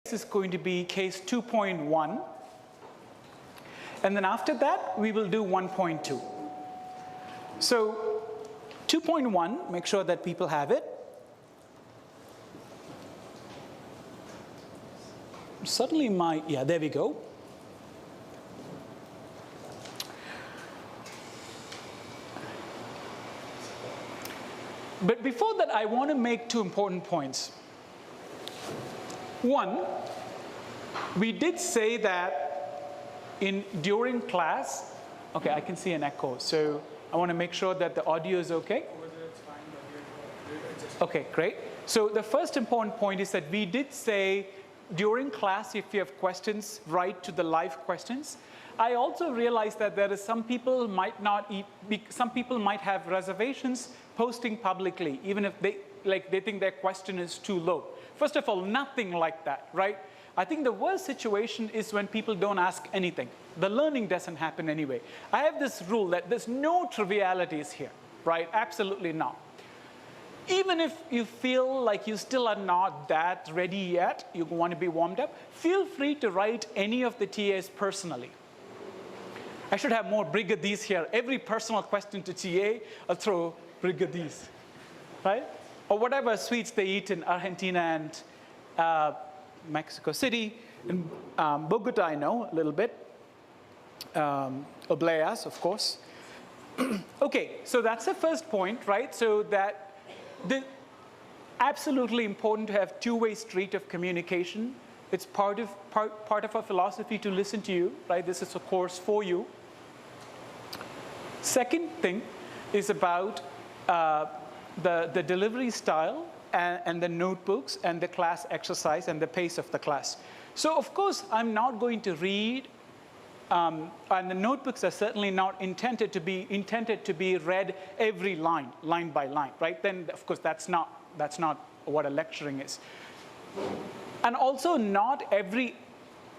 This is going to be case 2.1. And then after that, we will do 1.2. So 2.1, make sure that people have it. Suddenly yeah, there we go. But before that, I want to make two important points. One, we did say that during class, okay, I can see an echo, so I want to make sure that the audio is okay. Okay, great. So the first important point is that we did say during class, if you have questions, write to the live questions. I also realized that there is some people might have reservations posting publicly, even if they think their question is too low. First of all, nothing like that, right? I think the worst situation is when people don't ask anything. The learning doesn't happen anyway. I have this rule that there's no trivialities here, right? Absolutely not. Even if you feel like you still are not that ready yet, you want to be warmed up, feel free to write any of the TAs personally. I should have more brigadis here. Every personal question to TA, I'll throw brigadis, right? Or whatever sweets they eat in Argentina and Mexico City. In Bogota, I know a little bit. Obleas, of course. Okay, so that's the first point, right? So that absolutely important to have two-way street of communication. It's part of our philosophy to listen to you, right? This is a course for you. Second thing is about the delivery style and the notebooks and the class exercise and the pace of the class. So of course, I'm not going to read, and the notebooks are certainly not intended to be read every line by line, right? Then of course that's not what a lecturing is. And also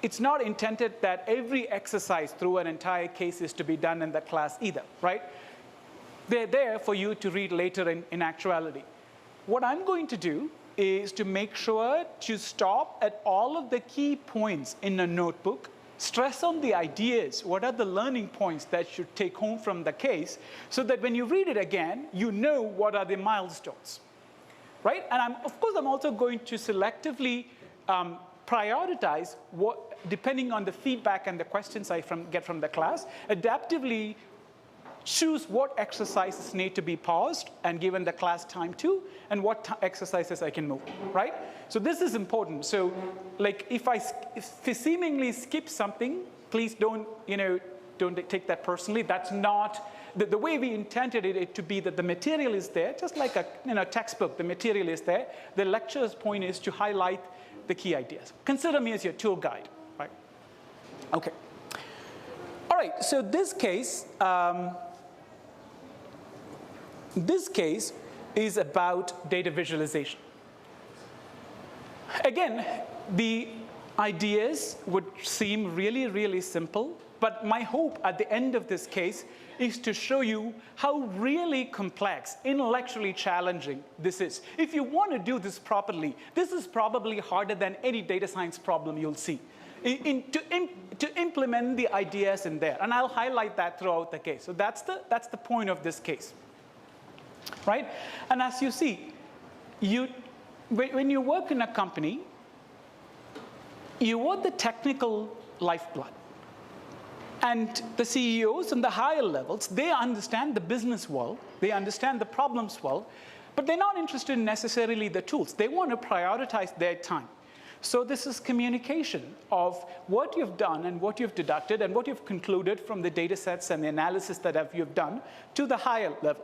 it's not intended that every exercise through an entire case is to be done in the class either, right? They're there for you to read later in actuality. What I'm going to do is to make sure to stop at all of the key points in a notebook, stress on the ideas, what are the learning points that you take home from the case, so that when you read it again, you know what are the milestones, right? And of course, I'm also going to selectively prioritize depending on the feedback and the questions I get from the class, adaptively choose what exercises need to be paused and given the class time to, and what exercises I can move, right? So this is important. So like if I seemingly skip something, please don't take that personally. That's not the way we intended it to be, that the material is there, just like a textbook, the material is there. The lecture's point is to highlight the key ideas. Consider me as your tour guide, right? Okay. All right, so this case is about data visualization. Again, the ideas would seem really, really simple, but my hope at the end of this case is to show you how really complex, intellectually challenging this is. If you want to do this properly, this is probably harder than any data science problem you'll see. To implement the ideas in there, and I'll highlight that throughout the case. So that's the point of this case, right? And as you see, when you work in a company, you are the technical lifeblood. And the CEOs and the higher levels, they understand the business well, they understand the problems well, but they're not interested in necessarily the tools. They want to prioritize their time. So this is communication of what you've done and what you've deducted and what you've concluded from the data sets and the analysis that you've done to the higher level.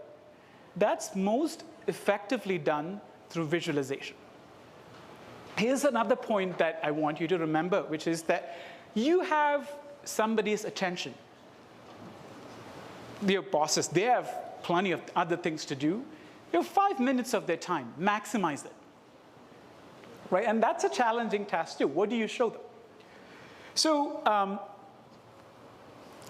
That's most effectively done through visualization. Here's another point that I want you to remember, which is that you have somebody's attention. Your bosses, they have plenty of other things to do. You have 5 minutes of their time, maximize it. Right? And that's a challenging task too. What do you show them? So,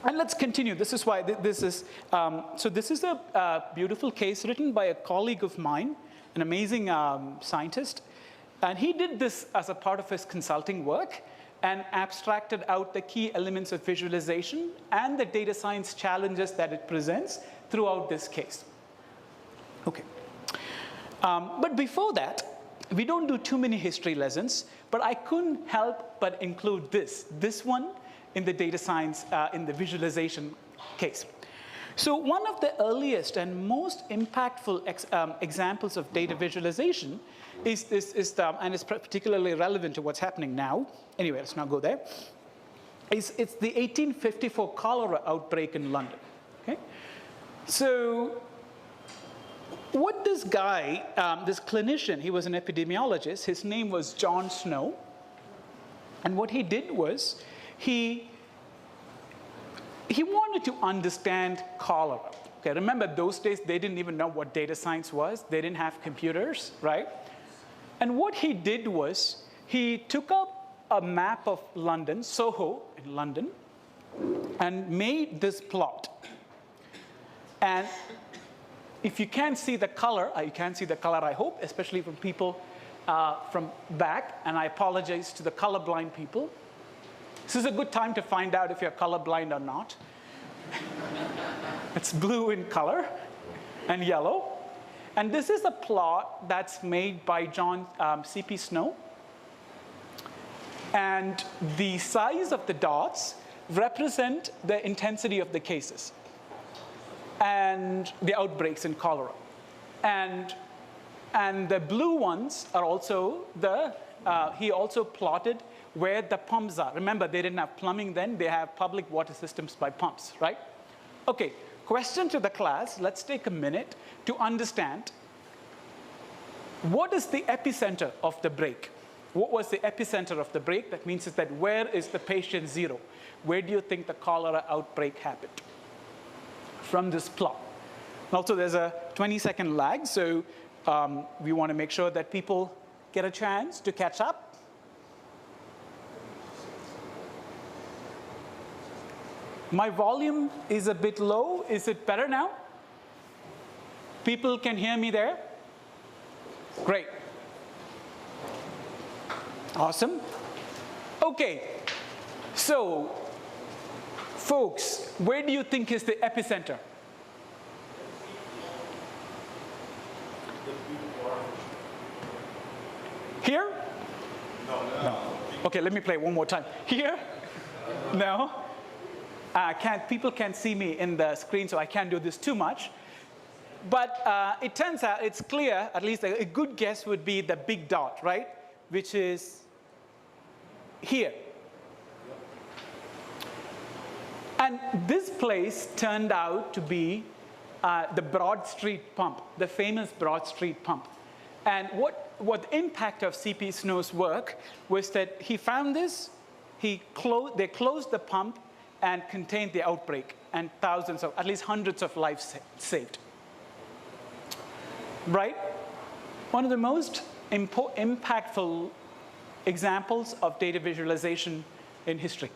and let's continue. This is why this is, so this is a beautiful case written by a colleague of mine, an amazing scientist. And he did this as a part of his consulting work and abstracted out the key elements of visualization and the data science challenges that it presents throughout this case. Okay. But before that, we don't do too many history lessons, but I couldn't help but include this one in the data science, in the visualization case. So one of the earliest and most impactful examples of data visualization and it's particularly relevant to what's happening now. Anyway, let's not go there. It's the 1854 cholera outbreak in London. Okay? So what this guy, this clinician, he was an epidemiologist, his name was John Snow. And what he did was he wanted to understand cholera. Okay, remember those days, they didn't even know what data science was. They didn't have computers, right? And what he did was he took up a map of London, Soho in London, and made this plot. And if you can't see the color, you can't see the color, I hope, especially from people from back, and I apologize to the colorblind people. This is a good time to find out if you're colorblind or not. It's blue in color and yellow. And this is a plot that's made by John C.P. Snow. And the size of the dots represent the intensity of the cases and the outbreaks in cholera. And the blue ones are also he also plotted where the pumps are. Remember, they didn't have plumbing then. They have public water systems by pumps, right? Okay, question to the class. Let's take a minute to understand what is the epicenter of the break. What was the epicenter of the break? That means is that where is the patient zero? Where do you think the cholera outbreak happened? From this plot. Also, there's a 20-second lag, so we want to make sure that people get a chance to catch up. My volume is a bit low. Is it better now? People can hear me there? Great. Awesome. Okay. So, folks, where do you think is the epicenter? Here? No. Okay, let me play one more time. Here? No? People can't see me in the screen, so I can't do this too much. But it turns out it's clear, at least a good guess would be the big dot, right? Which is here. And this place turned out to be the Broad Street pump, the famous Broad Street pump. And what the impact of C.P. Snow's work was that he found this, they closed the pump and contained the outbreak, and thousands of, at least hundreds of lives saved. Right? One of the most impactful examples of data visualization in history.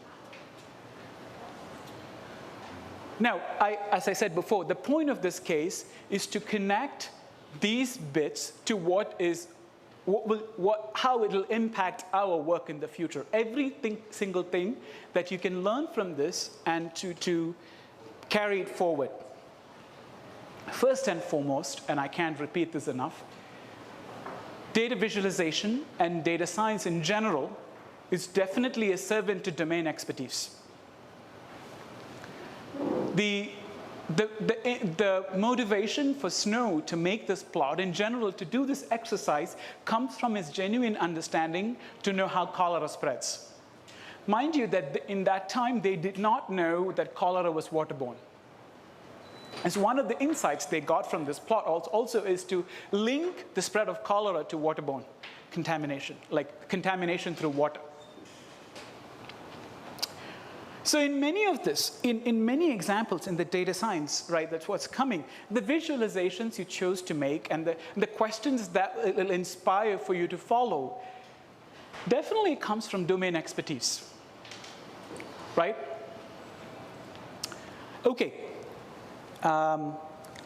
Now, as I said before, the point of this case is to connect these bits to how it will impact our work in the future. Single thing that you can learn from this and to carry it forward. First and foremost, and I can't repeat this enough, data visualization and data science in general is definitely a servant to domain expertise. The motivation for Snow to make this plot, in general, to do this exercise, comes from his genuine understanding to know how cholera spreads. Mind you that in that time, they did not know that cholera was waterborne. And so one of the insights they got from this plot also is to link the spread of cholera to waterborne contamination, like contamination through water. So in many of this, in many examples in the data science, right, that's what's coming, the visualizations you chose to make and the questions that it will inspire for you to follow definitely comes from domain expertise, right? Okay,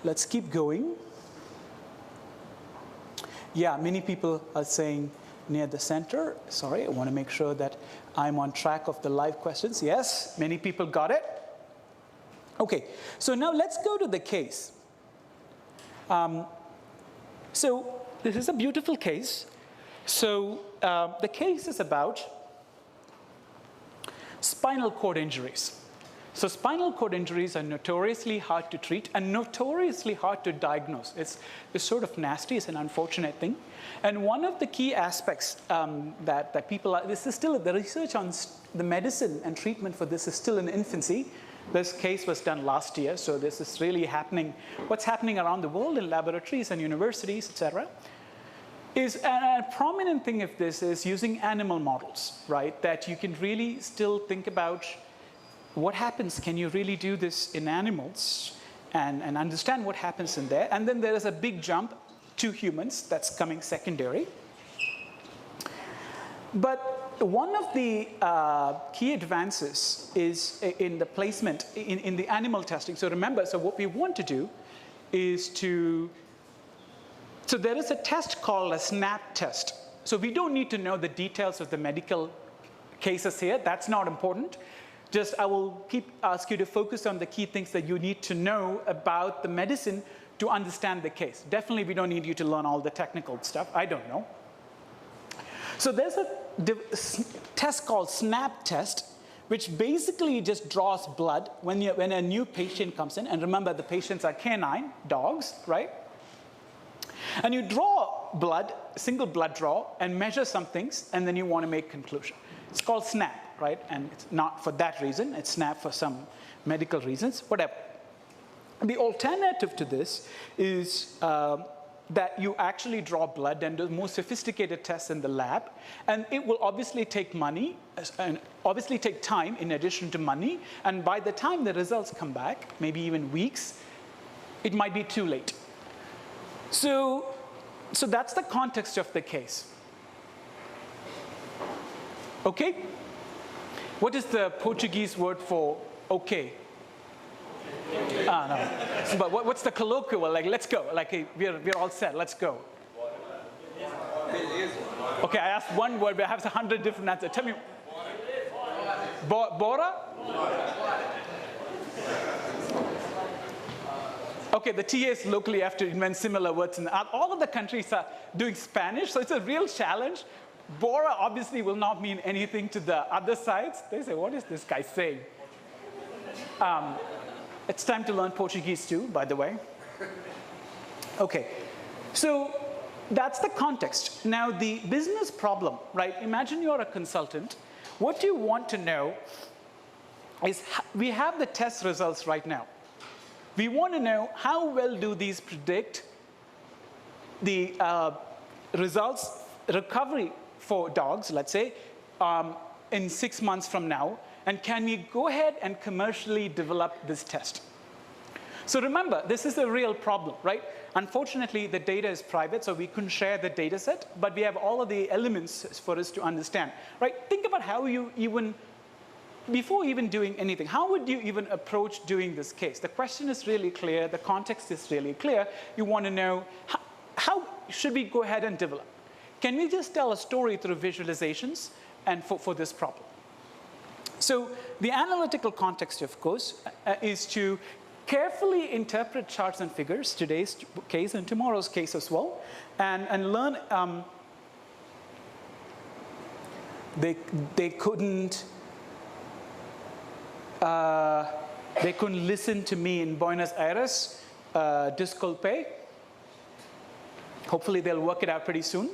let's keep going. Yeah, many people are saying near the center. Sorry, I want to make sure that I'm on track of the live questions. Yes, many people got it. Okay, so now let's go to the case. So this is a beautiful case. So the case is about spinal cord injuries. So spinal cord injuries are notoriously hard to treat and notoriously hard to diagnose. It's sort of nasty. It's an unfortunate thing. And one of the key aspects that people are, this is still, the research on the medicine and treatment for this is still in infancy. This case was done last year, so this is really happening. What's happening around the world in laboratories and universities, et cetera, is a prominent thing of this is using animal models, right? That you can really still think about what happens, can you really do this in animals and understand what happens in there? And then there is a big jump to humans that's coming secondary. But one of the key advances is in the placement, in the animal testing. So remember, so what we want to do is so there is a test called a SNAP test. So we don't need to know the details of the medical cases here. That's not important. Just I will ask you to focus on the key things that you need to know about the medicine to understand the case. Definitely we don't need you to learn all the technical stuff. I don't know. So there's a test called SNAP test, which basically just draws blood when a new patient comes in. And remember, the patients are canine, dogs, right? And you draw blood, single blood draw, and measure some things, and then you want to make conclusion. It's called SNAP, right? And it's not for that reason. It's SNAP for some medical reasons, whatever. The alternative to this is that you actually draw blood and do more sophisticated tests in the lab. And it will obviously take money, and obviously take time in addition to money. And by the time the results come back, maybe even weeks, it might be too late. So that's the context of the case. Okay? What is the Portuguese word for okay? No. But what's the colloquial? Like, let's go. Like, we're all set. Let's go. Okay, I asked one word, but I have 100 different answers. Tell me. Bora? Okay, the TAs locally have to invent similar words. And all of the countries are doing Spanish, so it's a real challenge. Bora obviously will not mean anything to the other sides. They say, what is this guy saying? It's time to learn Portuguese too, by the way. Okay, so that's the context. Now the business problem, right? Imagine you're a consultant. What you want to know is, we have the test results right now. We want to know how well do these predict the results, recovery for dogs, let's say, in 6 months from now, and can we go ahead and commercially develop this test? So remember, this is a real problem, right? Unfortunately, the data is private, so we couldn't share the data set, but we have all of the elements for us to understand, right? Think about how you even, before even doing anything, how would you even approach doing this case? The question is really clear, the context is really clear. You want to know, how should we go ahead and develop? Can we just tell a story through visualizations and for this problem? So the analytical context, of course, is to carefully interpret charts and figures, today's case and tomorrow's case as well, and learn. They couldn't listen to me in Buenos Aires. Disculpe. Hopefully they'll work it out pretty soon.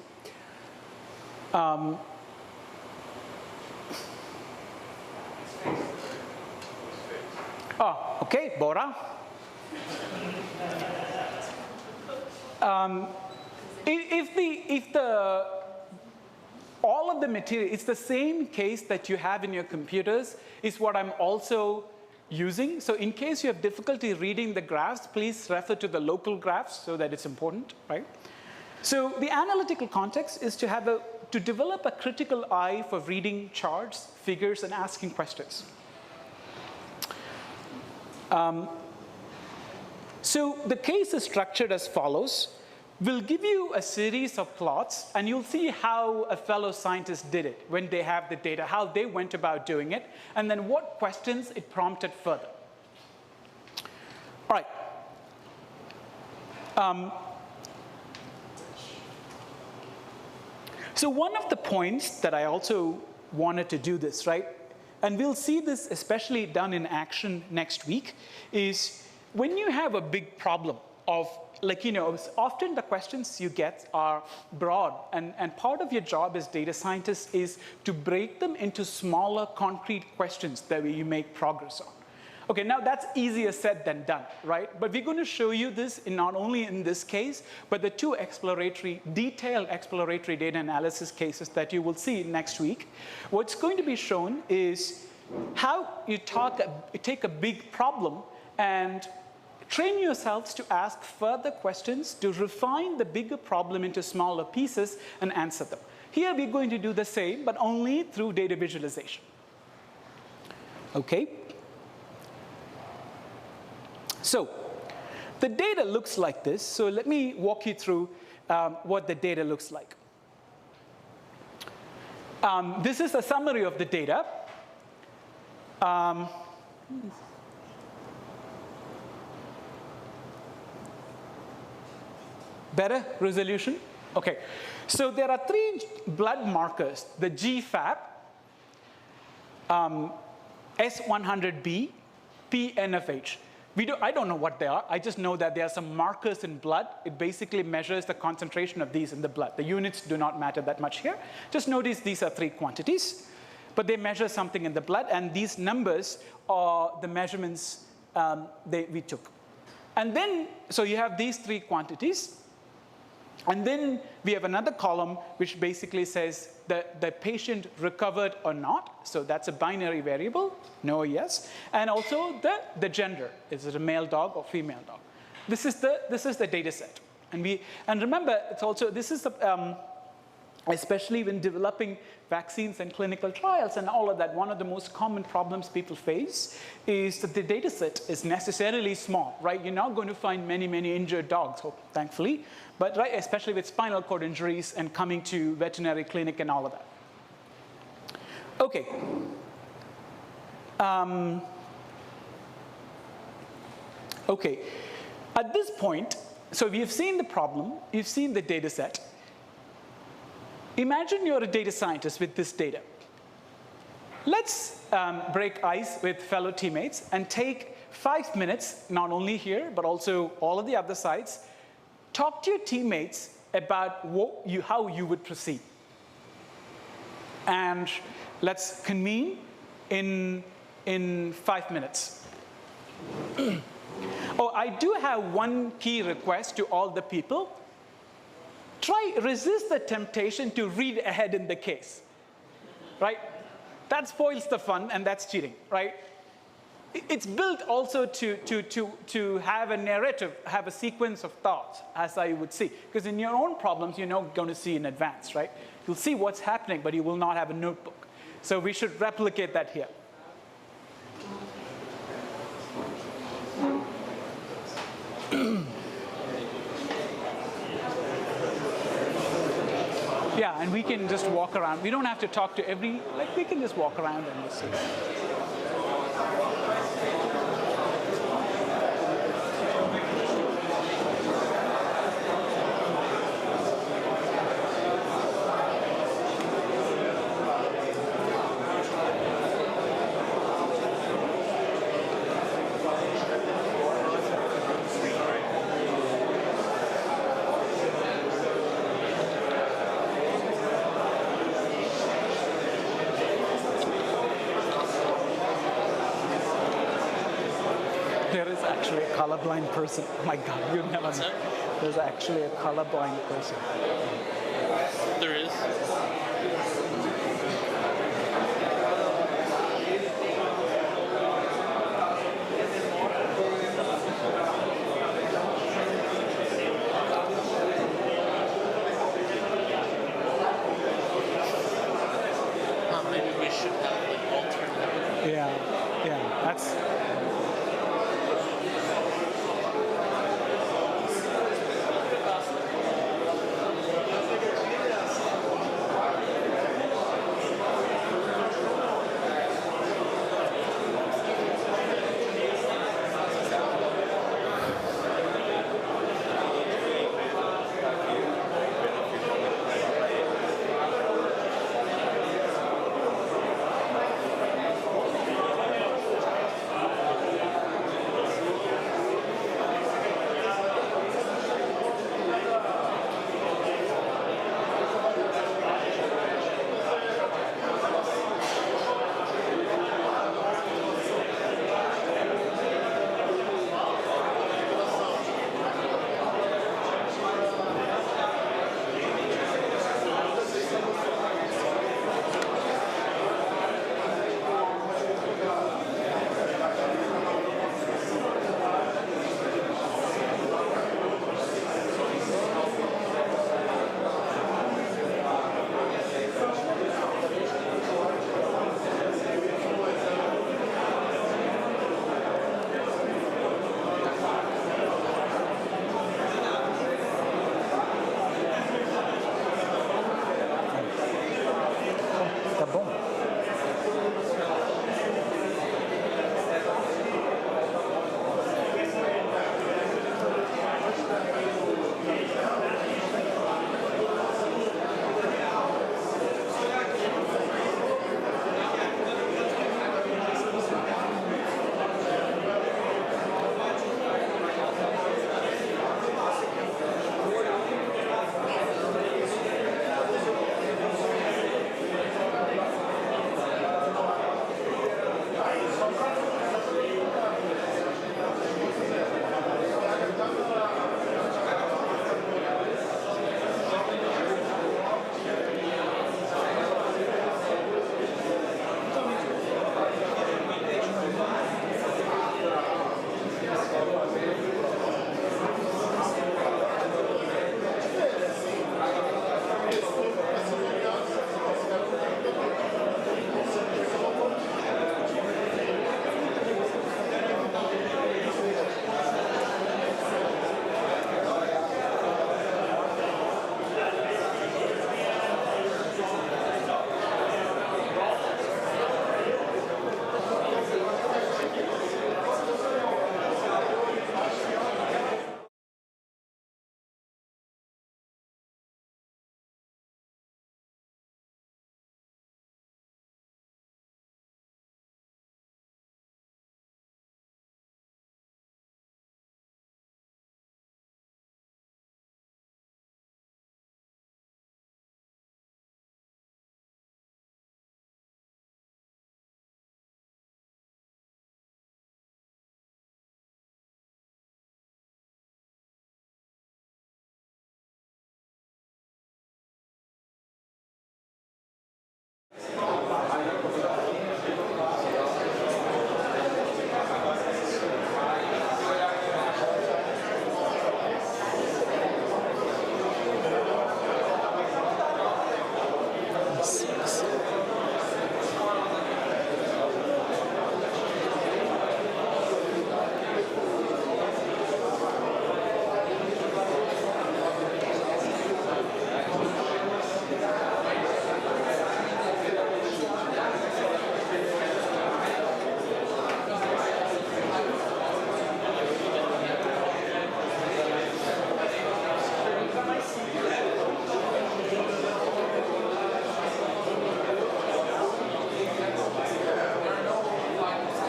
Oh, okay, Bora. If all of the material, it's the same case that you have in your computers, is what I'm also using. So in case you have difficulty reading the graphs, please refer to the local graphs so that it's important, right? So the analytical context is to develop a critical eye for reading charts, figures, and asking questions. So the case is structured as follows. We'll give you a series of plots, and you'll see how a fellow scientist did it when they have the data, how they went about doing it, and then what questions it prompted further. All right. So one of the points that I also wanted to do this, right, and we'll see this especially done in action next week, is when you have a big problem of, like, often the questions you get are broad, and part of your job as data scientists is to break them into smaller, concrete questions that you make progress on. Okay, now that's easier said than done, right? But we're going to show you this not only in this case, but the two detailed exploratory data analysis cases that you will see next week. What's going to be shown is how you take a big problem and train yourselves to ask further questions to refine the bigger problem into smaller pieces and answer them. Here we're going to do the same, but only through data visualization. Okay? So the data looks like this. So let me walk you through what the data looks like. This is a summary of the data. Better resolution? Okay. So there are 3 blood markers, the GFAP, S100B, PNFH. I don't know what they are. I just know that there are some markers in blood. It basically measures the concentration of these in the blood. The units do not matter that much here. Just notice these are 3 quantities, but they measure something in the blood, and these numbers are the measurements we took. And then, so you have these 3 quantities. And then we have another column which basically says that the patient recovered or not. So that's a binary variable, no or yes. And also the gender. Is it a male dog or female dog? This is the data set. And remember, it's also, this is especially when developing vaccines and clinical trials and all of that, one of the most common problems people face is that the data set is necessarily small, right? You're not going to find many, many injured dogs, thankfully, but right, especially with spinal cord injuries and coming to veterinary clinic and all of that. Okay. Okay. At this point, so we've seen the problem, you've seen the data set. Imagine you're a data scientist with this data. Let's break ice with fellow teammates and take 5 minutes, not only here, but also all of the other sites. Talk to your teammates about how you would proceed. And let's convene in 5 minutes. Oh, I do have one key request to all the people. Resist the temptation to read ahead in the case, right? That spoils the fun, and that's cheating, right? It's built also to have a narrative, have a sequence of thoughts, as I would see. Because in your own problems, you're not going to see in advance, right? You'll see what's happening, but you will not have a notebook. So we should replicate that here. Yeah, and we can just walk around. We don't have to talk to we can just walk around and listen. There is actually a colorblind person. Oh my God, you'd never know. There's actually a colorblind person. There is. Maybe we should have an alternate. Yeah, that's.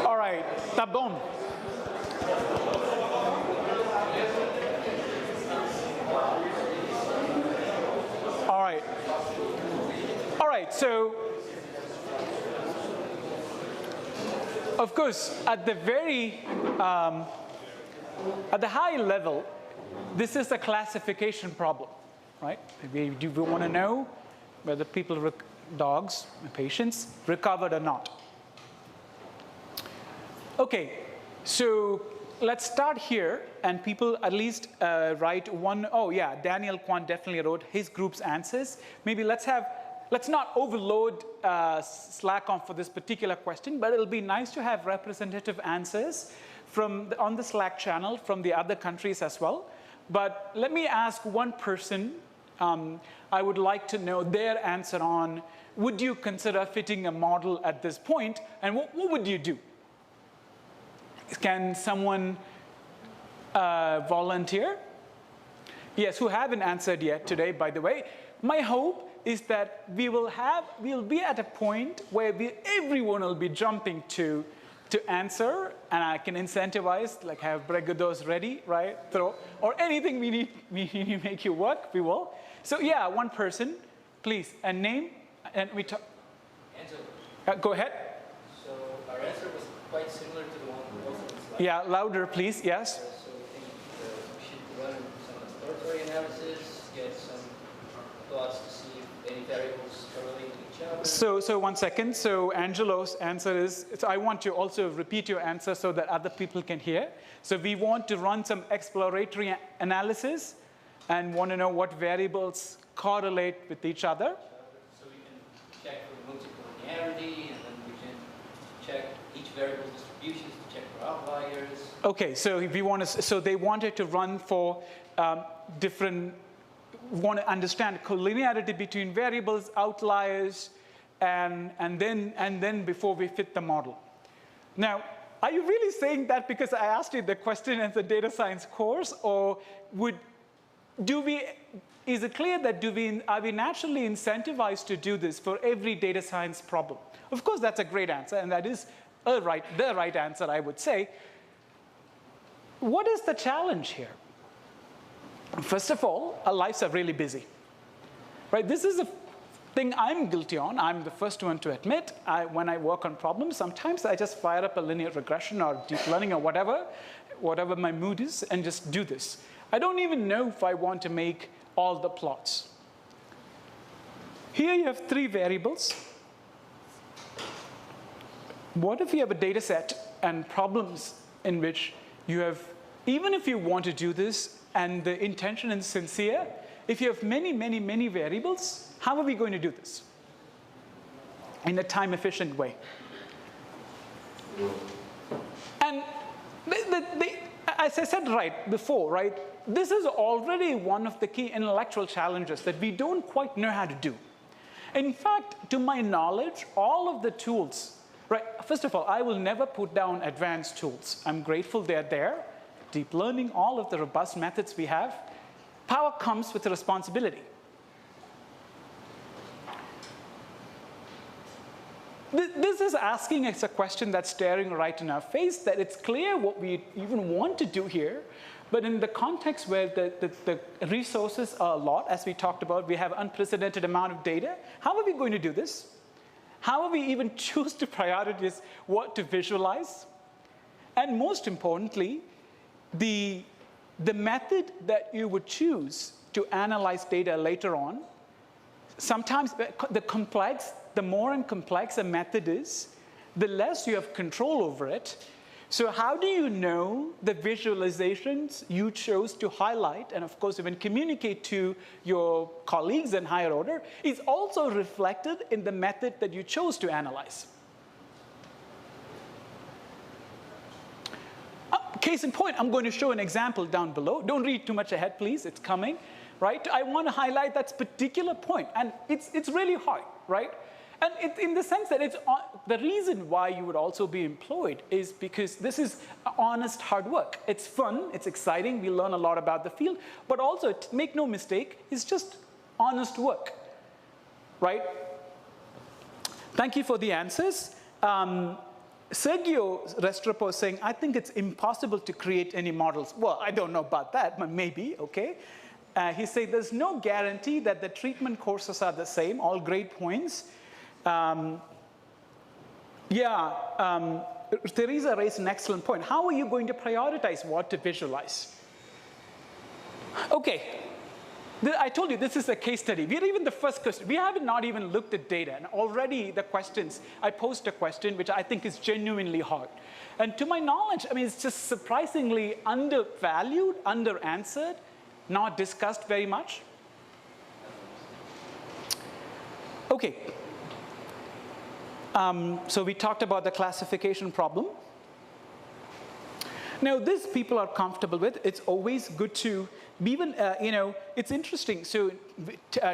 All right, tá bom. All right. All right, so of course, at the high level, this is a classification problem, right? We want to know whether people, dogs, patients, recovered or not. Okay, so let's start here, and people at least write one. Oh yeah, Daniel Kwan definitely wrote his group's answers. Maybe let's not overload Slack for this particular question, but it'll be nice to have representative answers on the Slack channel from the other countries as well. But let me ask one person. I would like to know their answer on, would you consider fitting a model at this point, and what would you do? Can someone volunteer? Yes, who haven't answered yet today, by the way. My hope is that we'll be at a point where everyone will be jumping to answer, and I can incentivize, like have bregados ready, right? Or anything we need to make you work, we will. So yeah, one person, please, and name, and we talk. Angela. Go ahead. So our answer was quite similar to the one also in the slide. Yeah, louder, please, yes. So we think we should run some exploratory analysis, get some plots to see if any variables correlate to each other. So 1 second. So Angelo's answer is, so I want to also repeat your answer so that other people can hear. So we want to run some exploratory analysis and want to know what variables correlate with each other. So we can check for multicollinearity, and then we can check each variable's distributions to check for outliers. Okay, so if we want to, so they wanted to run for want to understand collinearity between variables, outliers, and then before we fit the model. Now, are you really saying that because I asked you the question in the data science course, or is it clear that are we naturally incentivized to do this for every data science problem? Of course, that's a great answer, and that is the right answer, I would say. What is the challenge here? First of all, our lives are really busy, right? This is a thing I'm guilty on. I'm the first one to admit. When I work on problems, sometimes I just fire up a linear regression or deep learning or whatever my mood is, and just do this. I don't even know if I want to make all the plots. Here you have 3 variables. What if you have a data set and problems in which you have, even if you want to do this and the intention is sincere, if you have many, many, many variables, how are we going to do this in a time-efficient way? And as I said before, right, this is already one of the key intellectual challenges that we don't quite know how to do. In fact, to my knowledge, all of the tools, right, first of all, I will never put down advanced tools. I'm grateful they're there. Deep learning, all of the robust methods we have. Power comes with a responsibility. This is asking us a question that's staring right in our face, that it's clear what we even want to do here, but in the context where the resources are a lot, as we talked about, we have unprecedented amount of data. How are we going to do this? How will we even choose to prioritize what to visualize? And most importantly, the method that you would choose to analyze data later on sometimes the more complex a method is, the less you have control over it. So how do you know the visualizations you chose to highlight, and of course even communicate to your colleagues in higher order, is also reflected in the method that you chose to analyze? Case in point, I'm going to show an example down below. Don't read too much ahead, please. It's coming, right? I want to highlight that particular point, and it's really hard, right? And in the sense that the reason why you would also be employed is because this is honest hard work. It's fun, it's exciting, we learn a lot about the field, but also, make no mistake, it's just honest work, right? Thank you for the answers. Sergio Restrepo is saying, I think it's impossible to create any models. Well, I don't know about that, but maybe, okay. He said there's no guarantee that the treatment courses are the same, all great points. Teresa raised an excellent point. How are you going to prioritize what to visualize? Okay, I told you this is a case study. We're even the first question. We haven't not even looked at data, and already the questions, I posed a question which I think is genuinely hard. And to my knowledge, I mean, it's just surprisingly undervalued, under-answered, not discussed very much. Okay. So we talked about the classification problem. Now, this people are comfortable with. It's always good to even, it's interesting. So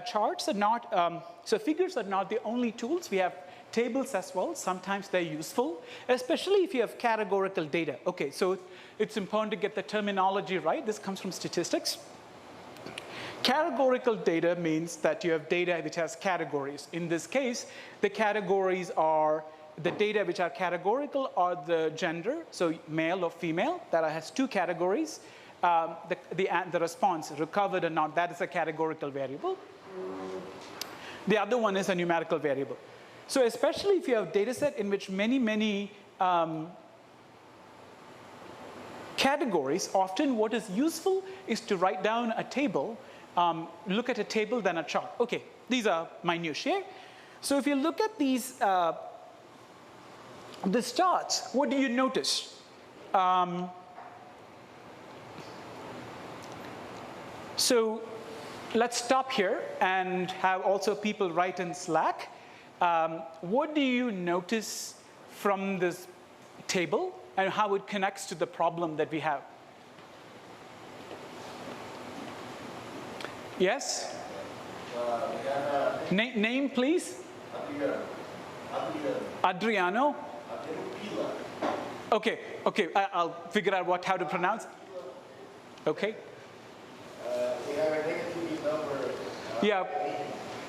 charts are not, so figures are not the only tools. We have tables as well. Sometimes they're useful, especially if you have categorical data. Okay, so it's important to get the terminology right. This comes from statistics. Categorical data means that you have data which has categories. In this case, the categories are the data which are categorical are the gender, so male or female, that has two categories. The response, recovered or not, that is a categorical variable. The other one is a numerical variable. So especially if you have a data set in which many categories, often what is useful is to write down a table, look at a table, then a chart. Okay, these are minutiae. So if you look at these charts, what do you notice? So let's stop here and have also people write in Slack. What do you notice from this table and how it connects to the problem that we have? Yes? Name, please? Adriano? Okay, I'll figure out how to pronounce. Okay. We have a negative number. Yeah.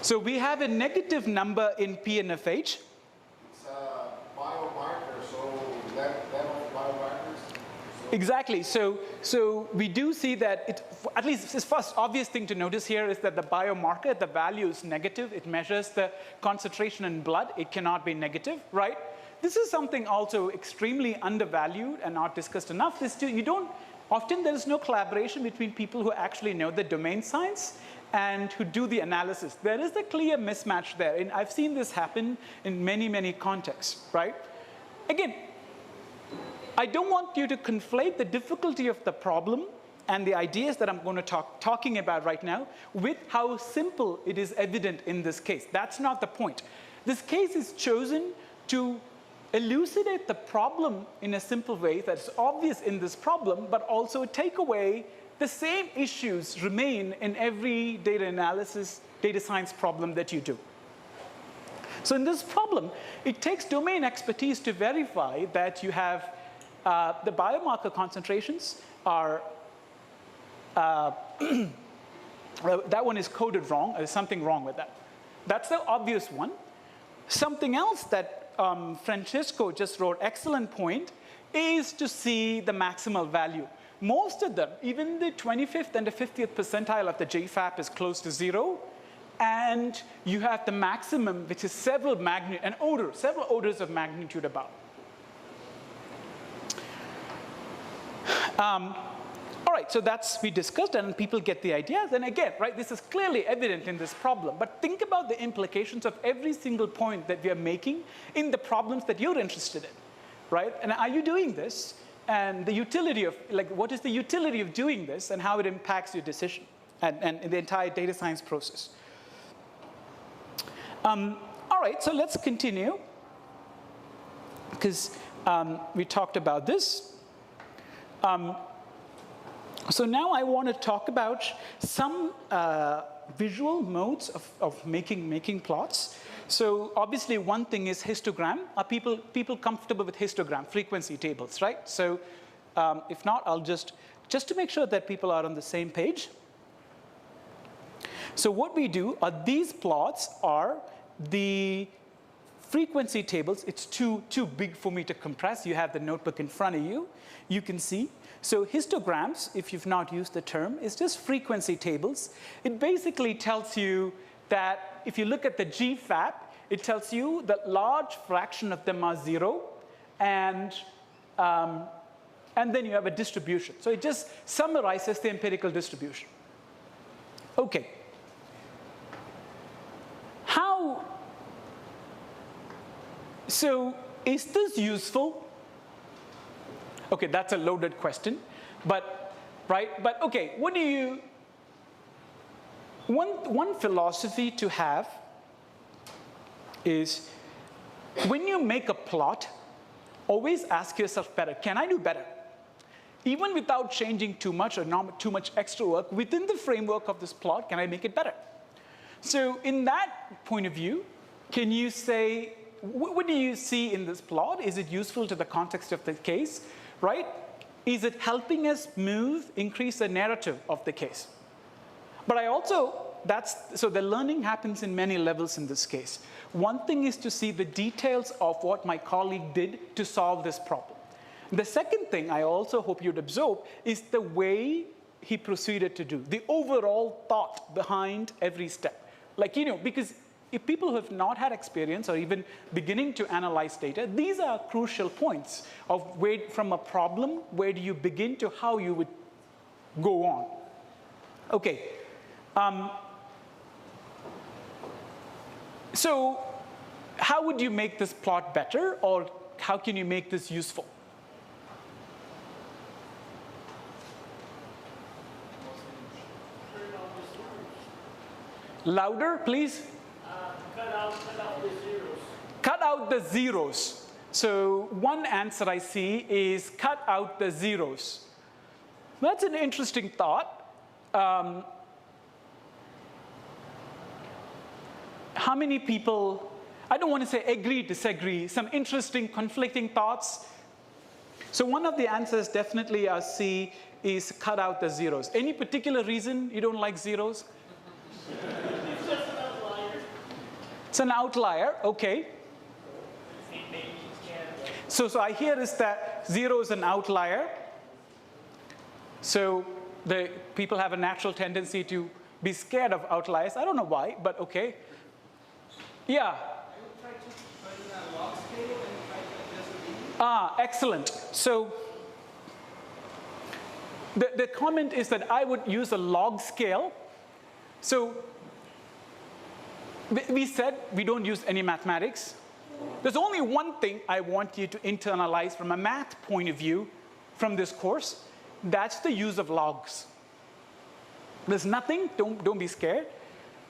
So we have a negative number in PNFH. It's a biomarker, so that of biomarkers. Exactly. So we do see that at least the first obvious thing to notice here is that the biomarker, the value is negative. It measures the concentration in blood. It cannot be negative, right? This is something also extremely undervalued and not discussed enough. Often there is no collaboration between people who actually know the domain science and who do the analysis. There is a clear mismatch there, and I've seen this happen in many contexts, right? Again, I don't want you to conflate the difficulty of the problem and the ideas that I'm going to talking about right now with how simple it is evident in this case. That's not the point. This case is chosen to elucidate the problem in a simple way that's obvious in this problem, but also take away the same issues remain in every data analysis, data science problem that you do. So in this problem, it takes domain expertise to verify that you have the biomarker concentrations are, that one is coded wrong. There's something wrong with that. That's the obvious one. Something else that Francisco just wrote, excellent point, is to see the maximal value. Most of them, even the 25th and the 50th percentile of the JFAP is close to 0. And you have the maximum, which is several orders of magnitude above. All right, so we discussed, and people get the idea. Then again, right, this is clearly evident in this problem. But think about the implications of every single point that we are making in the problems that you're interested in, right? And are you doing this? And the utility of, like, what is the utility of doing this and how it impacts your decision and the entire data science process. All right, so let's continue, because we talked about this. So now I want to talk about some visual modes of making plots. So obviously one thing is histogram. Are people comfortable with histogram, frequency tables, right? So if not, I'll just to make sure that people are on the same page. So what we do are these plots are the frequency tables. It's too big for me to compress. You have the notebook in front of you. You can see. So histograms, if you've not used the term, is just frequency tables. It basically tells you that if you look at the GFAP, it tells you that large fraction of them are 0, and then you have a distribution. So it just summarizes the empirical distribution. Okay. So is this useful? Okay, that's a loaded question, but okay, what do you? One philosophy to have is when you make a plot, always ask yourself better. Can I do better? Even without changing too much or not too much extra work within the framework of this plot, can I make it better? So in that point of view, can you say, what do you see in this plot? Is it useful to the context of the case? Right? Is it helping us increase the narrative of the case? But so the learning happens in many levels in this case. One thing is to see the details of what my colleague did to solve this problem. The second thing I also hope you'd absorb is the way he proceeded to do, the overall thought behind every step. Like, because if people who have not had experience or even beginning to analyze data, these are crucial points of from a problem, where do you begin to how you would go on. Okay. So how would you make this plot better, or how can you make this useful? Louder, please. Cut out the zeros. Cut out the zeros. So one answer I see is cut out the zeros. That's an interesting thought. How many people, I don't want to say agree, disagree, some interesting conflicting thoughts? So one of the answers definitely I see is cut out the zeros. Any particular reason you don't like zeros? It's an outlier, okay. So I hear is that 0 is an outlier. So the people have a natural tendency to be scared of outliers. I don't know why, but okay. Yeah. I would try to put in a log scale and try to adjust the mean. Excellent. So the comment is that I would use a log scale. So we said we don't use any mathematics. There's only one thing I want you to internalize from a math point of view from this course. That's the use of logs. There's nothing, don't be scared.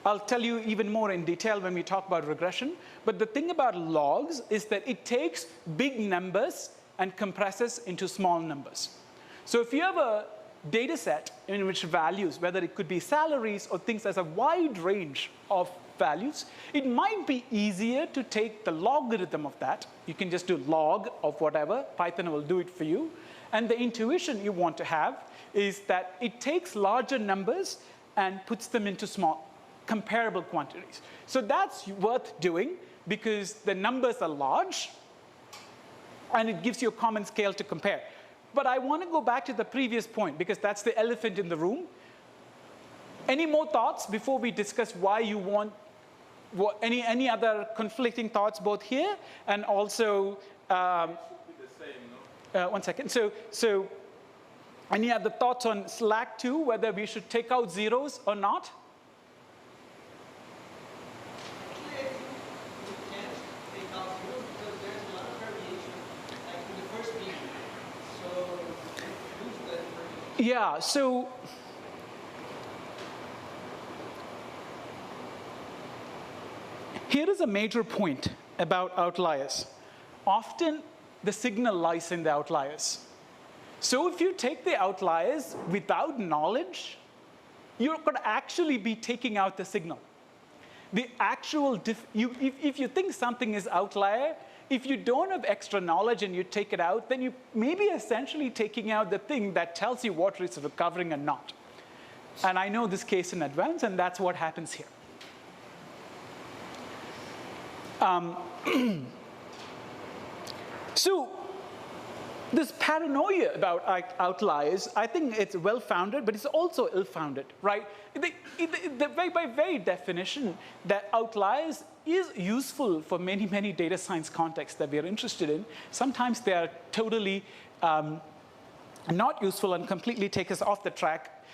I'll tell you even more in detail when we talk about regression. But the thing about logs is that it takes big numbers and compresses into small numbers. So if you have a data set in which values, whether it could be salaries or things as a wide range of values, it might be easier to take the logarithm of that. You can just do log of whatever. Python will do it for you. And the intuition you want to have is that it takes larger numbers and puts them into small, comparable quantities. So that's worth doing because the numbers are large and it gives you a common scale to compare. But I want to go back to the previous point because that's the elephant in the room. Any more thoughts before we discuss why you want any other conflicting thoughts both here and also the same, no? one second. So Any other thoughts on slack 2, whether we should take out zeros or not? Actually, I think we can't take out zeros because there's a lot of variation, like in the first beat. So lose that variation. Yeah, so here is a major point about outliers. Often the signal lies in the outliers. So if you take the outliers without knowledge, you're going to actually be taking out the signal. The actual, if you think something is outlier, if you don't have extra knowledge and you take it out, then you may be essentially taking out the thing that tells you what it's recovering and not. And I know this case in advance, and that's what happens here. So this paranoia about outliers, I think it's well-founded, but it's also ill-founded, right? By very definition, that outliers is useful for many, many data science contexts that we are interested in. Sometimes they are totally not useful and completely take us off the track.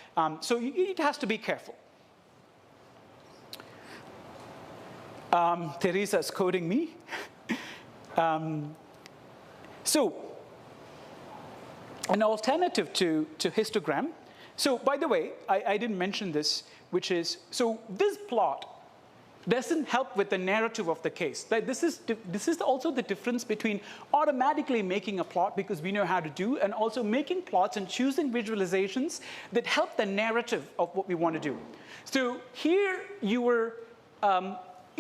So it has to be careful. Teresa's coding me. So an alternative to histogram. So by the way, I didn't mention this, which is, so this plot doesn't help with the narrative of the case. This is also the difference between automatically making a plot, because we know how to do, and also making plots and choosing visualizations that help the narrative of what we want to do. So here you're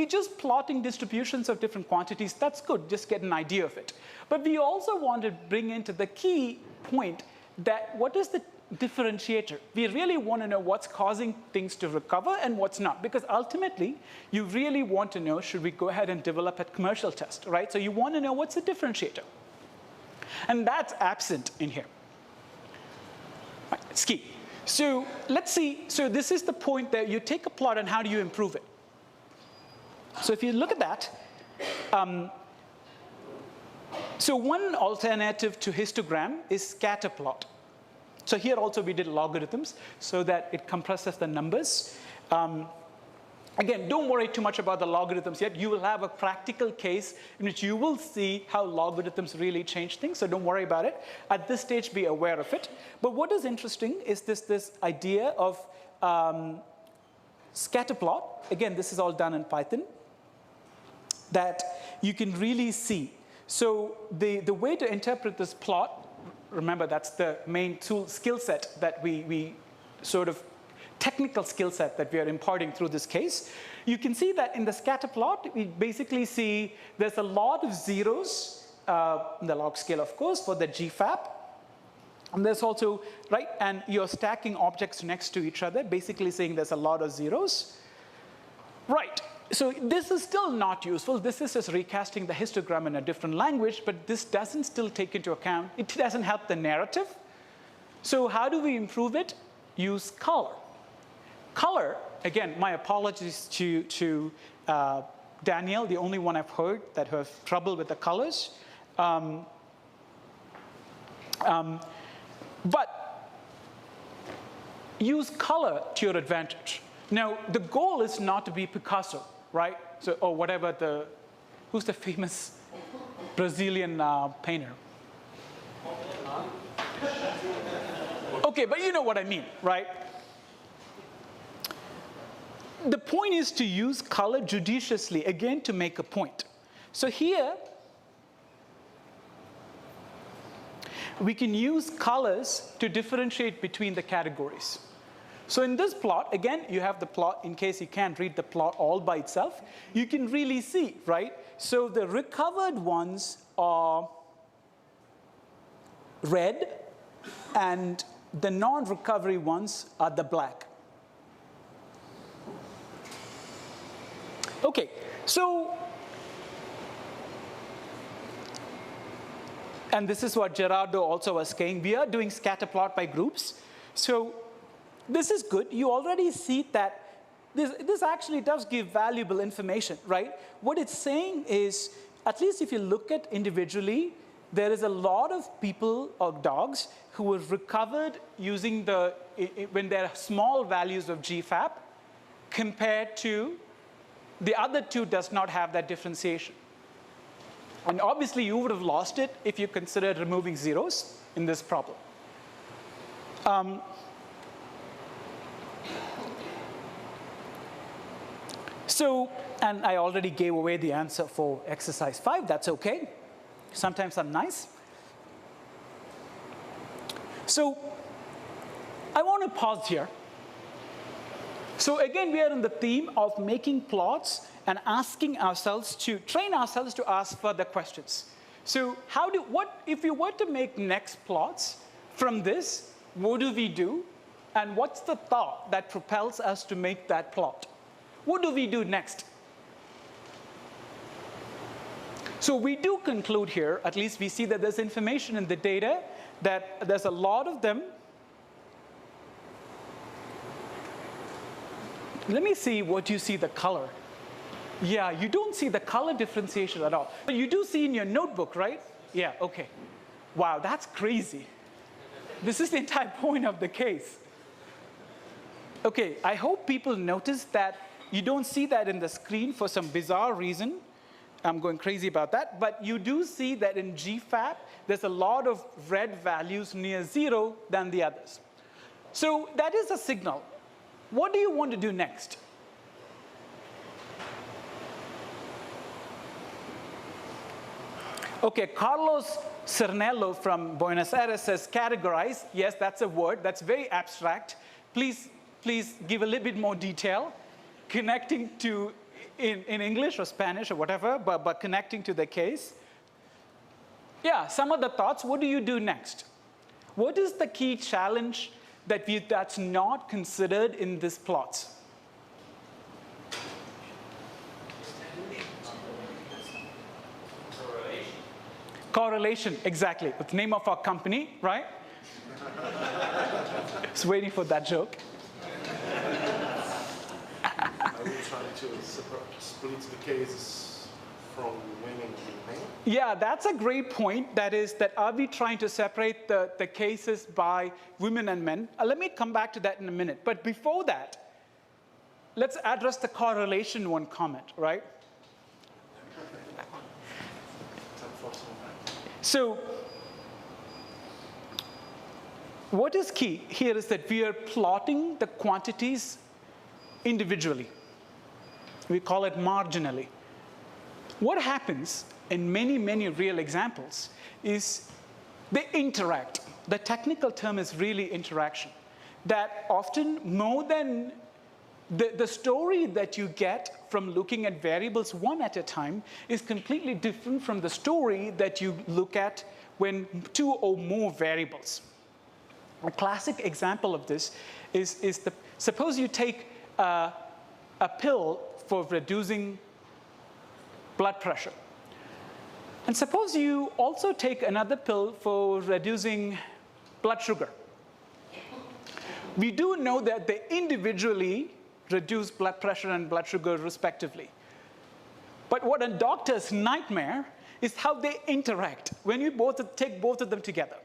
just plotting distributions of different quantities. That's good, just get an idea of it. But we also want to bring into the key point that what is the differentiator? We really want to know what's causing things to recover and what's not, because ultimately you really want to know, should we go ahead and develop a commercial test, right? So you want to know what's the differentiator. And that's absent in here. Right, it's key. So let's see, so this is the point that you take a plot and how do you improve it? So if you look at that, so one alternative to histogram is scatter plot. So here also we did logarithms so that it compresses the numbers. Again, don't worry too much about the logarithms yet. You will have a practical case in which you will see how logarithms really change things, so don't worry about it. At this stage, be aware of it. But what is interesting is this idea of scatter plot. Again, this is all done in Python, that you can really see. So the way to interpret this plot, remember that's the main tool skill set that we sort of technical skill set that we are imparting through this case. You can see that in the scatter plot, we basically see there's a lot of zeros, in the log scale, of course, for the GFAP. And there's also, right, and you're stacking objects next to each other, basically saying there's a lot of zeros. Right, so this is still not useful. This is just recasting the histogram in a different language, but this doesn't still take into account, it doesn't help the narrative. So how do we improve it? Use color. Color, again, my apologies to Danielle, the only one I've heard that has trouble with the colors. But use color to your advantage. Now, the goal is not to be Picasso, right? So, or whatever who's the famous Brazilian painter? Okay, but you know what I mean, right? The point is to use color judiciously, again, to make a point. So here, we can use colors to differentiate between the categories. So in this plot, again, you have the plot, in case you can't read the plot all by itself, you can really see, right? So the recovered ones are red, and the non-recovery ones are the black. Okay, so, and this is what Gerardo also was saying, we are doing scatter plot by groups. So this is good. You already see that this actually does give valuable information, right? What it's saying is, at least if you look at individually, there is a lot of people or dogs who were recovered using when there are small values of GFAP compared to the other two does not have that differentiation. And obviously, you would have lost it if you considered removing zeros in this problem. And I already gave away the answer for exercise 5. That's OK. Sometimes I'm nice. So I want to pause here. So again, we are in the theme of making plots and asking ourselves to train ourselves to ask further questions. So if you were to make next plots from this, what do we do? And what's the thought that propels us to make that plot? What do we do next? So we do conclude here, at least we see that there's information in the data, that there's a lot of them. Let me see what you see the color. Yeah, you don't see the color differentiation at all. But you do see in your notebook, right? Yeah, OK. Wow, that's crazy. This is the entire point of the case. OK, I hope people notice that you don't see that in the screen for some bizarre reason. I'm going crazy about that. But you do see that in GFAP, there's a lot of red values near 0 than the others. So that is a signal. What do you want to do next? OK, Carlos Cernello from Buenos Aires says categorize. Yes, that's a word. That's very abstract. Please give a little bit more detail, connecting to in English or Spanish or whatever, but connecting to the case. Yeah, some of the thoughts. What do you do next? What is the key challenge that's not considered in this plots? Correlation, exactly. It's the name of our company, right? I was waiting for that joke. Are we trying to split the cases from women and men? Yeah, that's a great point. That is, are we trying to separate the cases by women and men? Let me come back to that in a minute. But before that, let's address the correlation one comment, right? So what is key here is that we are plotting the quantities individually. We call it marginally. What happens in many, many real examples is they interact. The technical term is really interaction. That often more than the story that you get from looking at variables one at a time is completely different from the story that you look at when two or more variables. A classic example of this is suppose you take a pill for reducing blood pressure. And suppose you also take another pill for reducing blood sugar. We do know that they individually reduce blood pressure and blood sugar respectively. But what a doctor's nightmare is how they interact when you take both of them together.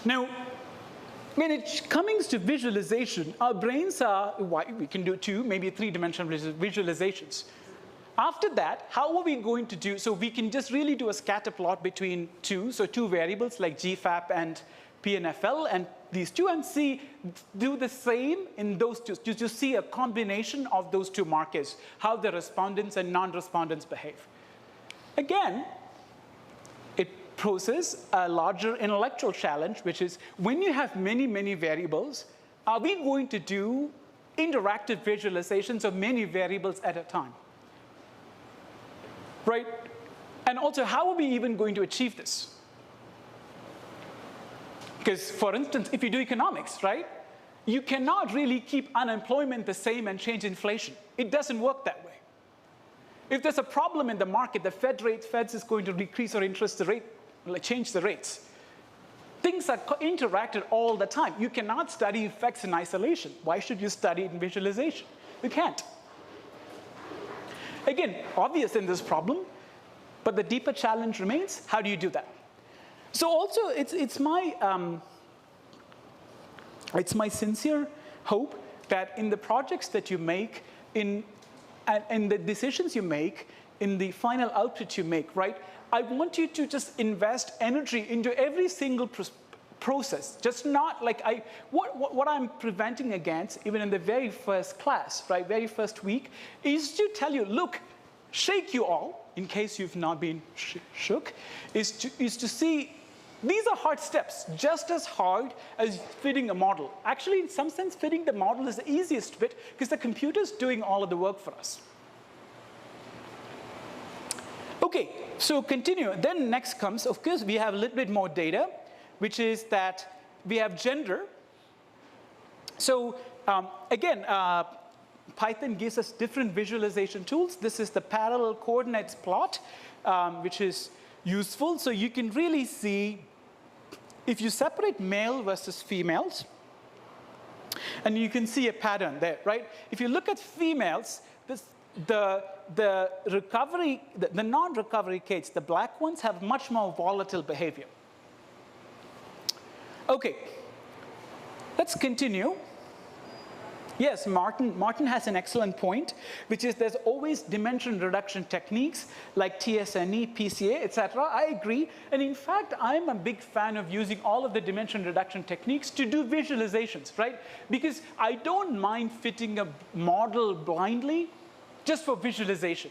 Now, when it comes to visualization, our brains we can do 2, maybe 3-dimensional visualizations. After that, how are we going to do? So we can just really do a scatter plot between two variables like GFAP and PNFL, and these two, and do the same in those two. You see a combination of those two markers, how the respondents and non-respondents behave. Again, it poses a larger intellectual challenge, which is when you have many, many variables, are we going to do interactive visualizations of many variables at a time? Right? And also, how are we even going to achieve this? Because, for instance, if you do economics, right, you cannot really keep unemployment the same and change inflation. It doesn't work that way. If there's a problem in the market, the Fed is going to decrease or change the rates. Things are interacted all the time. You cannot study effects in isolation. Why should you study it in visualization? You can't. Again, obvious in this problem, But the deeper challenge remains, how do you do that? So also, it's my sincere hope that in the projects that you make, in the decisions you make, in the final output you make, right? I want you to just invest energy into every single process. Just not like what I'm preventing against, even in the very first class, right, very first week, is to tell you, look, shake you all, in case you've not been shook, is to see these are hard steps, just as hard as fitting a model. Actually, in some sense, fitting the model is the easiest bit because the computer's doing all of the work for us. Okay, so continue. Then next comes, of course, we have a little bit more data, which is that we have gender. So again, Python gives us different visualization tools. This is the parallel coordinates plot, which is useful. So you can really see if you separate male versus females, and you can see a pattern there, right? If you look at females, the non-recovery case, the black ones have much more volatile behavior. Okay, let's continue. Yes, Martin has an excellent point, which is there's always dimension reduction techniques like TSNE, PCA, etc. I agree. And in fact, I'm a big fan of using all of the dimension reduction techniques to do visualizations, right? Because I don't mind fitting a model blindly just for visualization,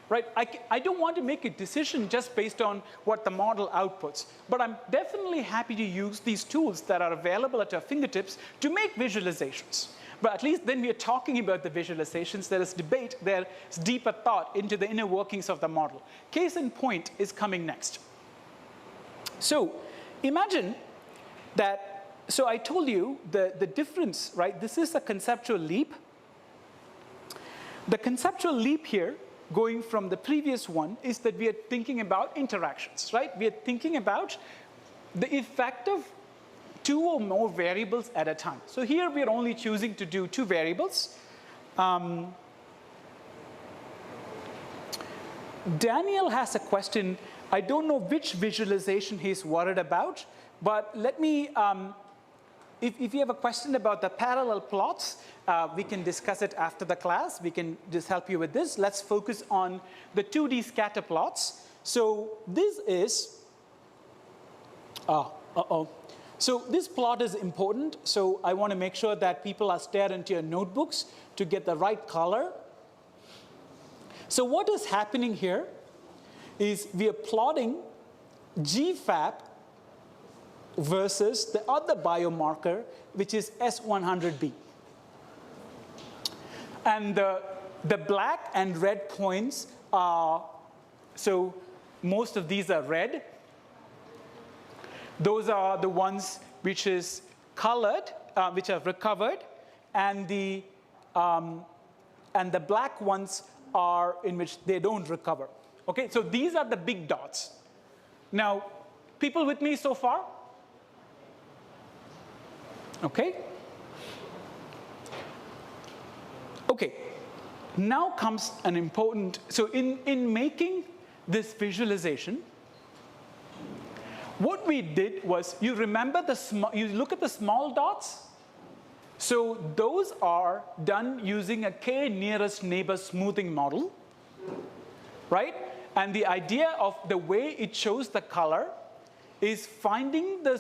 right? I don't want to make a decision just based on what the model outputs. But I'm definitely happy to use these tools that are available at our fingertips to make visualizations. But at least then we are talking about the visualizations. There is debate, there is deeper thought into the inner workings of the model. Case in point is coming next. So imagine that, so I told you the difference, right? This is a conceptual leap. The conceptual leap here, going from the previous one, is that we are thinking about interactions, right? We are thinking about the effect of two or more variables at a time. So here we are only choosing to do two variables. Daniel has a question. I don't know which visualization he's worried about, but let me, if you have a question about the parallel plots, we can discuss it after the class. We can just help you with this. Let's focus on the 2D scatter plots. So this is, So this plot is important, so I want to make sure that people are staring into your notebooks to get the right color. So what is happening here is we are plotting GFAP versus the other biomarker, which is S100B. And the black and red points are, so most of these are red. Those are the ones which is colored, which are recovered, and the black ones are in which they don't recover. Okay, so these are the big dots. Now, people with me so far? Okay. Okay, now comes an important, so in making this visualization, what we did was, you remember you look at the small dots? So those are done using a k nearest neighbor smoothing model, right? And the idea of the way it shows the color is find the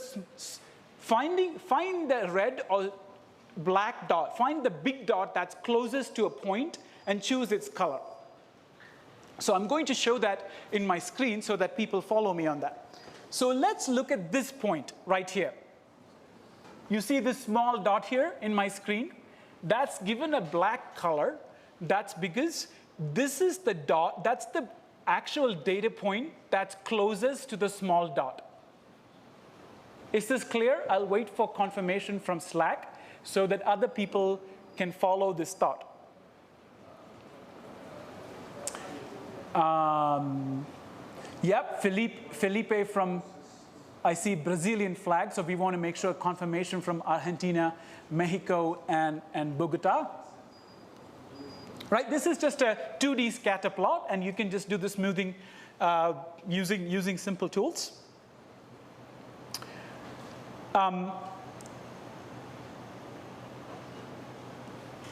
red or black dot, find the big dot that's closest to a point and choose its color. So I'm going to show that in my screen so that people follow me on that. So let's look at this point right here. You see this small dot here in my screen? That's given a black color. That's because this is the dot, that's the actual data point that's closest to the small dot. Is this clear? I'll wait for confirmation from Slack so that other people can follow this thought. Yep, Felipe from, I see Brazilian flag, so we want to make sure confirmation from Argentina, Mexico, and Bogota. Right, this is just a 2D scatter plot, and you can just do the smoothing using simple tools. I'll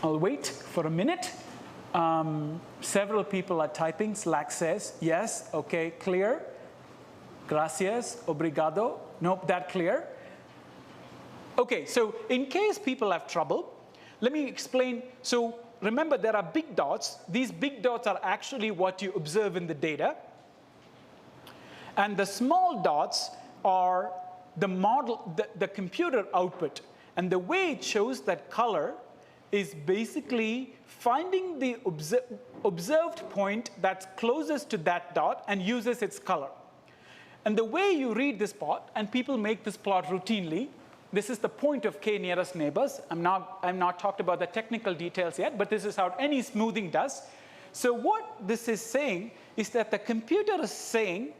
wait for a minute. Several people are typing. Slack says, yes, okay, clear. Gracias, obrigado. Nope, that clear. Okay, so in case people have trouble, let me explain. So remember, there are big dots. These big dots are actually what you observe in the data. And the small dots are the model, the computer output. And the way it shows that color is basically finding the observed point that's closest to that dot and uses its color. And the way you read this plot, and people make this plot routinely, this is the point of k nearest neighbors. I'm not talked about the technical details yet, but this is how any smoothing does. So what this is saying is that the computer is saying,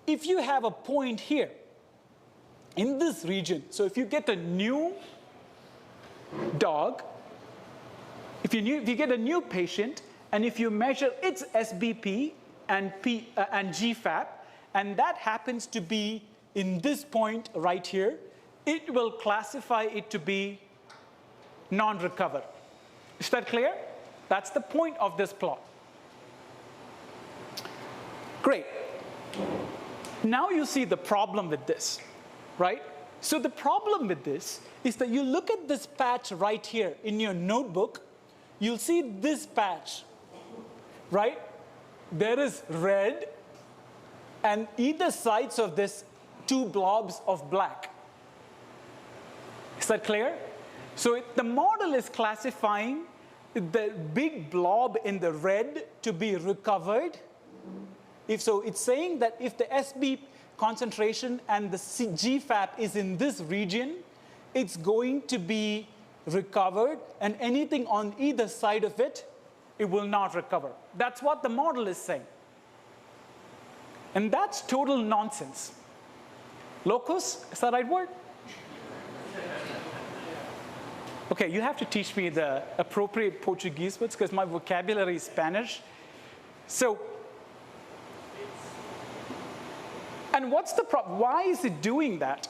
if you have a point here in this region, so if you get a new dog, if you get a new patient, and if you measure its SBP and GFAP, and that happens to be in this point right here, it will classify it to be non-recover. Is that clear? That's the point of this plot. Great. Now you see the problem with this, right? So the problem with this is that you look at this patch right here in your notebook, you'll see this patch, right? There is red, and either sides of this, two blobs of black. Is that clear? So the model is classifying the big blob in the red to be recovered. So it's saying that if the SB concentration and the GFAP is in this region, it's going to be recovered, and anything on either side of it, it will not recover. That's what the model is saying. And that's total nonsense. Locus, is that the right word? Okay, you have to teach me the appropriate Portuguese words because my vocabulary is Spanish. So, and what's the problem? Why is it doing that?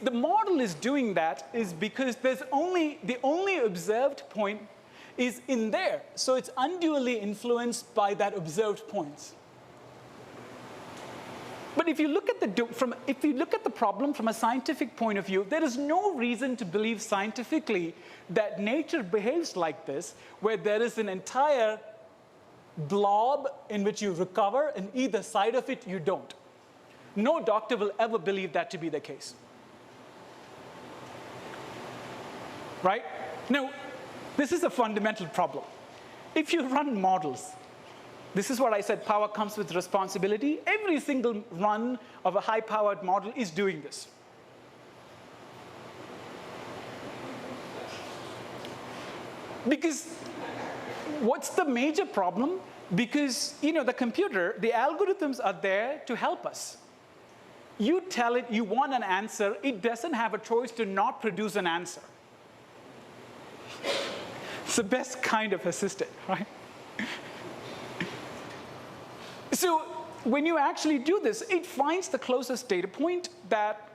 The model is doing that is because the only observed point is in there. So it's unduly influenced by that observed points. But if you look at the problem from a scientific point of view, there is no reason to believe scientifically that nature behaves like this, where there is an entire blob in which you recover, and either side of it you don't. No doctor will ever believe that to be the case. Right? Now, this is a fundamental problem. If you run models, this is what I said, power comes with responsibility. Every single run of a high-powered model is doing this. Because what's the major problem? Because the computer, the algorithms are there to help us. You tell it you want an answer, it doesn't have a choice to not produce an answer. It's the best kind of assistant, right? So when you actually do this, it finds the closest data point that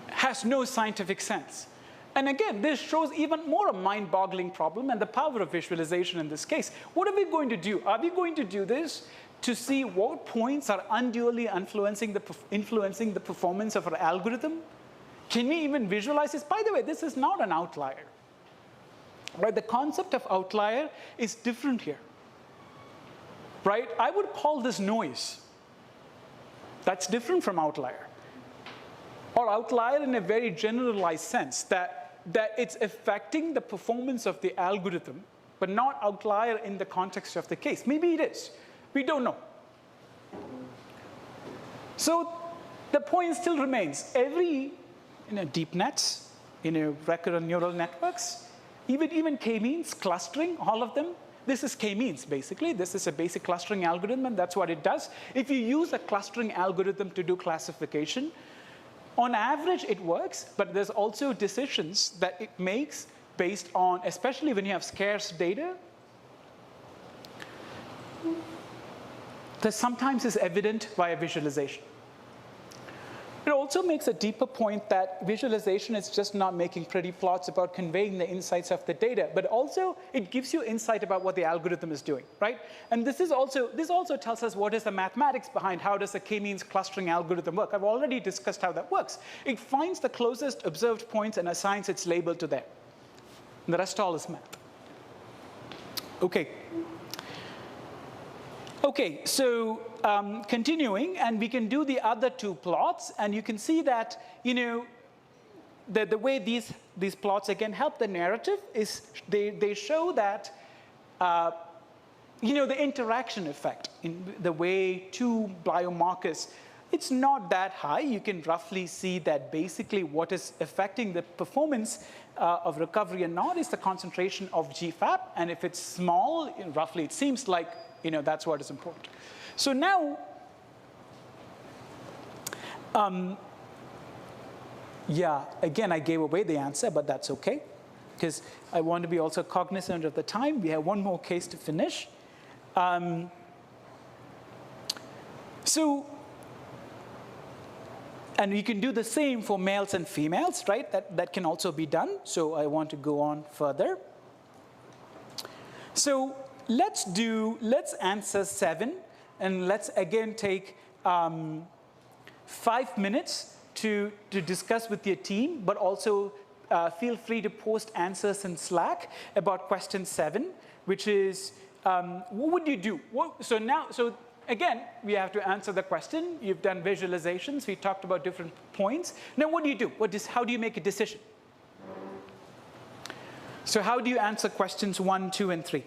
has no scientific sense. And again, this shows even more a mind-boggling problem and the power of visualization in this case. What are we going to do? Are we going to do this to see what points are unduly influencing the performance of our algorithm? Can we even visualize this? By the way, this is not an outlier. Right? The concept of outlier is different here. Right? I would call this noise. That's different from outlier. Or outlier in a very generalized sense, that it's affecting the performance of the algorithm, but not outlier in the context of the case. Maybe it is. We don't know. So the point still remains. Every deep nets, recurrent neural networks, even k-means, clustering, all of them, this is k-means, basically. This is a basic clustering algorithm, and that's what it does. If you use a clustering algorithm to do classification, on average, it works, but there's also decisions that it makes based on, especially when you have scarce data. that sometimes is evident via visualization. It also makes a deeper point that visualization is just not making pretty plots about conveying the insights of the data, but also it gives you insight about what the algorithm is doing, right? And this also tells us what is the mathematics behind how does a k-means clustering algorithm work. I've already discussed how that works. It finds the closest observed points and assigns its label to them. And the rest all is math. Okay. Okay, so continuing, and we can do the other two plots, and you can see that, you know, the way these plots again help the narrative is they show that, you know, the interaction effect in the way two biomarkers, it's not that high. You can roughly see that basically what is affecting the performance of recovery and not is the concentration of GFAP, and if it's small, roughly it seems like, you know, that's what is important. So now, yeah, again, I gave away the answer, but that's OK, because I want to be also cognizant of the time. We have one more case to finish. And you can do the same for males and females, right? That can also be done. So I want to go on further. So let's answer 7, and let's again take 5 minutes to discuss with your team, but also feel free to post answers in Slack about question 7, which is, what would you do? So again, we have to answer the question. You've done visualizations. We talked about different points. Now, what do you do? How do you make a decision? So how do you answer questions 1, 2, and 3?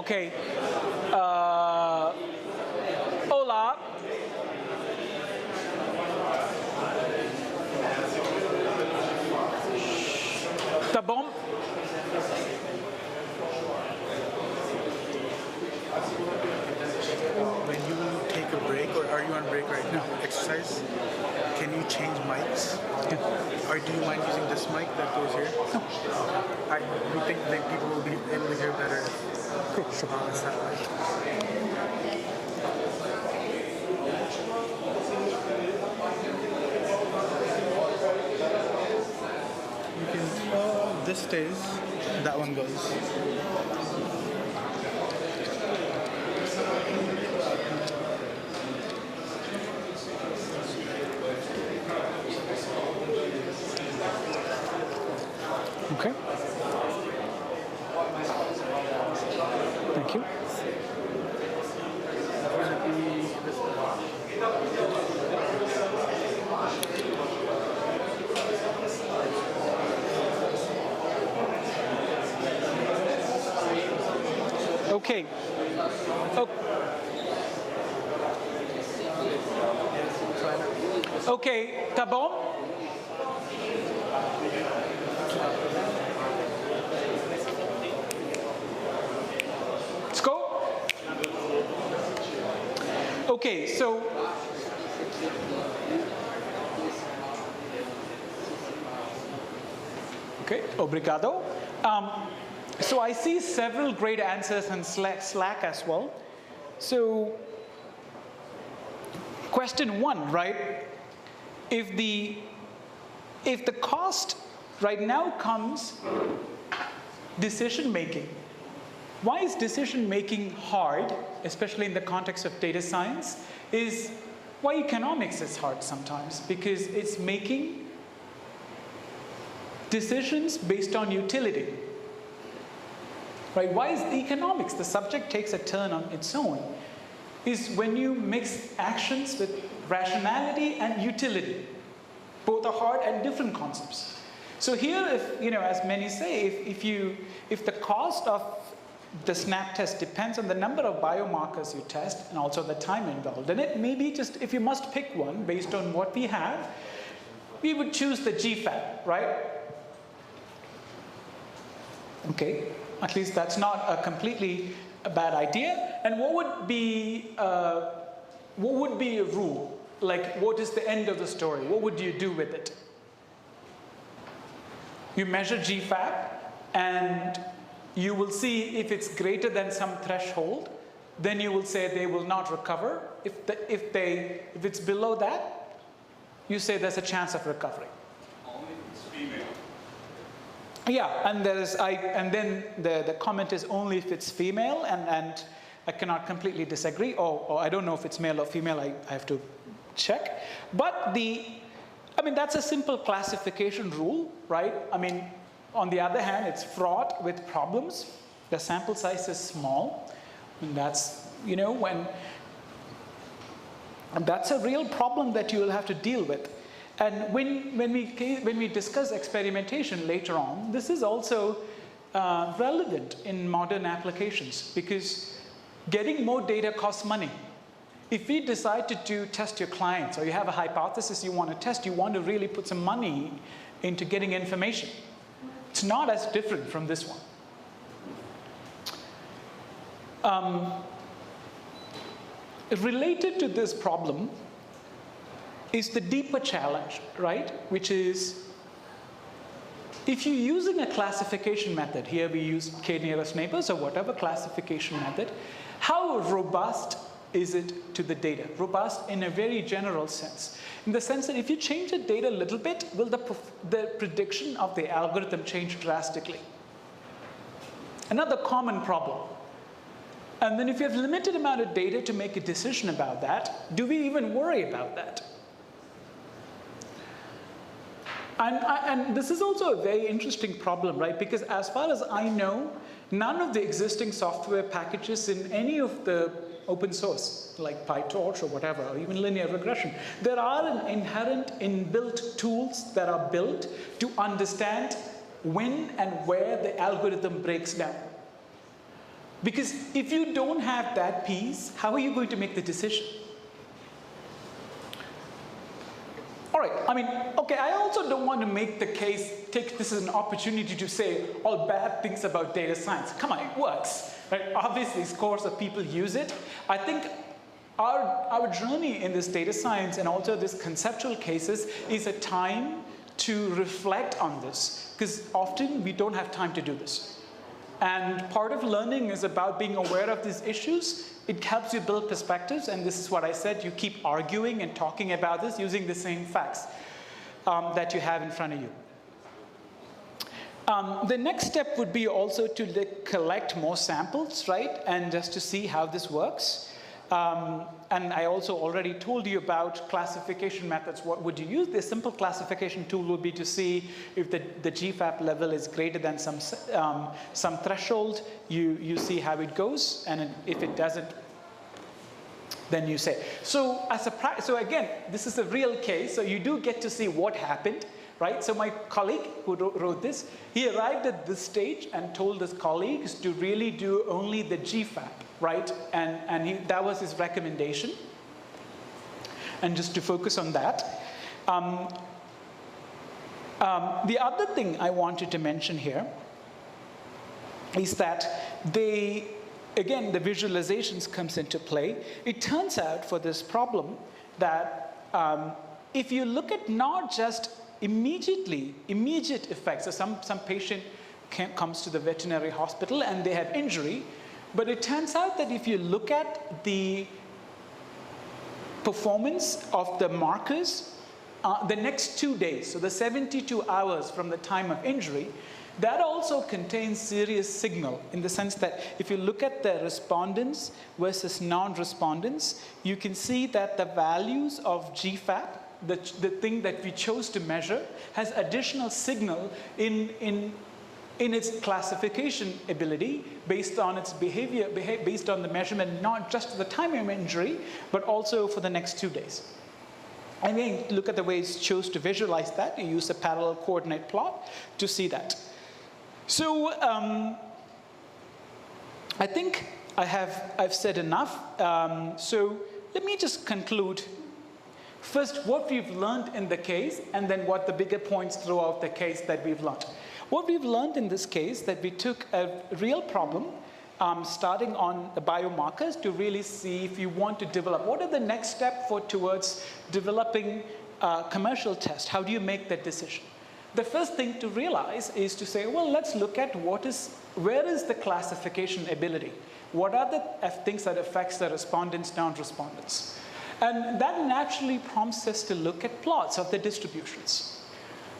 Okay. Hola. Tá bom? When you take a break, or are you on break right now, exercise, can you change mics? Or do you mind using this mic that goes here? No. We think that people will be able to hear better if it's that way. You can, this stays, that one goes. Okay. Thank you. Okay. Okay, tá bom? Let's go. Okay, so okay, obrigado. So I see several great answers in Slack as well. So question 1, right? If the cost right now comes decision making. Why is decision making hard, especially in the context of data science, is why economics is hard sometimes, because it's making decisions based on utility. Right? Why is economics, the subject takes a turn on its own, is when you mix actions with rationality and utility. Both are hard and different concepts. So here, if, as many say, if the cost of the snap test depends on the number of biomarkers you test and also the time involved in it, maybe just, if you must pick one based on what we have, we would choose the GFAP, right? Okay, at least that's not a completely bad idea. And what would be a rule? Like, what is the end of the story? What would you do with it? You measure GFAP, and you will see if it's greater than some threshold, then you will say they will not recover. If it's below that, you say there's a chance of recovery. Only if it's female. Yeah, and then the comment is only if it's female, and I cannot completely disagree. Or I don't know if it's male or female. I have to check. But that's a simple classification rule, right? On the other hand, it's fraught with problems. The sample size is small, and that's that's a real problem that you will have to deal with. And when we discuss experimentation later on, this is also relevant in modern applications, because getting more data costs money. If we decide to test your clients, or you have a hypothesis you want to test, you want to really put some money into getting information. It's not as different from this one. Related to this problem is the deeper challenge, right? Which is, if you're using a classification method, here we use k-nearest neighbors or whatever classification method, how robust is it to the data? Robust in a very general sense. In the sense that if you change the data a little bit, will the prediction of the algorithm change drastically? Another common problem. And then if you have limited amount of data to make a decision about that, do we even worry about that? And this is also a very interesting problem, right? Because as far as I know, none of the existing software packages in any of the open source, like PyTorch or whatever, or even linear regression, there are inherent inbuilt tools that are built to understand when and where the algorithm breaks down. Because if you don't have that piece, how are you going to make the decision? All right, I mean, okay, I also don't want to make the case, take this as an opportunity to say all bad things about data science. Come on, it works, right? Obviously, scores of people use it. I think our journey in this data science and also this conceptual cases is a time to reflect on this, because often we don't have time to do this. And part of learning is about being aware of these issues. It helps you build perspectives, and this is what I said, you keep arguing and talking about this using the same facts that you have in front of you. The next step would be also to collect more samples, right? And just to see how this works. And I also already told you about classification methods. What would you use? The simple classification tool would be to see if the GFAP level is greater than some threshold. You see how it goes, and if it doesn't, then you say. So so again, this is a real case. So you do get to see what happened, right? So my colleague who wrote this, he arrived at this stage and told his colleagues to really do only the GFAP. Right, and that was his recommendation. And just to focus on that. The other thing I wanted to mention here is that again, the visualizations comes into play. It turns out for this problem that if you look at not just immediate effects, so some patient comes to the veterinary hospital and they have injury, but it turns out that if you look at the performance of the markers, the next 2 days, so the 72 hours from the time of injury, that also contains serious signal in the sense that if you look at the respondents versus non-respondents, you can see that the values of GFAP, the thing that we chose to measure, has additional signal in its classification ability based on its behavior, based on the measurement, not just at the time of injury, but also for the next 2 days. And then look at the way it's chose to visualize that. You use a parallel coordinate plot to see that. So I think I've said enough. So let me just conclude. First, what we've learned in the case, and then what the bigger points throughout the case that we've learned. What we've learned in this case that we took a real problem, starting on the biomarkers to really see if you want to develop. What are the next step towards developing a commercial test? How do you make that decision? The first thing to realize is to say, well, let's look at where is the classification ability? What are the things that affects the respondents, non-respondents? And that naturally prompts us to look at plots of the distributions.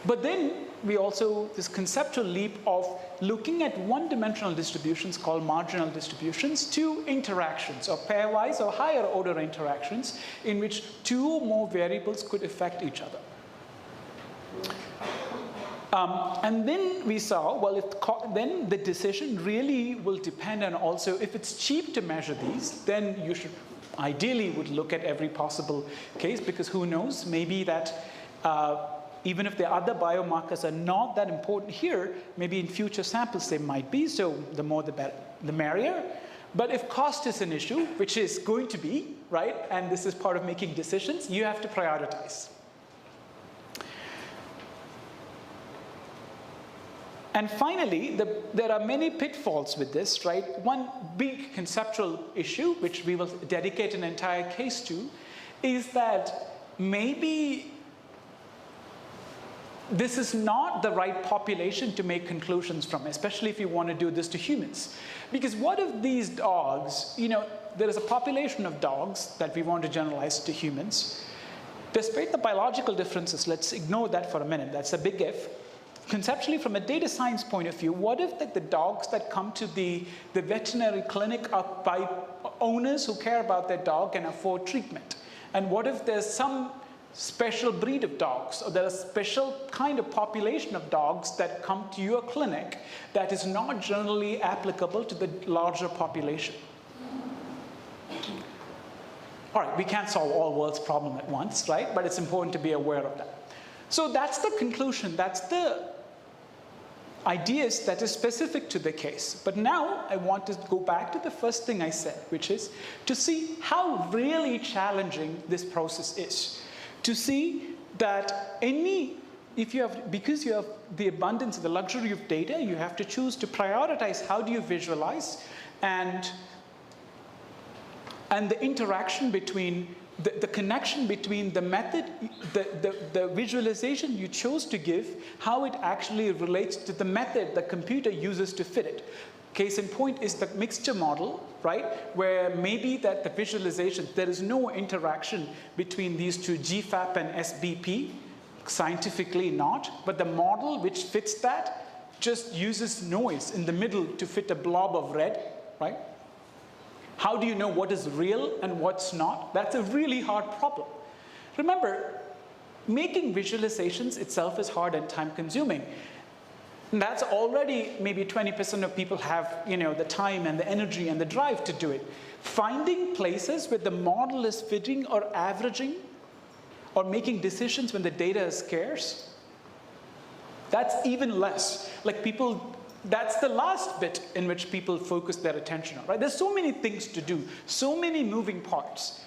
But then we also, this conceptual leap of looking at one-dimensional distributions called marginal distributions to interactions or pairwise or higher order interactions in which 2 or more variables could affect each other. And then we saw, well, then the decision really will depend on also, if it's cheap to measure these, then you should ideally would look at every possible case, because who knows, maybe that even if the other biomarkers are not that important here, maybe in future samples they might be, so the more the better, the merrier. But if cost is an issue, which is going to be, right, and this is part of making decisions, you have to prioritize. And finally, there are many pitfalls with this, right? One big conceptual issue, which we will dedicate an entire case to, is that maybe this is not the right population to make conclusions from, especially if you want to do this to humans. Because what if these dogs, there is a population of dogs that we want to generalize to humans. Despite the biological differences, let's ignore that for a minute, that's a big if. Conceptually, from a data science point of view, what if the dogs that come to the veterinary clinic are by owners who care about their dog and afford treatment? And what if there's some special breed of dogs, or there's a special kind of population of dogs that come to your clinic that is not generally applicable to the larger population? All right, we can't solve all world's problems at once, right? But it's important to be aware of that. So that's the conclusion. That's the ideas that is specific to the case. But now I want to go back to the first thing I said, which is to see how really challenging this process is. To see that because you have the abundance, the luxury of data, you have to choose to prioritize how do you visualize, and the interaction between the connection between the method, the visualization you chose to give, how it actually relates to the method the computer uses to fit it. Case in point is the mixture model, right? Where maybe that the visualization, there is no interaction between these two, GFAP and SBP, scientifically not, but the model which fits that just uses noise in the middle to fit a blob of red, right? How do you know what is real and what's not? That's a really hard problem. Remember, making visualizations itself is hard and time consuming. And that's already maybe 20% of people have, the time and the energy and the drive to do it. Finding places where the model is fitting or averaging or making decisions when the data is scarce, that's even less. That's the last bit in which people focus their attention on, right? There's so many things to do, so many moving parts,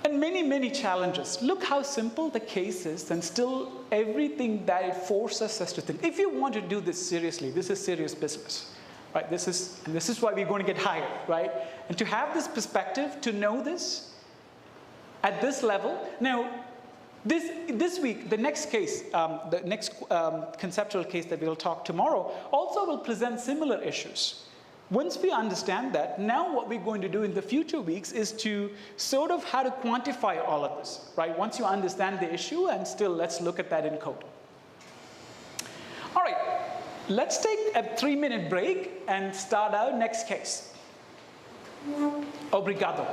and many, many challenges. Look how simple the case is, and still everything that it forces us to think. If you want to do this seriously, this is serious business, right? This is why we're going to get hired, right? And to have this perspective, to know this at this level. Now, this week, the next case, the next conceptual case that we'll talk tomorrow, also will present similar issues. Once we understand that, now what we're going to do in the future weeks is to sort of how to quantify all of this, right? Once you understand the issue, and still let's look at that in code. All right, let's take a 3-minute break and start our next case. Obrigado.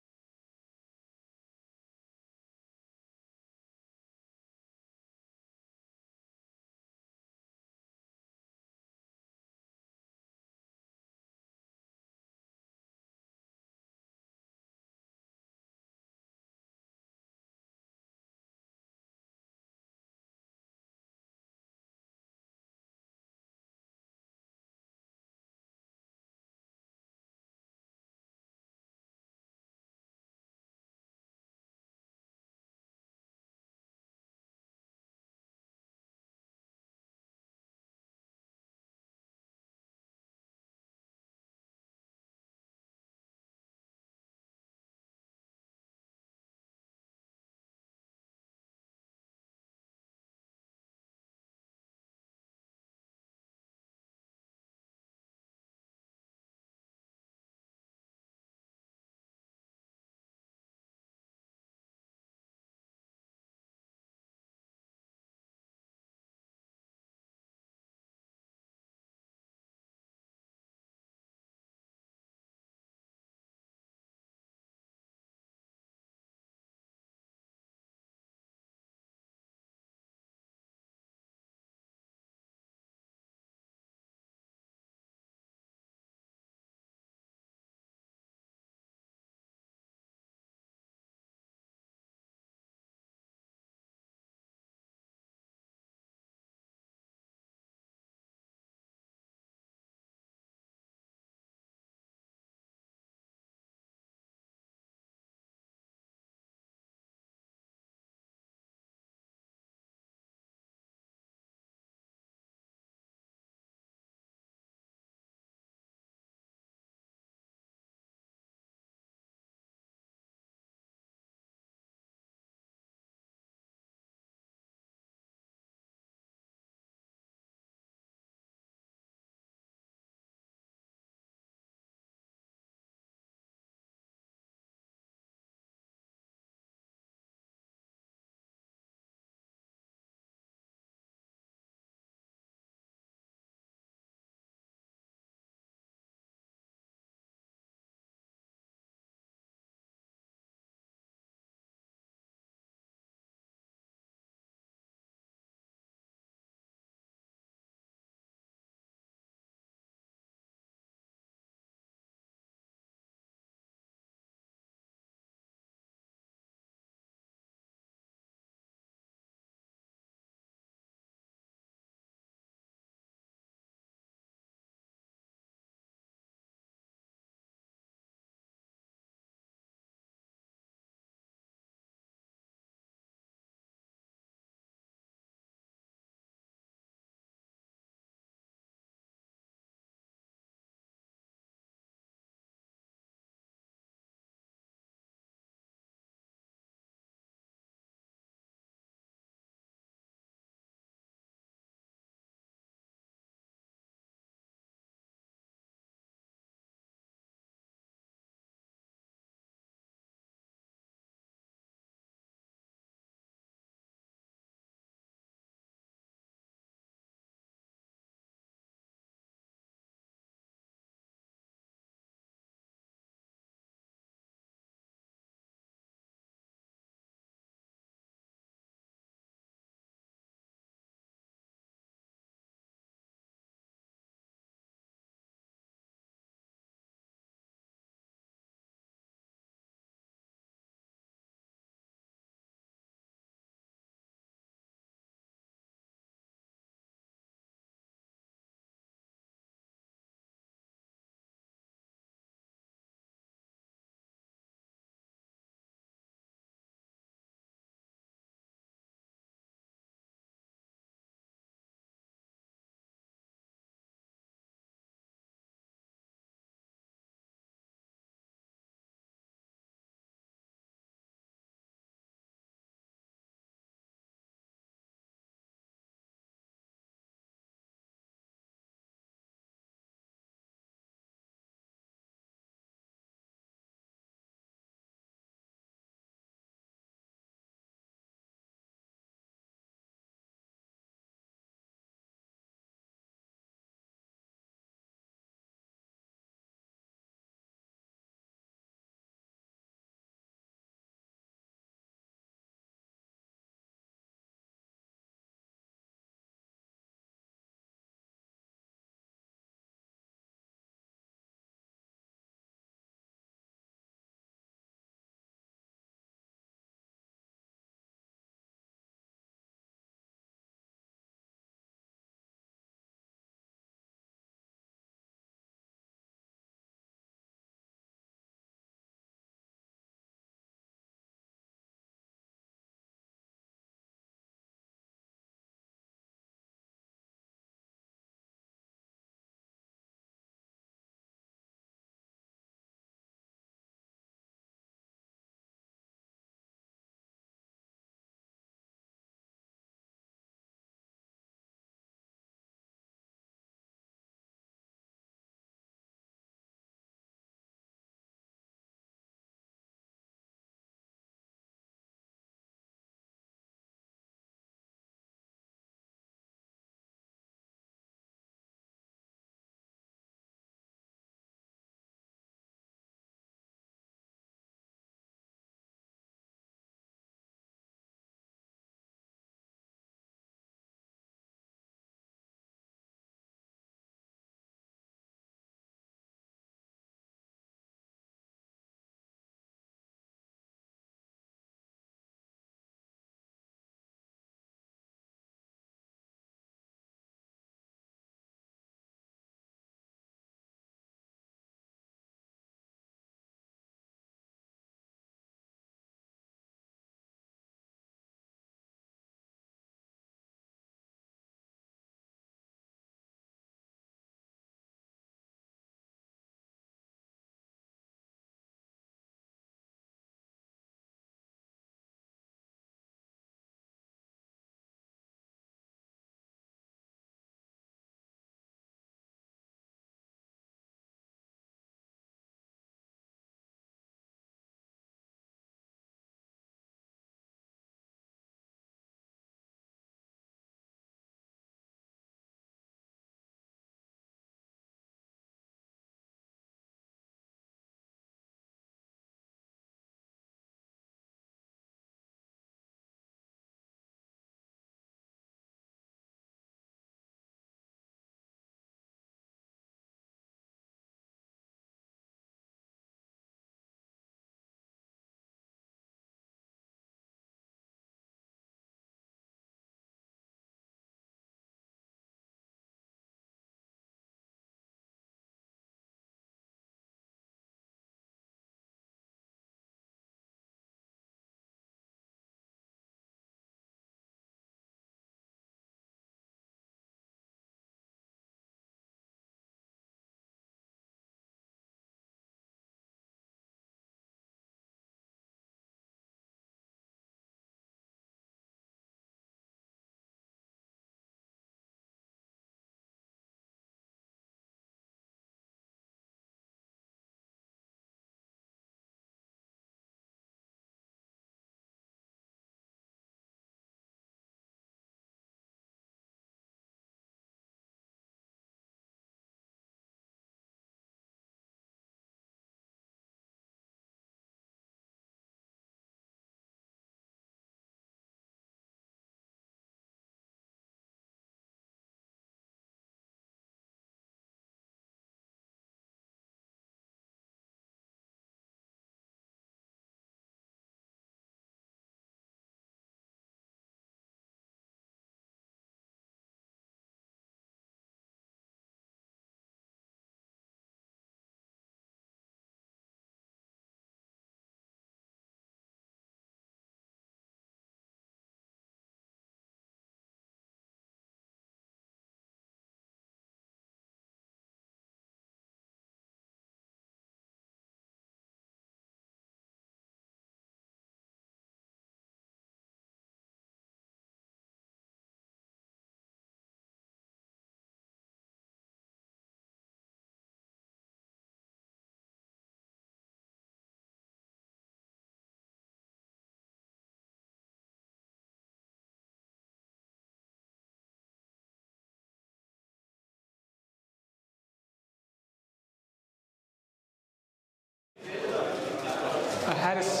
That is.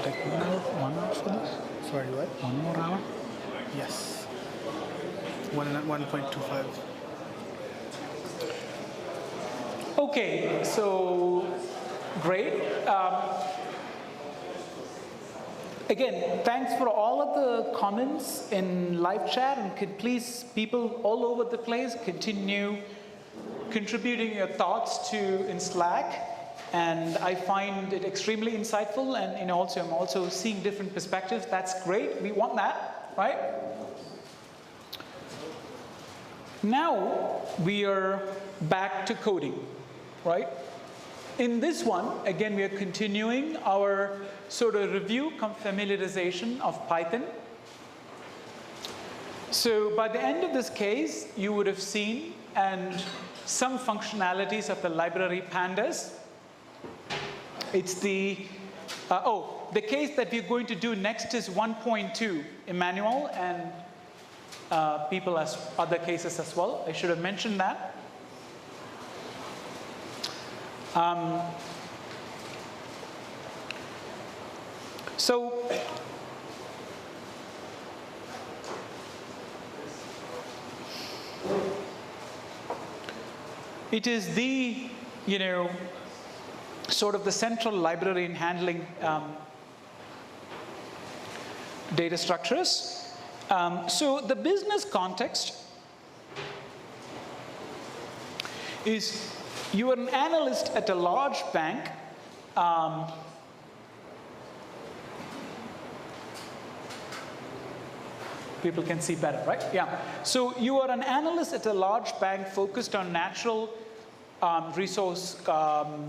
Take 1 hour for this? Sorry, what? 1 more hour? Yes. 1.25. Okay, so great. Again, thanks for all of the comments in live chat, and could please, people all over the place, continue contributing your thoughts to in Slack. And I find it extremely insightful, and also I'm also seeing different perspectives. That's great. We want that, right? Now we are back to coding, right? In this one, again, we are continuing our sort of review, familiarization of Python. So by the end of this case, you would have seen and some functionalities of the library pandas. It's the case that we're going to do next is 1.2, Emmanuel, and people as other cases as well. I should have mentioned that. So it is the, sort of the central library in handling data structures. So the business context is you are an analyst at a large bank. People can see better, right? Yeah. So you are an analyst at a large bank focused on natural resource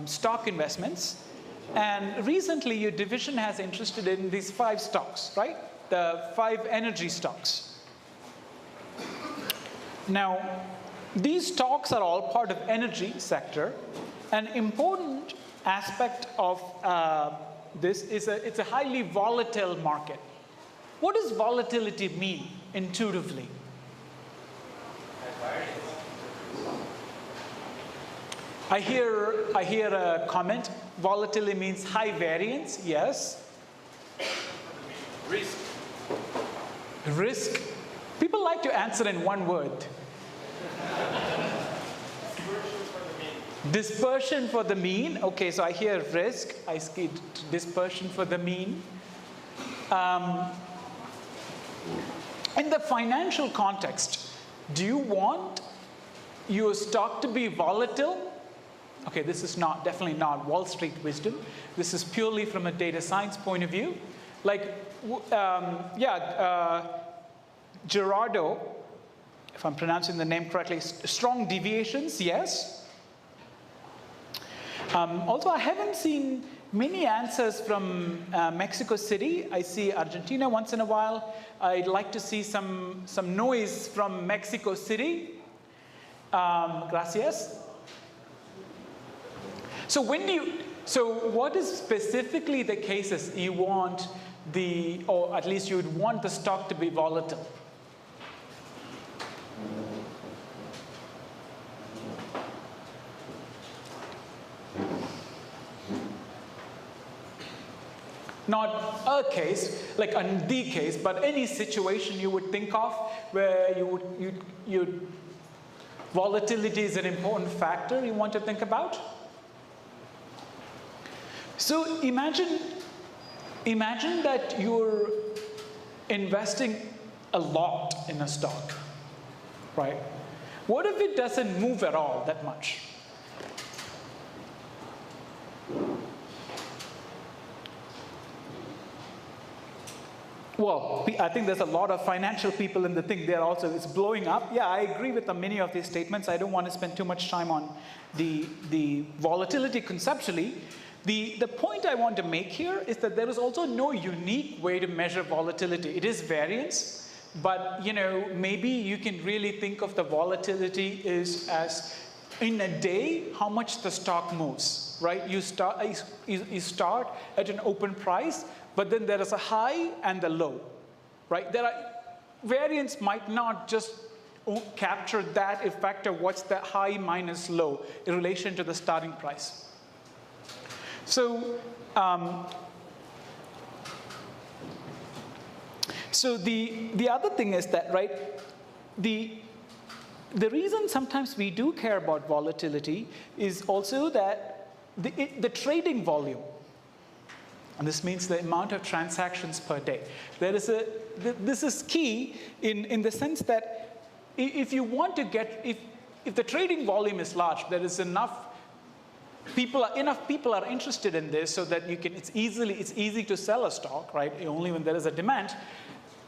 stock investments. And recently, your division has interested in these 5 stocks, right? The 5 energy stocks. Now, these stocks are all part of energy sector. An important aspect of this is it's a highly volatile market. What does volatility mean intuitively? I hear a comment. Volatility means high variance. Yes. Risk. Risk. People like to answer in one word. Dispersion for the mean. Okay, so I hear risk. I see dispersion for the mean. In the financial context, do you want your stock to be volatile? Okay, this is definitely not Wall Street wisdom. This is purely from a data science point of view. Like, Gerardo, if I'm pronouncing the name correctly, strong deviations, yes. Also, I haven't seen many answers from Mexico City. I see Argentina once in a while. I'd like to see some noise from Mexico City. Gracias. So what is specifically the cases you want or at least you would want the stock to be volatile? Not a case, like the case, but any situation you would think of where volatility is an important factor you want to think about. So imagine that you're investing a lot in a stock, right? What if it doesn't move at all that much? Well, I think there's a lot of financial people in the thing there also. It's blowing up. Yeah, I agree with many of these statements. I don't want to spend too much time on the volatility conceptually. The point I want to make here is that there is also no unique way to measure volatility. It is variance, but maybe you can really think of the volatility as in a day how much the stock moves, right? You start at an open price, but then there is a high and a low, right? Variance might not just capture that effect of what's the high minus low in relation to the starting price. So, the other thing is that, right, the reason sometimes we do care about volatility is also that the trading volume, and this means the amount of transactions per day. This is key in the sense that if you want to get, if the trading volume is large, there is enough people are interested in this so that it's easy to sell a stock, right? Only when there is a demand.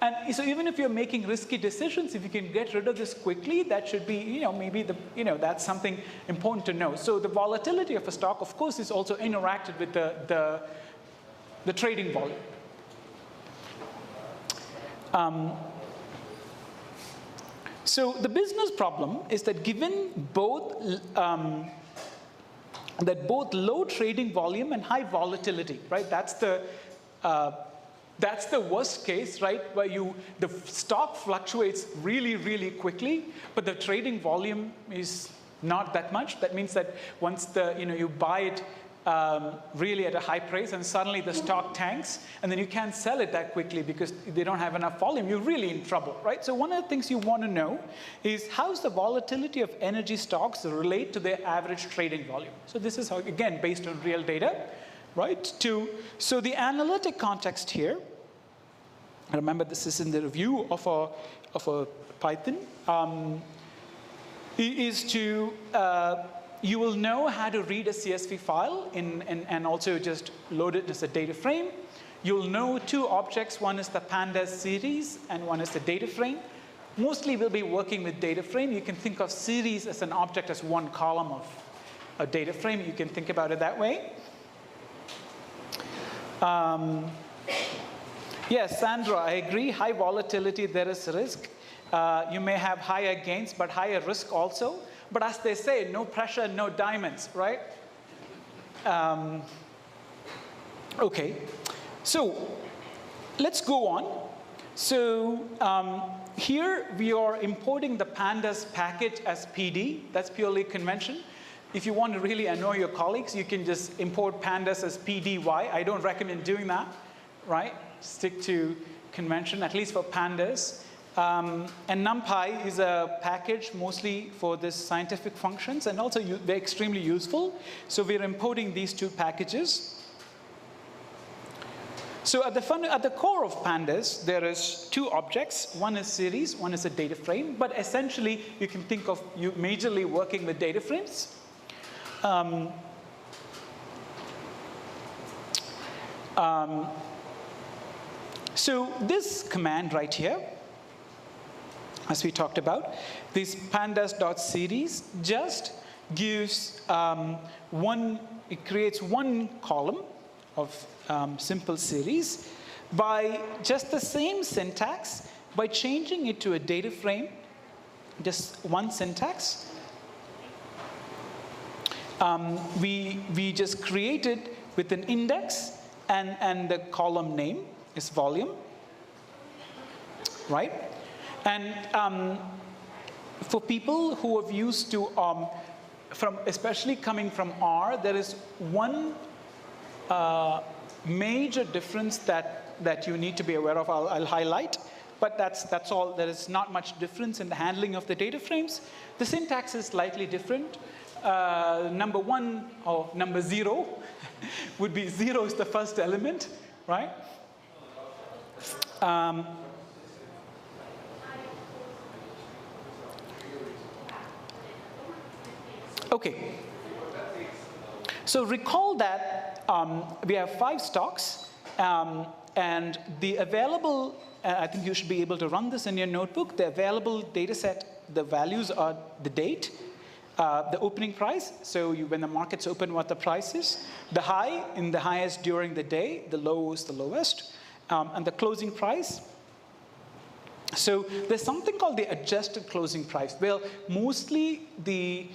And so even if you're making risky decisions, if you can get rid of this quickly, that should be, maybe that's something important to know. So the volatility of a stock, of course, is also interacted with the trading volume. So the business problem is that given both low trading volume and high volatility, right? That's the worst case, right? Where the stock fluctuates really, really quickly, but the trading volume is not that much. That means that once you buy it really at a high price, and suddenly the stock tanks, and then you can't sell it that quickly because they don't have enough volume, you're really in trouble, right? So one of the things you want to know is how's the volatility of energy stocks relate to their average trading volume. So this is how, again, based on real data, right? So the analytic context here, remember this is in the review of a Python, is to you will know how to read a CSV file and also just load it as a data frame. You'll know two objects. One is the pandas series and one is the data frame. Mostly we'll be working with data frame. You can think of series as an object as one column of a data frame. You can think about it that way. Yes, Sandra, I agree. High volatility, there is risk. You may have higher gains, but higher risk also. But as they say, no pressure, no diamonds, right? Okay, so let's go on. So here we are importing the pandas package as PD. That's purely convention. If you want to really annoy your colleagues, you can just import pandas as PDY. I don't recommend doing that, right? Stick to convention, at least for pandas. And NumPy is a package mostly for this scientific functions, and also they're extremely useful. So we're importing these two packages. So at the core of pandas, there is two objects. One is series, one is a data frame. But essentially, you can think of you majorly working with data frames. So this command right here, as we talked about, this pandas.series just gives it creates one column of simple series by just the same syntax, by changing it to a data frame, just one syntax. We just create it with an index and the column name is volume, right? And for people who have used to, especially coming from R, there is one major difference that you need to be aware of. I'll highlight, but that's all. There is not much difference in the handling of the data frames. The syntax is slightly different. Number one or number zero would be 0 is the first element, right? Okay. So recall that we have 5 stocks, and the available, I think you should be able to run this in your notebook, the available data set, the values are the date, the opening price, so when the market's open, what the price is, the high in the highest during the day, the low is the lowest, and the closing price. So there's something called the adjusted closing price. Well, mostly the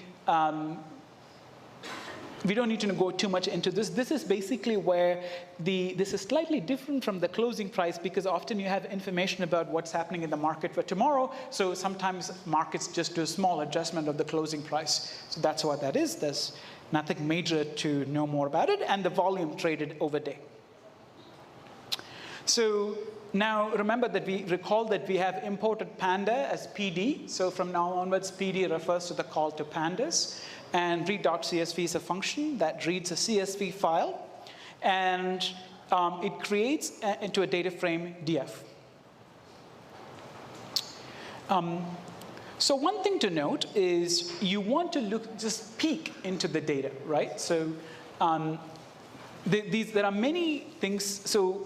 we don't need to go too much into this. This is basically where this is slightly different from the closing price, because often you have information about what's happening in the market for tomorrow. So sometimes markets just do a small adjustment of the closing price. So that's what that is. There's nothing major to know more about it, and the volume traded over day. So now remember that recall that we have imported Panda as PD. So from now onwards, PD refers to the call to pandas. And read.csv is a function that reads a CSV file, and it creates into a data frame DF. So one thing to note is you want to just peek into the data, right? So there are many things. So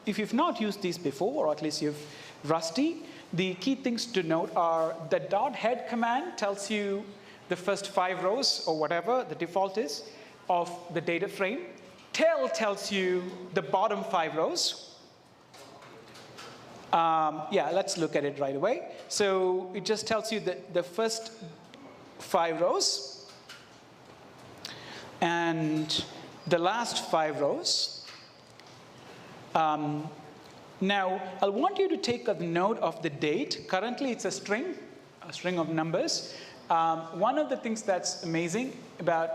if you've not used these before, or at least you've rusty, the key things to note are the .head command tells you the first 5 rows, or whatever the default is, of the data frame. Tail tells you the bottom 5 rows. Yeah, let's look at it right away. So it just tells you the first 5 rows and the last 5 rows. Now, I want you to take a note of the date. Currently, it's a string of numbers. One of the things that's amazing about,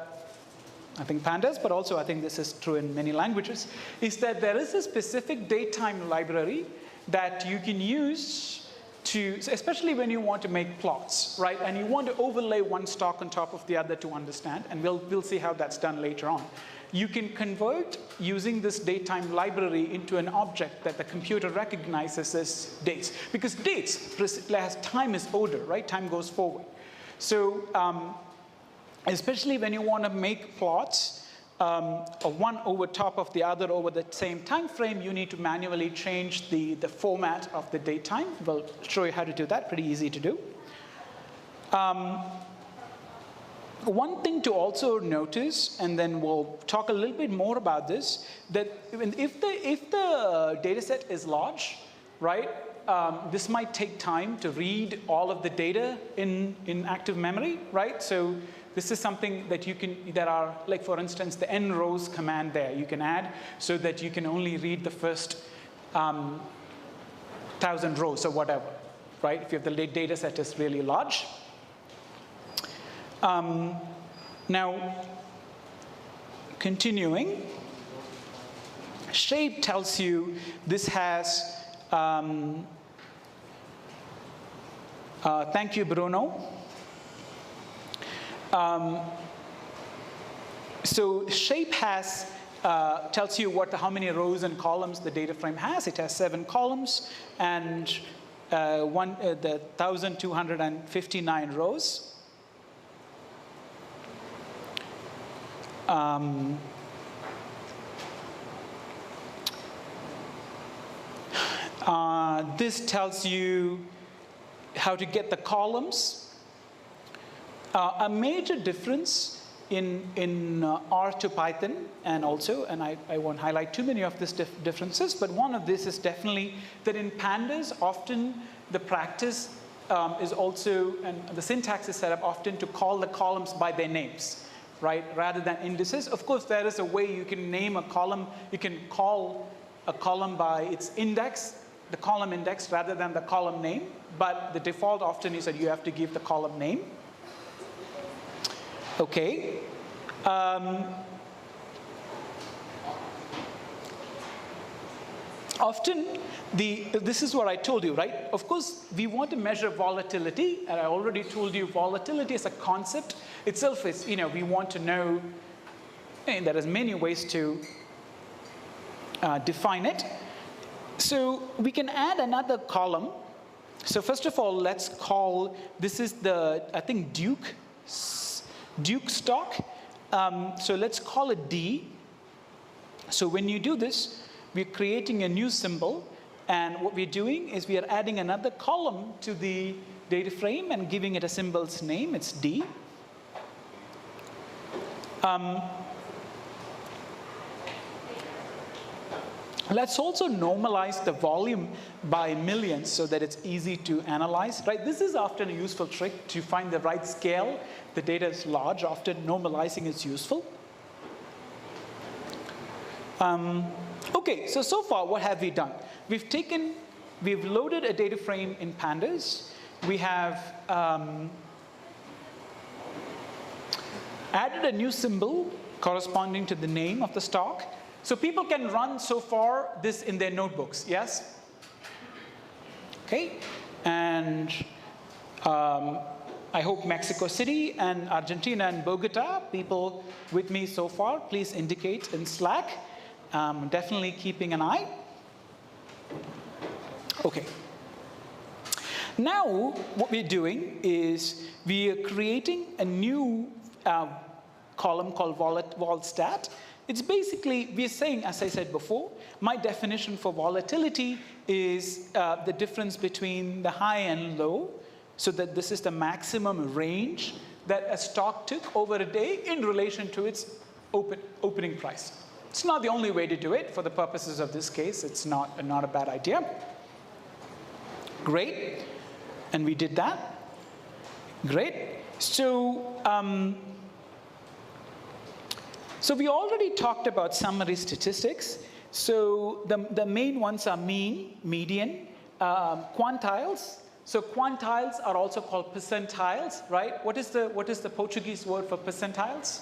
I think, pandas, but also I think this is true in many languages, is that there is a specific datetime library that you can use to, especially when you want to make plots, right? And you want to overlay one stock on top of the other to understand, and we'll see how that's done later on. You can convert using this datetime library into an object that the computer recognizes as dates, because dates, as time is order, right? Time goes forward. So especially when you want to make plots, one over top of the other over the same time frame, you need to manually change the format of the datetime. We'll show you how to do that, pretty easy to do. One thing to also notice, and then we'll talk a little bit more about this, that if the data set is large, right, this might take time to read all of the data in active memory, right? So this is something that you can, that are, like for instance, the n rows command there, you can add so that you can only read the first 1,000 rows or whatever, right? If you have the data set is really large. Now, continuing, shape tells you this has, thank you, Bruno. So shape has, tells you how many rows and columns the data frame has. It has 7 columns and the 1,259 rows. This tells you how to get the columns. A major difference in R to Python, and I won't highlight too many of these differences, but one of this is definitely that in pandas, often the practice is also, and the syntax is set up often to call the columns by their names, right, rather than indices. Of course, there is a way you can name a column, you can call a column by its index, the column index, rather than the column name, but the default often is that you have to give the column name. Okay. Often, this is what I told you, right? Of course, we want to measure volatility, and I already told you volatility as a concept itself is, we want to know, and there is many ways to define it. So we can add another column. So first of all, let's call, this is the, I think, Duke stock. So let's call it D. So when you do this, we're creating a new symbol. And what we're doing is we are adding another column to the data frame and giving it a symbol's name. It's D. Let's also normalize the volume by millions so that it's easy to analyze, right? This is often a useful trick to find the right scale. The data is large, often normalizing is useful. Okay, so far what have we done? We've loaded a data frame in pandas. We have added a new symbol corresponding to the name of the stock. So people can run so far this in their notebooks, yes? Okay, and I hope Mexico City and Argentina and Bogota, people with me so far, please indicate in Slack. Definitely keeping an eye. Okay. Now, what we're doing is we are creating a new column called vol_stat. It's basically, we're saying, as I said before, my definition for volatility is the difference between the high and low, so that this is the maximum range that a stock took over a day in relation to its opening price. It's not the only way to do it. For the purposes of this case, it's not a bad idea. Great. And we did that. Great. So, so we already talked about summary statistics. So the main ones are mean, median, quantiles. So quantiles are also called percentiles, right? What is the Portuguese word for percentiles?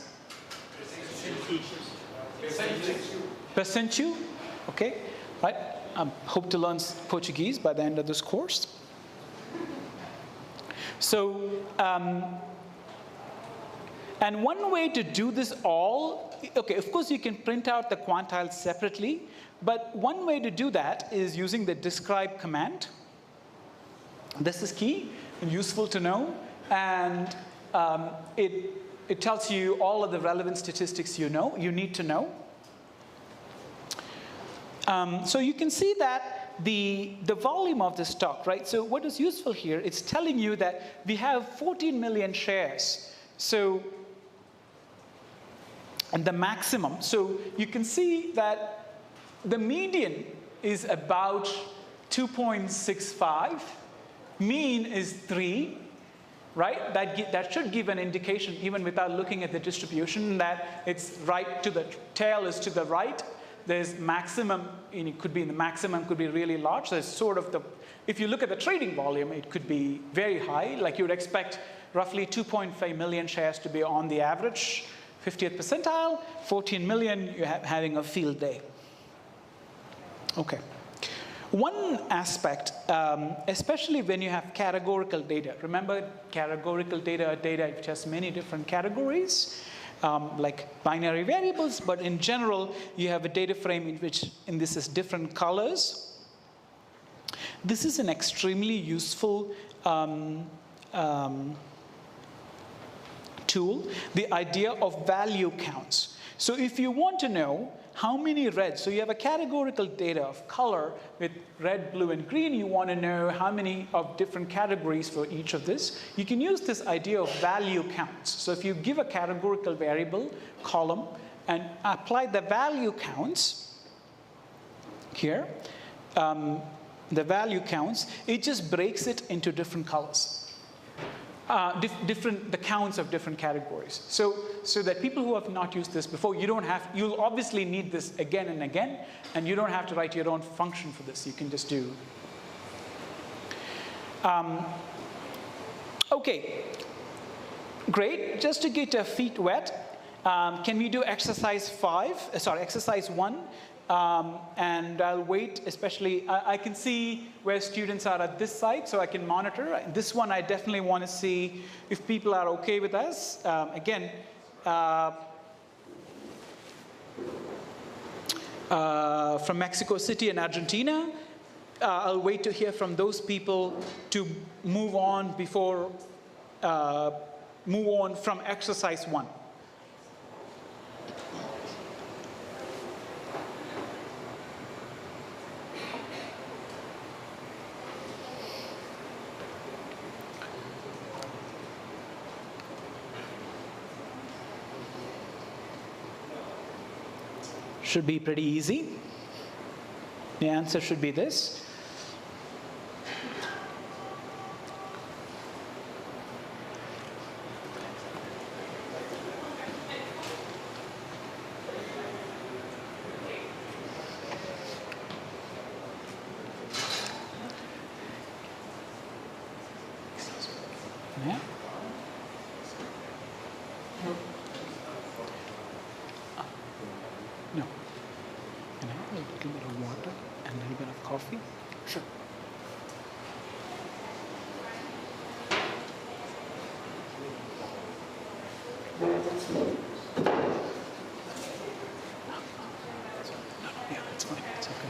Percentil. Okay. Right. Hope to learn Portuguese by the end of this course. So, and one way to do this all, okay, of course you can print out the quantiles separately, but one way to do that is using the describe command. This is key and useful to know, and it tells you all of the relevant statistics you need to know. So you can see that the volume of the stock, right? So what is useful here, it's telling you that we have 14 million shares. So, and the maximum. So you can see that the median is about 2.65. Mean is 3, right? That should give an indication, even without looking at the distribution, that it's right to the tail is to the right. There's maximum, and it could be in the maximum, could be really large. There's sort of the, if you look at the trading volume, it could be very high. Like you would expect roughly 2.5 million shares to be on the average 50th percentile, 14 million, you're having a field day. Okay. One aspect, especially when you have categorical data. Remember, categorical data are data which has many different categories. Like binary variables, but in general, you have a data frame in which, and this is different colors. This is an extremely useful tool, the idea of value counts. So if you want to know how many reds, so you have a categorical data of color with red, blue, and green, you want to know how many of different categories for each of this, you can use this idea of value counts. So if you give a categorical variable column and apply the value counts here, the value counts, it just breaks it into different colors. The counts of different categories. So that people who have not used this before, you'll obviously need this again and again, and you don't have to write your own function for this. You can just do. Okay, great. Just to get your feet wet, can we do exercise 1? And I'll wait, especially, I can see where students are at this side, so I can monitor. This one, I definitely want to see if people are okay with us. Again, from Mexico City and Argentina, I'll wait to hear from those people to move on before, move on from exercise 1. Should be pretty easy. The answer should be this. Can I have? No. Can I have a little bit of water and a little bit of coffee? Sure. No, yeah, that's fine. It's okay.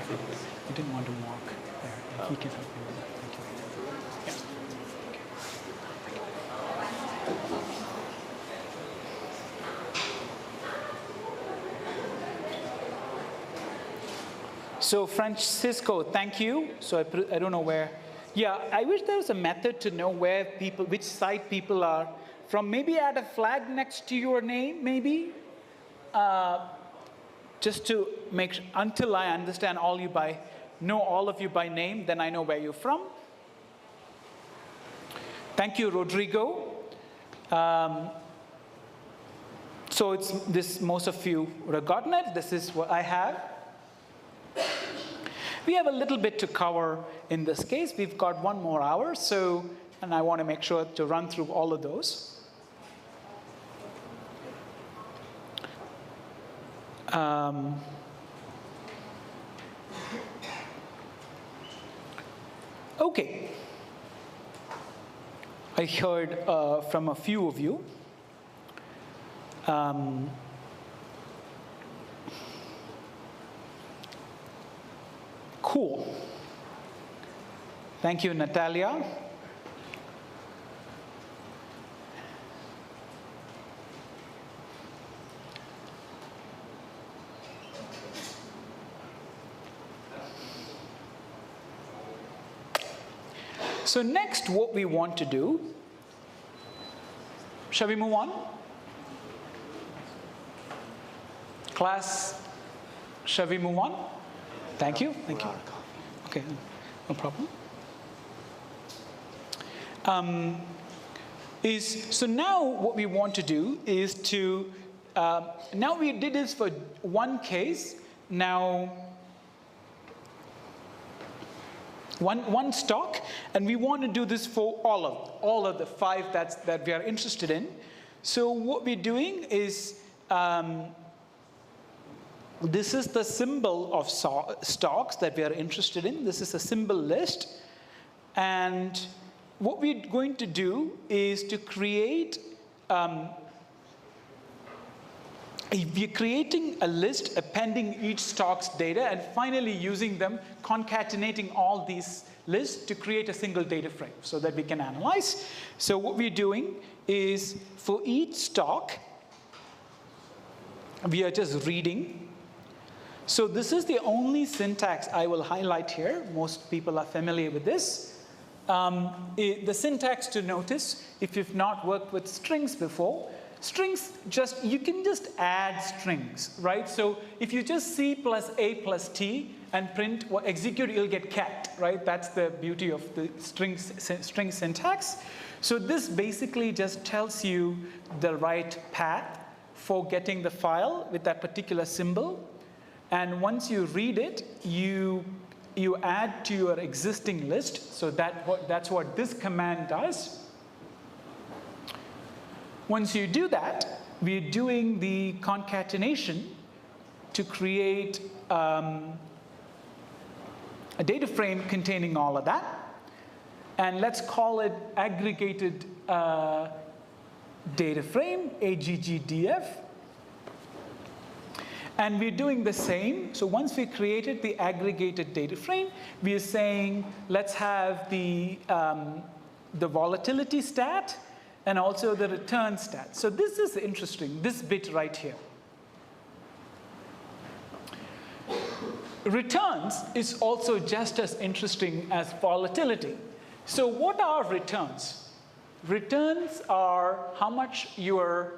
I didn't want to walk there. He can help me with that. Thank you. Yeah. So Francisco, thank you. So I don't know where. Yeah, I wish there was a method to know where people, which side people are from. Maybe add a flag next to your name, maybe. Just to make sure, until I understand know all of you by name, then I know where you're from. Thank you, Rodrigo. So it's this, most of you would have gotten it. This is what I have. We have a little bit to cover in this case. We've got 1 more hour, and I want to make sure to run through all of those. Okay. I heard from a few of you. Cool. Thank you, Natalia. So next, what we want to do, shall we move on? Class, shall we move on? Thank you. Thank you. Okay, no problem. So now what we want to do is to, now we did this for one case, now one stock, and we want to do this for all of the 5 that we are interested in. So what we're doing is, this is the symbol of stocks that we are interested in. This is a symbol list. And what we're going to do is to create, we're creating a list appending each stock's data and finally using them, concatenating all these lists to create a single data frame so that we can analyze. So what we're doing is for each stock, we are just reading. So this is the only syntax I will highlight here. Most people are familiar with this. The syntax to notice, if you've not worked with strings before, strings you can just add strings, right? So if you just C plus A plus T and print or execute, you'll get cat, right? That's the beauty of the string syntax. So this basically just tells you the right path for getting the file with that particular symbol. And once you read it, you add to your existing list. So that's what this command does. Once you do that, we're doing the concatenation to create a data frame containing all of that. And let's call it aggregated data frame, AGGDF. And we're doing the same. So once we created the aggregated data frame, we are saying, let's have the volatility stat and also the return stat. So this is interesting, this bit right here. Returns is also just as interesting as volatility. So what are returns? Returns are how much your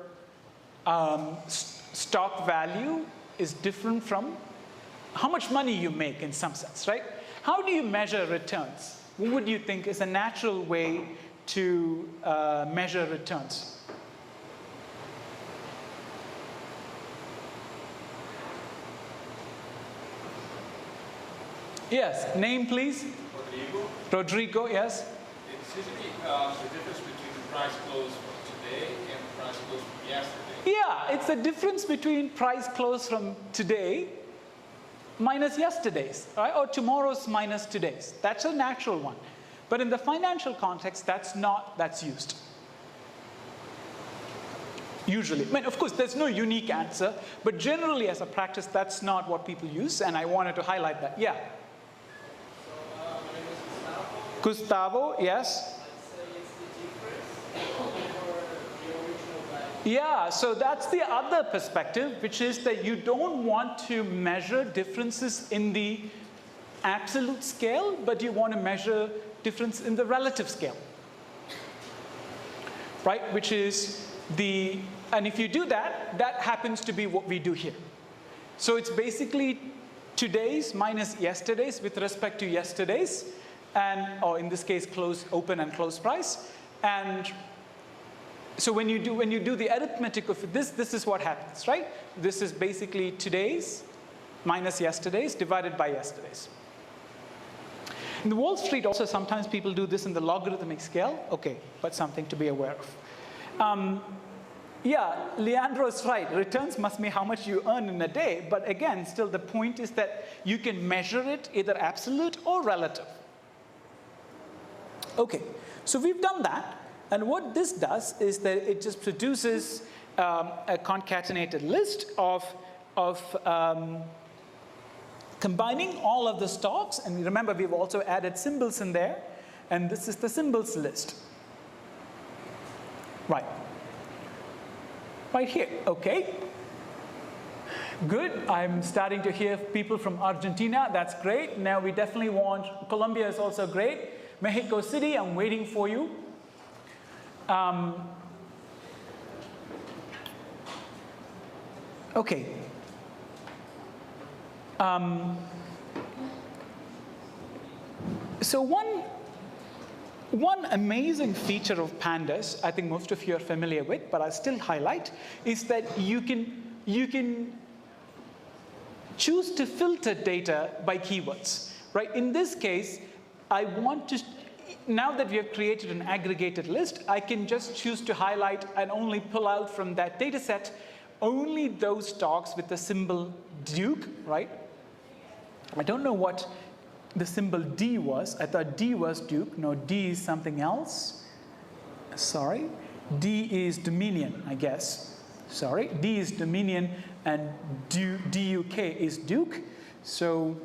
stock value is different from how much money you make in some sense, right? How do you measure returns? What would you think is a natural way to measure returns? Yes, name please? Rodrigo, Rodrigo, yes? it's usually the difference between price close from today and price close from yesterday. Yeah, it's the difference between price close from today minus yesterday's, right? Or tomorrow's minus today's. That's a natural one. But in the financial context, that's used. Usually. I mean, of course, there's no unique answer, but generally as a practice, that's not what people use, and I wanted to highlight that. Yeah? So, my name is Gustavo, yes? Let's say it's the difference or the original value. Yeah, so that's the other perspective, which is that you don't want to measure differences in the absolute scale, but you want to measure difference in the relative scale, right? Which is and if you do that, that happens to be what we do here. So it's basically today's minus yesterday's with respect to yesterday's, or in this case, open and close price. And so when you do the arithmetic of this is what happens, right? This is basically today's minus yesterday's divided by yesterday's. In the Wall Street also, sometimes people do this in the logarithmic scale. Okay, but something to be aware of. Yeah, Leandro's right. Returns must be how much you earn in a day. But again, still the point is that you can measure it either absolute or relative. Okay, so we've done that. And what this does is that it just produces a concatenated list of combining all of the stocks. And remember, we've also added symbols in there. And this is the symbols list. Right. Right here, okay. Good, I'm starting to hear people from Argentina, that's great. Now we definitely want, Colombia is also great. Mexico City, I'm waiting for you. Okay. So one amazing feature of pandas, I think most of you are familiar with, but I'll still highlight, is that you can choose to filter data by keywords, right? In this case, I want to, now that we have created an aggregated list, I can just choose to highlight and only pull out from that data set only those stocks with the symbol Duke, right? I don't know what the symbol D was. I thought D was Duke. No, D is something else. Sorry. D is Dominion, I guess. Sorry. D is Dominion and DUK is Duke. So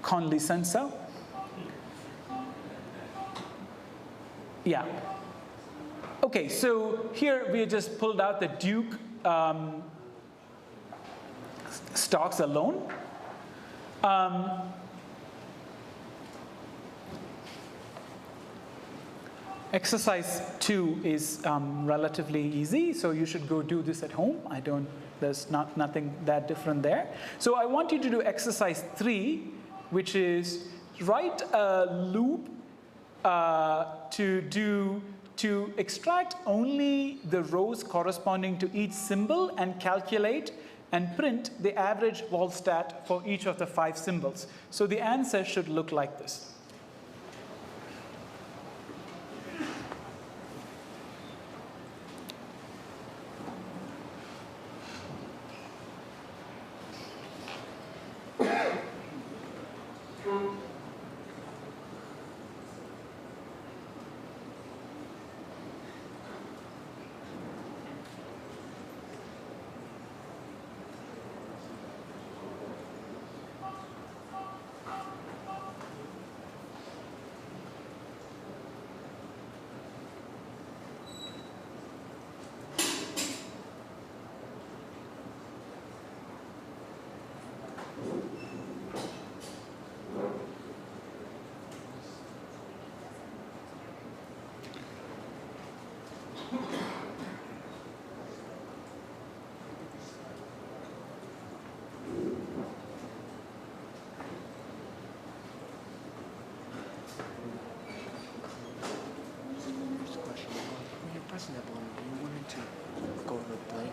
Conley Sensa. Yeah. Okay, so here we just pulled out the Duke stocks alone. Exercise 2 is relatively easy, so you should go do this at home. There's nothing that different there. So I want you to do exercise 3, which is write a loop to extract only the rows corresponding to each symbol and calculate and print the average vol stat for each of the 5 symbols. So the answer should look like this.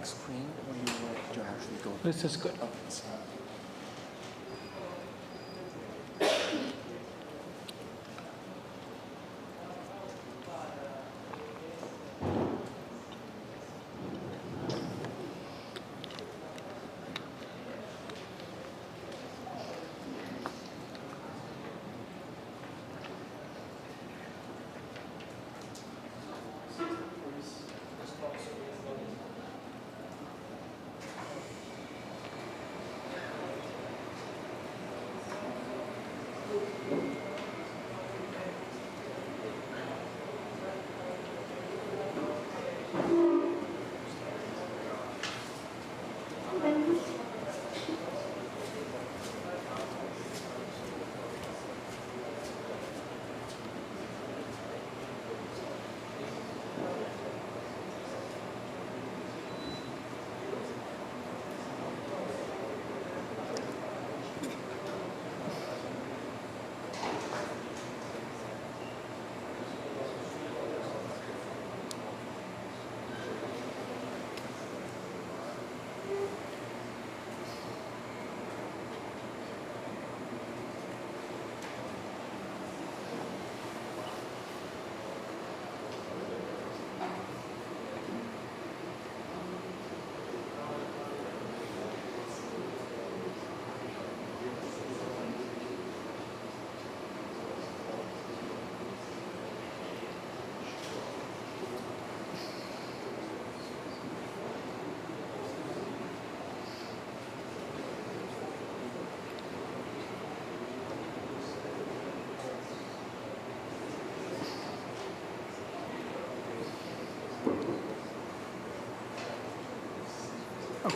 Screen, or you want to actually go? This is good. Oh,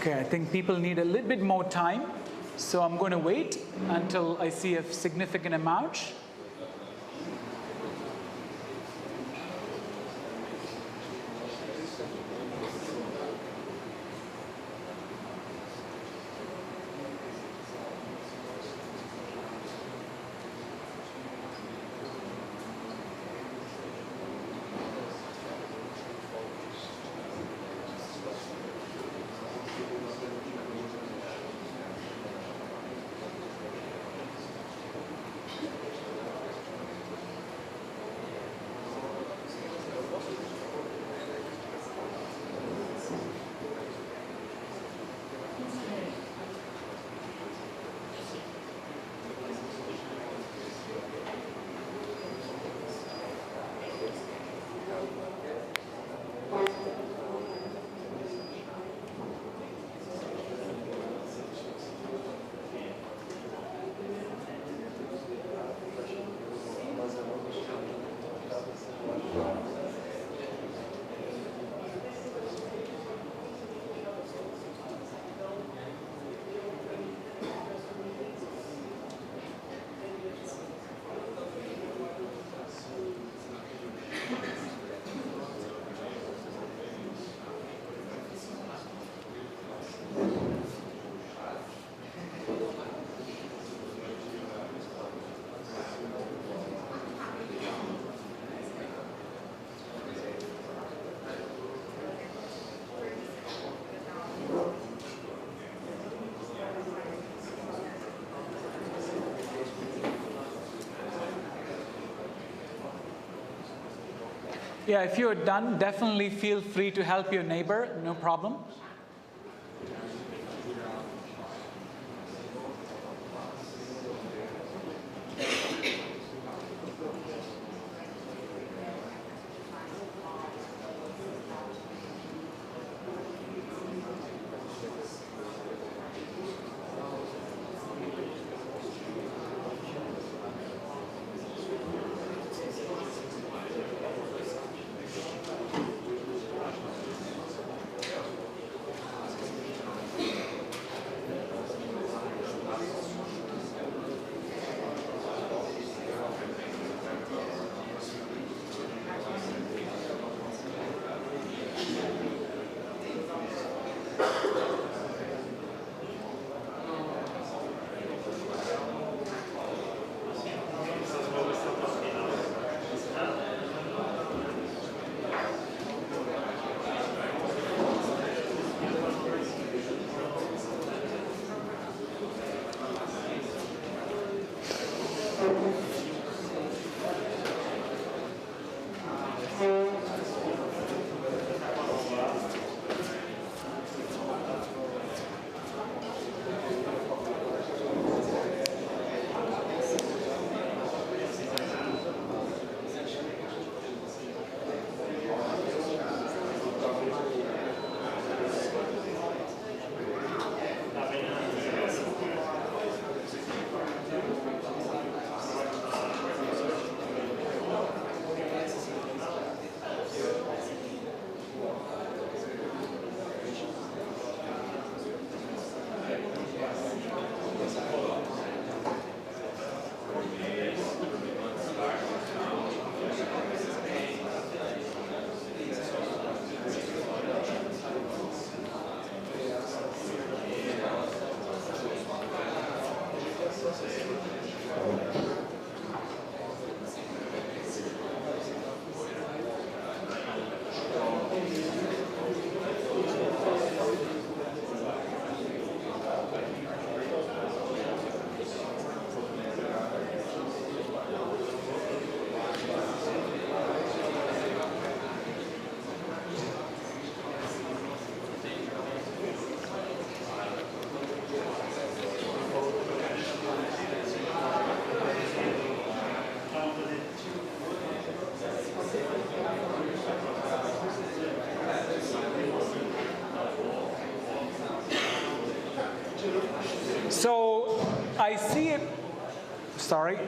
Okay, I think people need a little bit more time, so I'm going to wait until I see a significant amount. Yeah, if you're done, definitely feel free to help your neighbor, no problem. So I see it, sorry,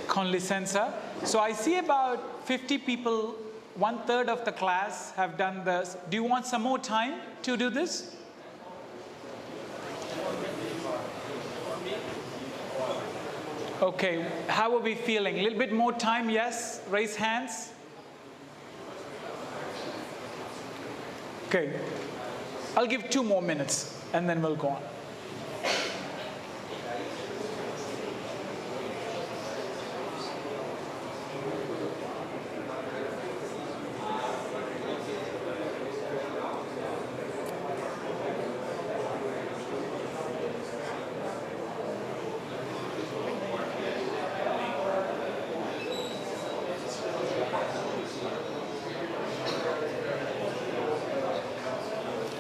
con licenza. So I see about 50 people, 1/3 of the class have done this. Do you want some more time to do this? Okay, how are we feeling? A little bit more time, yes? Raise hands. Okay, I'll give 2 more minutes and then we'll go on.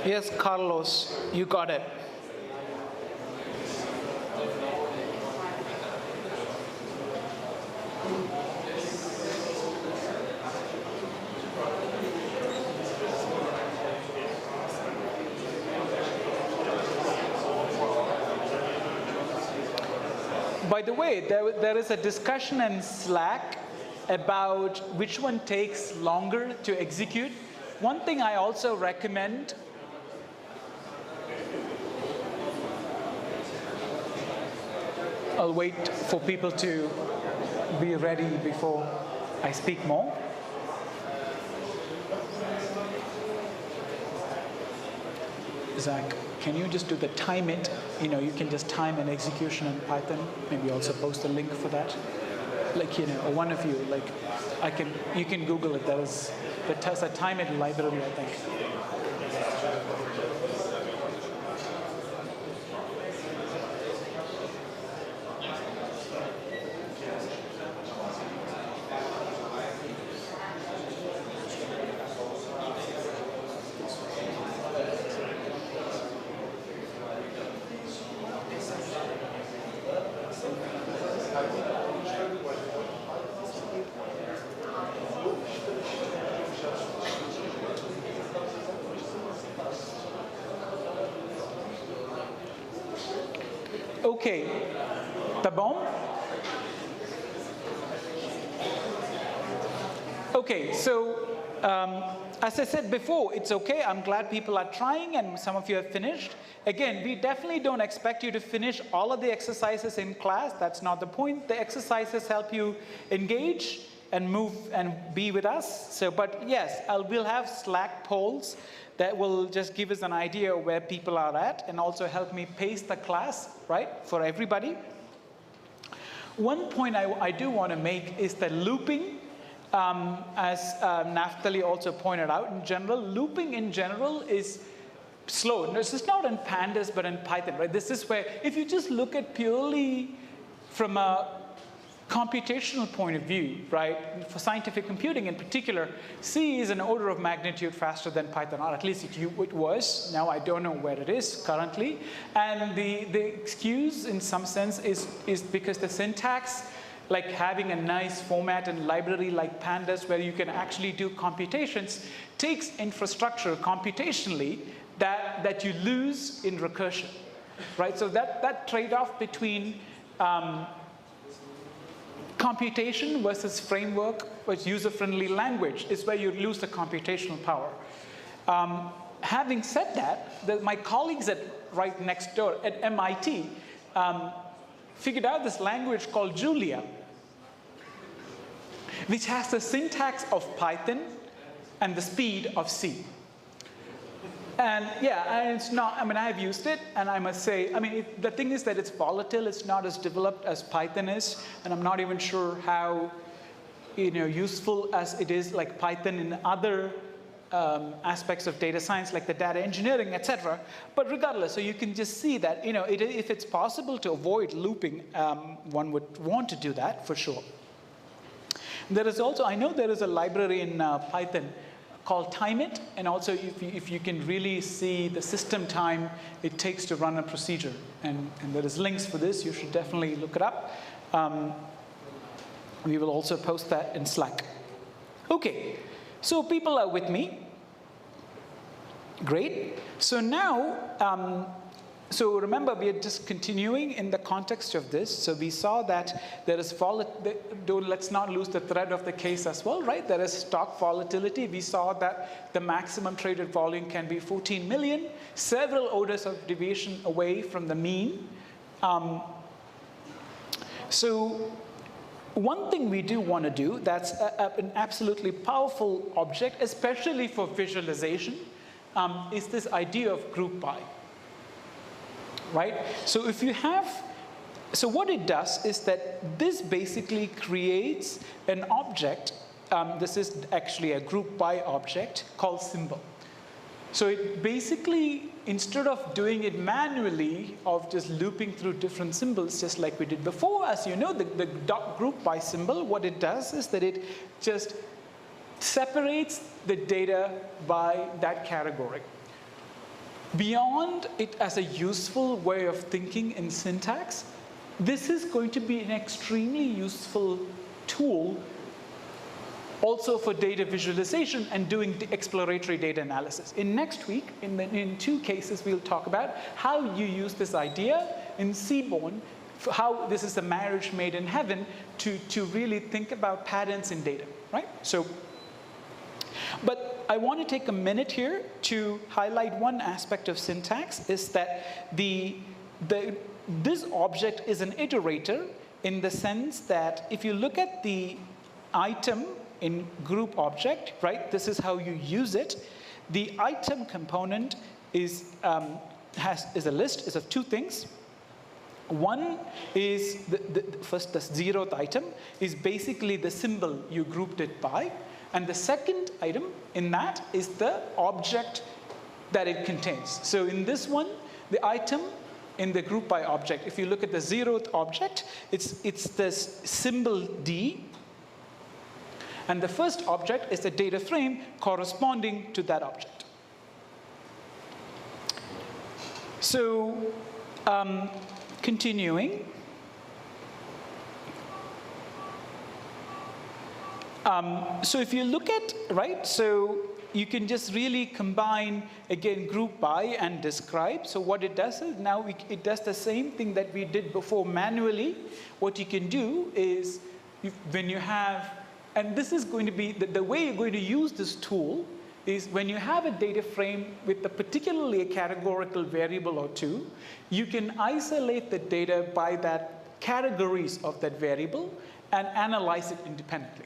Yes, Carlos, you got it. By the way, there is a discussion in Slack about which one takes longer to execute. One thing I also recommend, I'll wait for people to be ready before I speak more. Zach, can you just do the time it? You know, you can just time an execution in Python. Maybe also post a link for that. Like, you know, or one of you, like, you can Google it. There's a time it library, I think. Okay, the bomb. Okay, so as I said before, it's okay. I'm glad people are trying and some of you have finished. Again, we definitely don't expect you to finish all of the exercises in class. That's not the point. The exercises help you engage and move and be with us. So, but yes, we'll have Slack polls that will just give us an idea of where people are at and also help me pace the class, right, for everybody. One point I do want to make is that looping, as Naftali also pointed out, in general, looping in general is slow. This is not in pandas, but in Python, right? This is where, if you just look at purely from a computational point of view, right, for scientific computing in particular, C is an order of magnitude faster than Python, or at least it was. Now I don't know where it is currently. And the excuse in some sense is because the syntax, like having a nice format and library like pandas where you can actually do computations, takes infrastructure computationally that you lose in recursion, right? So that trade-off between computation versus framework versus user-friendly language is where you lose the computational power. Having said that, my colleagues right next door at MIT figured out this language called Julia, which has the syntax of Python and the speed of C. And yeah, and it's not, I mean, I've used it, and I must say, I mean, the thing is that it's volatile. It's not as developed as Python is, and I'm not even sure how, useful as it is like Python in other aspects of data science, like the data engineering, etc. But regardless, so you can just see that, if it's possible to avoid looping, one would want to do that for sure. There is also, I know there is a library in Python called TimeIt, and also if you can really see the system time it takes to run a procedure, and there is links for this, you should definitely look it up. We will also post that in Slack. Okay, so people are with me. Great. So now, so remember, we are just continuing in the context of this. So we saw that there is let's not lose the thread of the case as well, right? There is stock volatility. We saw that the maximum traded volume can be 14 million, several orders of deviation away from the mean. So one thing we do want to do that's an absolutely powerful object, especially for visualization, is this idea of group by, right? So if you have, so what it does is that this basically creates an object. This is actually a group by object called symbol. So it basically, instead of doing it manually, of just looping through different symbols, just like we did before, as you know, the group by symbol, what it does is that it just separates the data by that category. Beyond it as a useful way of thinking in syntax, this is going to be an extremely useful tool also for data visualization and doing the exploratory data analysis. In next week, in 2 cases, we'll talk about how you use this idea in Seaborn, how this is a marriage made in heaven, to really think about patterns in data, right? So, but I want to take a minute here to highlight one aspect of syntax, is that this object is an iterator in the sense that if you look at the item in group object, right? This is how you use it. The item component is a list of 2 things. One is the 0th item is basically the symbol you grouped it by, and the second item in that is the object that it contains. So in this one, the item in the group by object, if you look at the 0th object, it's this symbol D. And the first object is the data frame corresponding to that object. So, continuing. So if you look at, right, so you can just really combine, again, group by and describe. So what it does is now it does the same thing that we did before manually. What you can do is, when you have, and this is going to be, the way you're going to use this tool is when you have a data frame with particularly a categorical variable or 2, you can isolate the data by that categories of that variable and analyze it independently.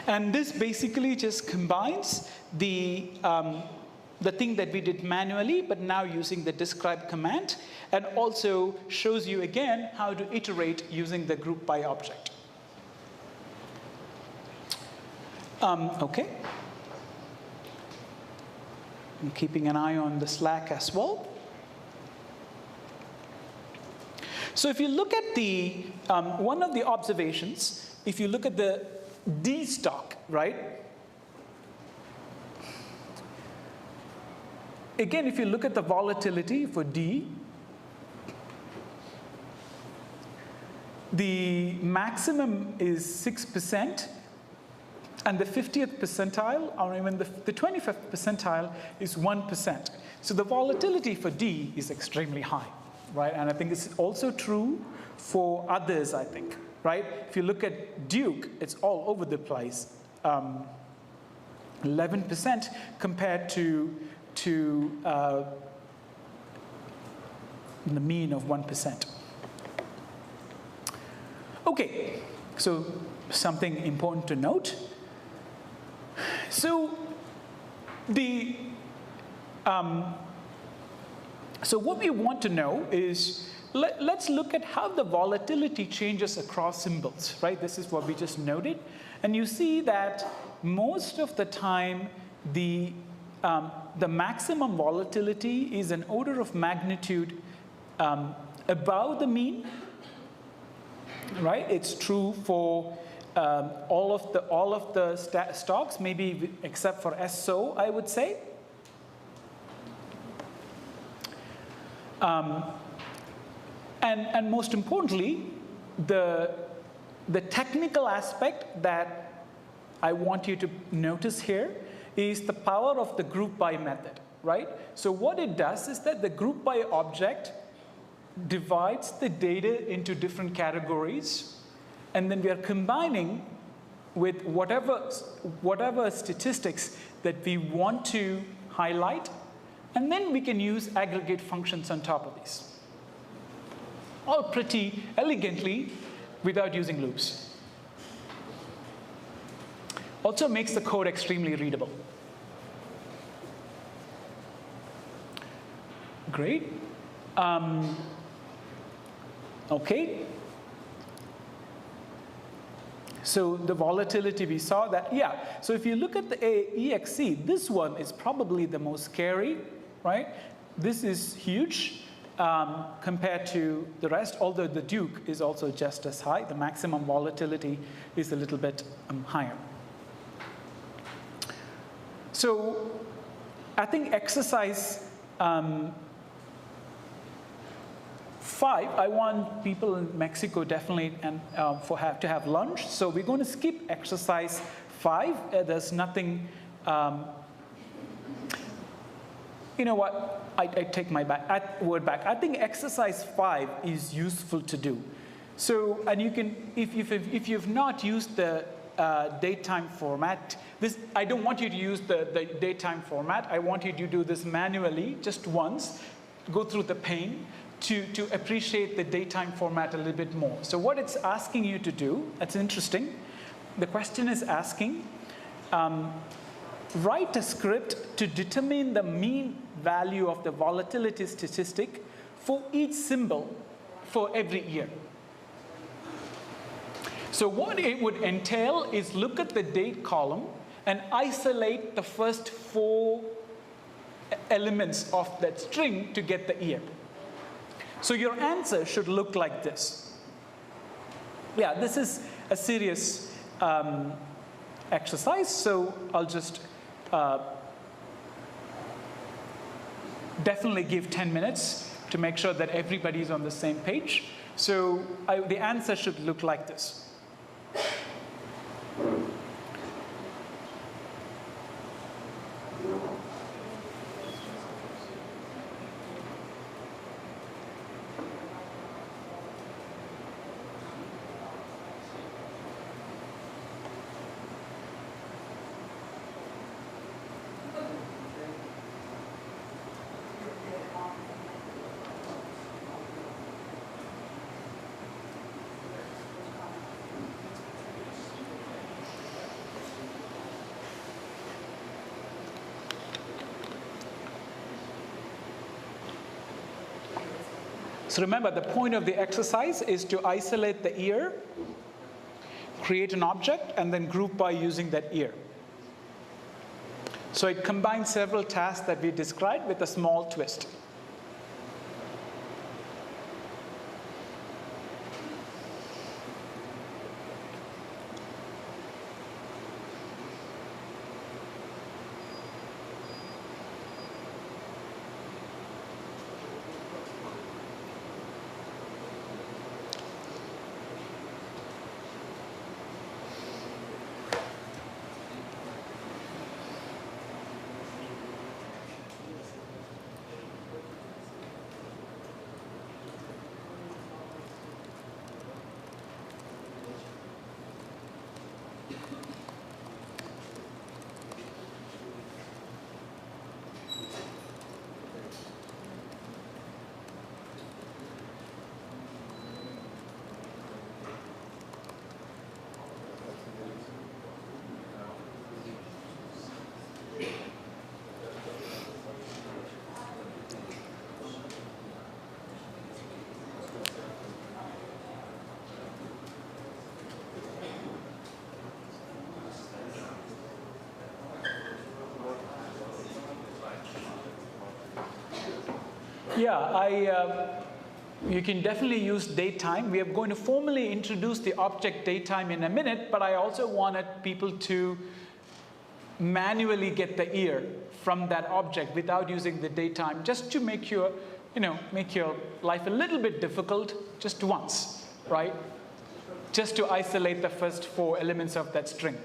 And this basically just combines the thing that we did manually, but now using the describe command, and also shows you again how to iterate using the group by object. Okay. I'm keeping an eye on the Slack as well. So if you look at the, one of the observations, if you look at the D stock, right? Again, if you look at the volatility for D, the maximum is 6%, and the 50th percentile, or even the 25th percentile, is 1%. So the volatility for D is extremely high, right? And I think it's also true for others, I think, right? If you look at Duke, it's all over the place. 11% compared to the mean of 1%. Okay, so something important to note. So so what we want to know is, let's look at how the volatility changes across symbols, right? This is what we just noted. And you see that most of the time, the maximum volatility is an order of magnitude above the mean, right? It's true for all of the stocks, maybe except for SO, I would say. And most importantly, the technical aspect that I want you to notice here is the power of the group by method, right? So what it does is that the group by object divides the data into different categories, and then we are combining with whatever statistics that we want to highlight, and then we can use aggregate functions on top of these. all pretty elegantly without using loops. Also makes the code extremely readable. Great. Okay. So the volatility we saw that, yeah. So if you look at the EXE, this one is probably the most scary, right? This is huge compared to the rest, although the Duke is also just as high. The maximum volatility is a little bit higher. So I think exercise 5, I want people in Mexico definitely and to have lunch. So we're going to skip exercise 5. There's nothing. You know what? I take my word back. I think exercise 5 is useful to do. So, and you can, if you've not used the datetime format, I don't want you to use the datetime format. I want you to do this manually just once, go through the pain to appreciate the datetime format a little bit more. So what it's asking you to do, that's interesting. The question is asking, write a script to determine the mean value of the volatility statistic for each symbol for every year. So what it would entail is look at the date column and isolate the first 4 elements of that string to get the year. So your answer should look like this. Yeah, this is a serious exercise, so I'll just definitely give 10 minutes to make sure that everybody's on the same page. So the answer should look like this. So remember, the point of the exercise is to isolate the year, create an object, and then group by using that year. So it combines several tasks that we described with a small twist. Yeah, you can definitely use datetime. We are going to formally introduce the object datetime in a minute, but I also wanted people to manually get the year from that object without using the datetime, just to make your life a little bit difficult just once, right? Just to isolate the first 4 elements of that string.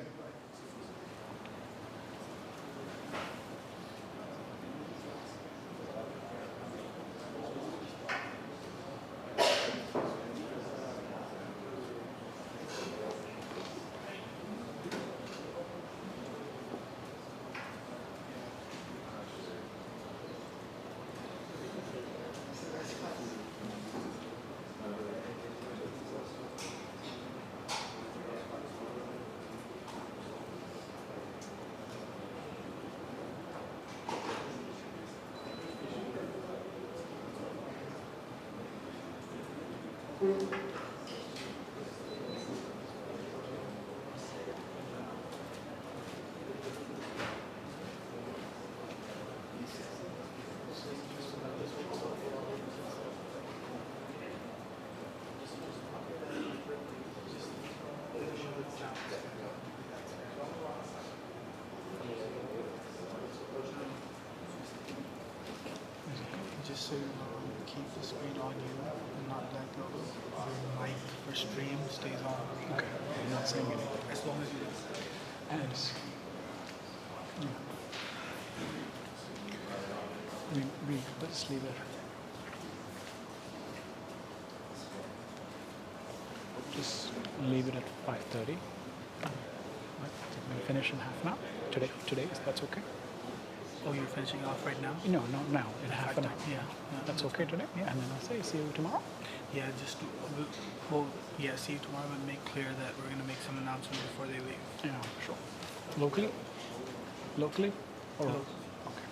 Just so you know, keep the screen on you and not let go. The mic for stream stays on. Okay. I'm not saying anything. As long as you do. And let's leave it. Just leave it at 5:30. We'll finish in half an hour. Today, that's okay? Oh, you're finishing off right now? No, now, in half an hour. Yeah. That's okay today? Yeah, and then I'll say, see you tomorrow? Yeah, just, well, yeah, see you tomorrow, but make clear that we're going to make some announcements before they leave. Yeah, sure. Locally? Locally? Or? Local. Okay.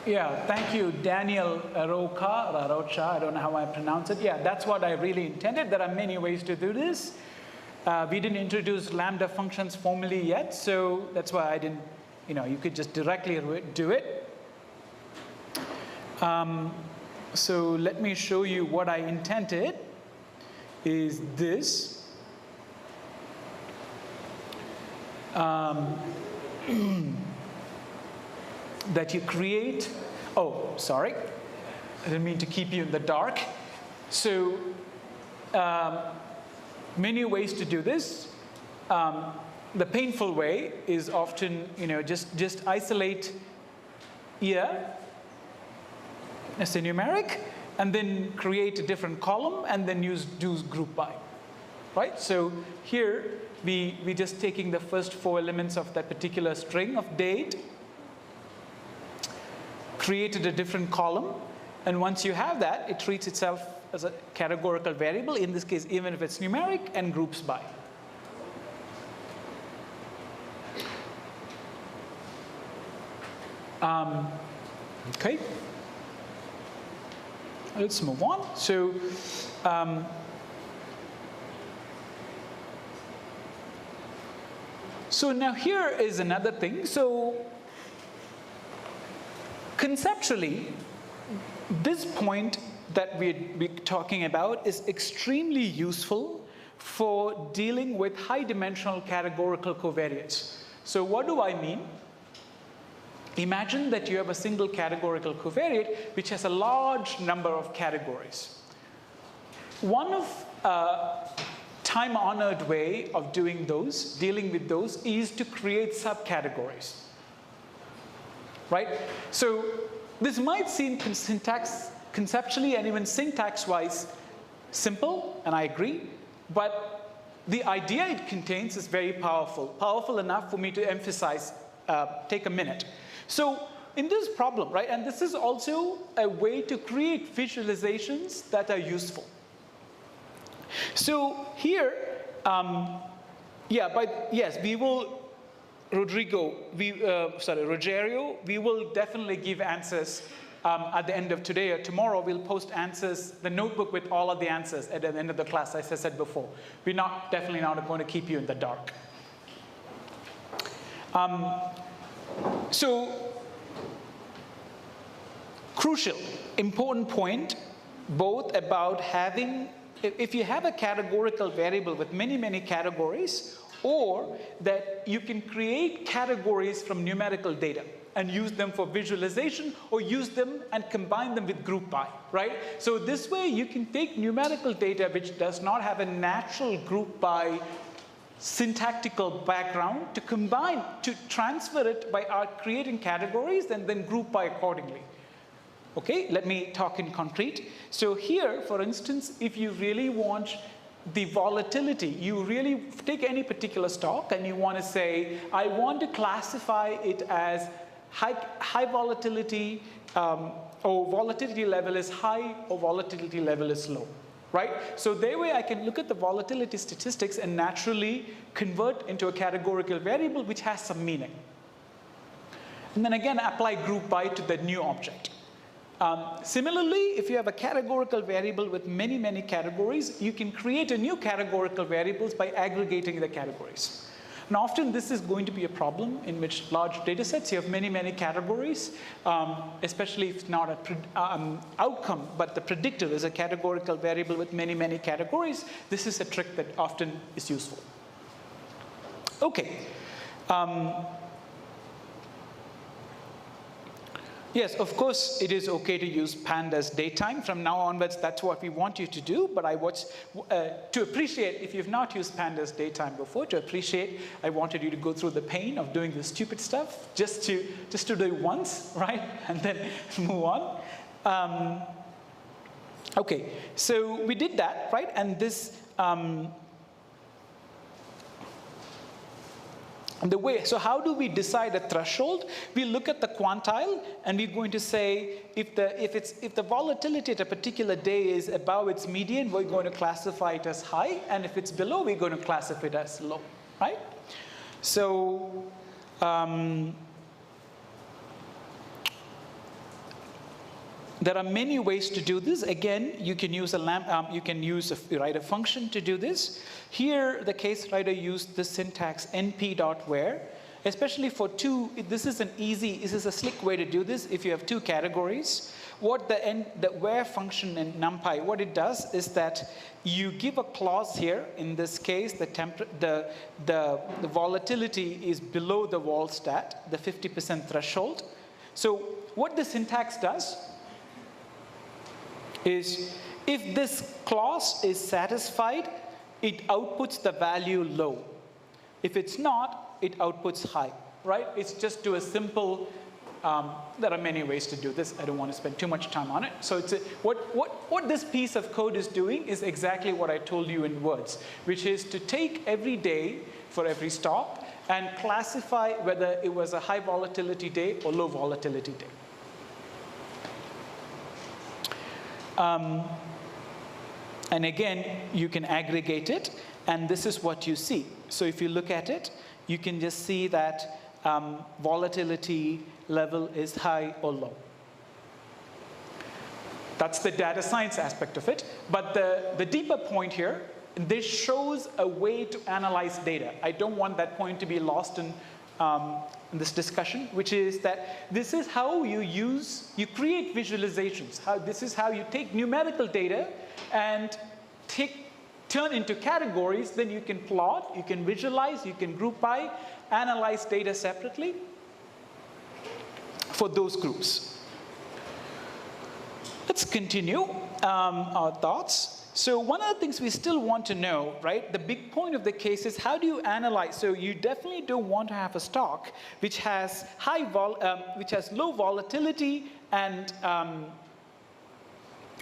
Yeah, thank you, Daniel Rocha, I don't know how I pronounce it. Yeah, that's what I really intended. There are many ways to do this. We didn't introduce Lambda functions formally yet, so that's why I didn't, you could just directly do it. So let me show you what I intended is this. That you create, oh, sorry, I didn't mean to keep you in the dark. So many ways to do this. The painful way is often, just isolate year as a numeric, and then create a different column, and then do group by, right? So here, we just taking the first 4 elements of that particular string of date, created a different column, and once you have that, it treats itself as a categorical variable, in this case, even if it's numeric, and groups by. Okay. Let's move on. So, so now here is another thing. So conceptually, this point that we're talking about is extremely useful for dealing with high-dimensional categorical covariates. So what do I mean? Imagine that you have a single categorical covariate which has a large number of categories. One of time-honored way of doing those, dealing with those, is to create subcategories. Right? So this might seem conceptually and even syntax-wise simple, and I agree, but the idea it contains is very powerful enough for me to emphasize, take a minute. So in this problem, right, and this is also a way to create visualizations that are useful. So here, yes, we will Rogerio, we will definitely give answers at the end of today or tomorrow. We'll post answers, the notebook with all of the answers at the end of the class, as I said before. We're definitely not going to keep you in the dark. So, crucial, important point, both about having, if you have a categorical variable with many, many categories, or that you can create categories from numerical data and use them for visualization, or use them and combine them with group by, right? So this way you can take numerical data which does not have a natural group by syntactical background to combine, to transfer it by creating categories and then group by accordingly. Okay, let me talk in concrete. So here, for instance, if you really want the volatility, you really take any particular stock and you want to say, I want to classify it as high volatility, or volatility level is high or volatility level is low, right? So that way I can look at the volatility statistics and naturally convert into a categorical variable which has some meaning. And then again, apply group by to the new object. Similarly, if you have a categorical variable with many, many categories, you can create a new categorical variables by aggregating the categories. And often this is going to be a problem in which large data sets, you have many, many categories, especially if it's not an outcome, but the predictor is a categorical variable with many, many categories. This is a trick that often is useful. Okay. Yes, of course, it is okay to use pandas datetime. From now onwards, that's what we want you to do. But to appreciate, if you've not used pandas datetime before, to appreciate, I wanted you to go through the pain of doing this stupid stuff, just to do it once, right? And then move on. Okay, so we did that, right? And this, so how do we decide a threshold? We look at the quantile, and we're going to say if the volatility at a particular day is above its median, we're going to classify it as high, and if it's below, we're going to classify it as low, right? So there are many ways to do this. Again, you can use write a function to do this. Here, the case writer used the syntax np.where, especially for this is a slick way to do this if you have two categories. What the where function in NumPy, what it does is that you give a clause here. In this case, the volatility is below the vol stat, the 50% threshold. So what the syntax does is if this clause is satisfied, it outputs the value low. If it's not, it outputs high, right? It's just do a simple, there are many ways to do this. I don't want to spend too much time on it. So what this piece of code is doing is exactly what I told you in words, which is to take every day for every stock and classify whether it was a high volatility day or low volatility day. And again, you can aggregate it, and this is what you see. So if you look at it, you can just see that volatility level is high or low. That's the data science aspect of it. But the deeper point here, this shows a way to analyze data. I don't want that point to be lost in this discussion, which is that this is how you create visualizations. This is how you take numerical data and turn into categories. Then you can plot, you can visualize, you can group by, analyze data separately for those groups. Let's continue our thoughts. So one of the things we still want to know, right, the big point of the case is how do you analyze? So you definitely don't want to have a stock which has low volatility and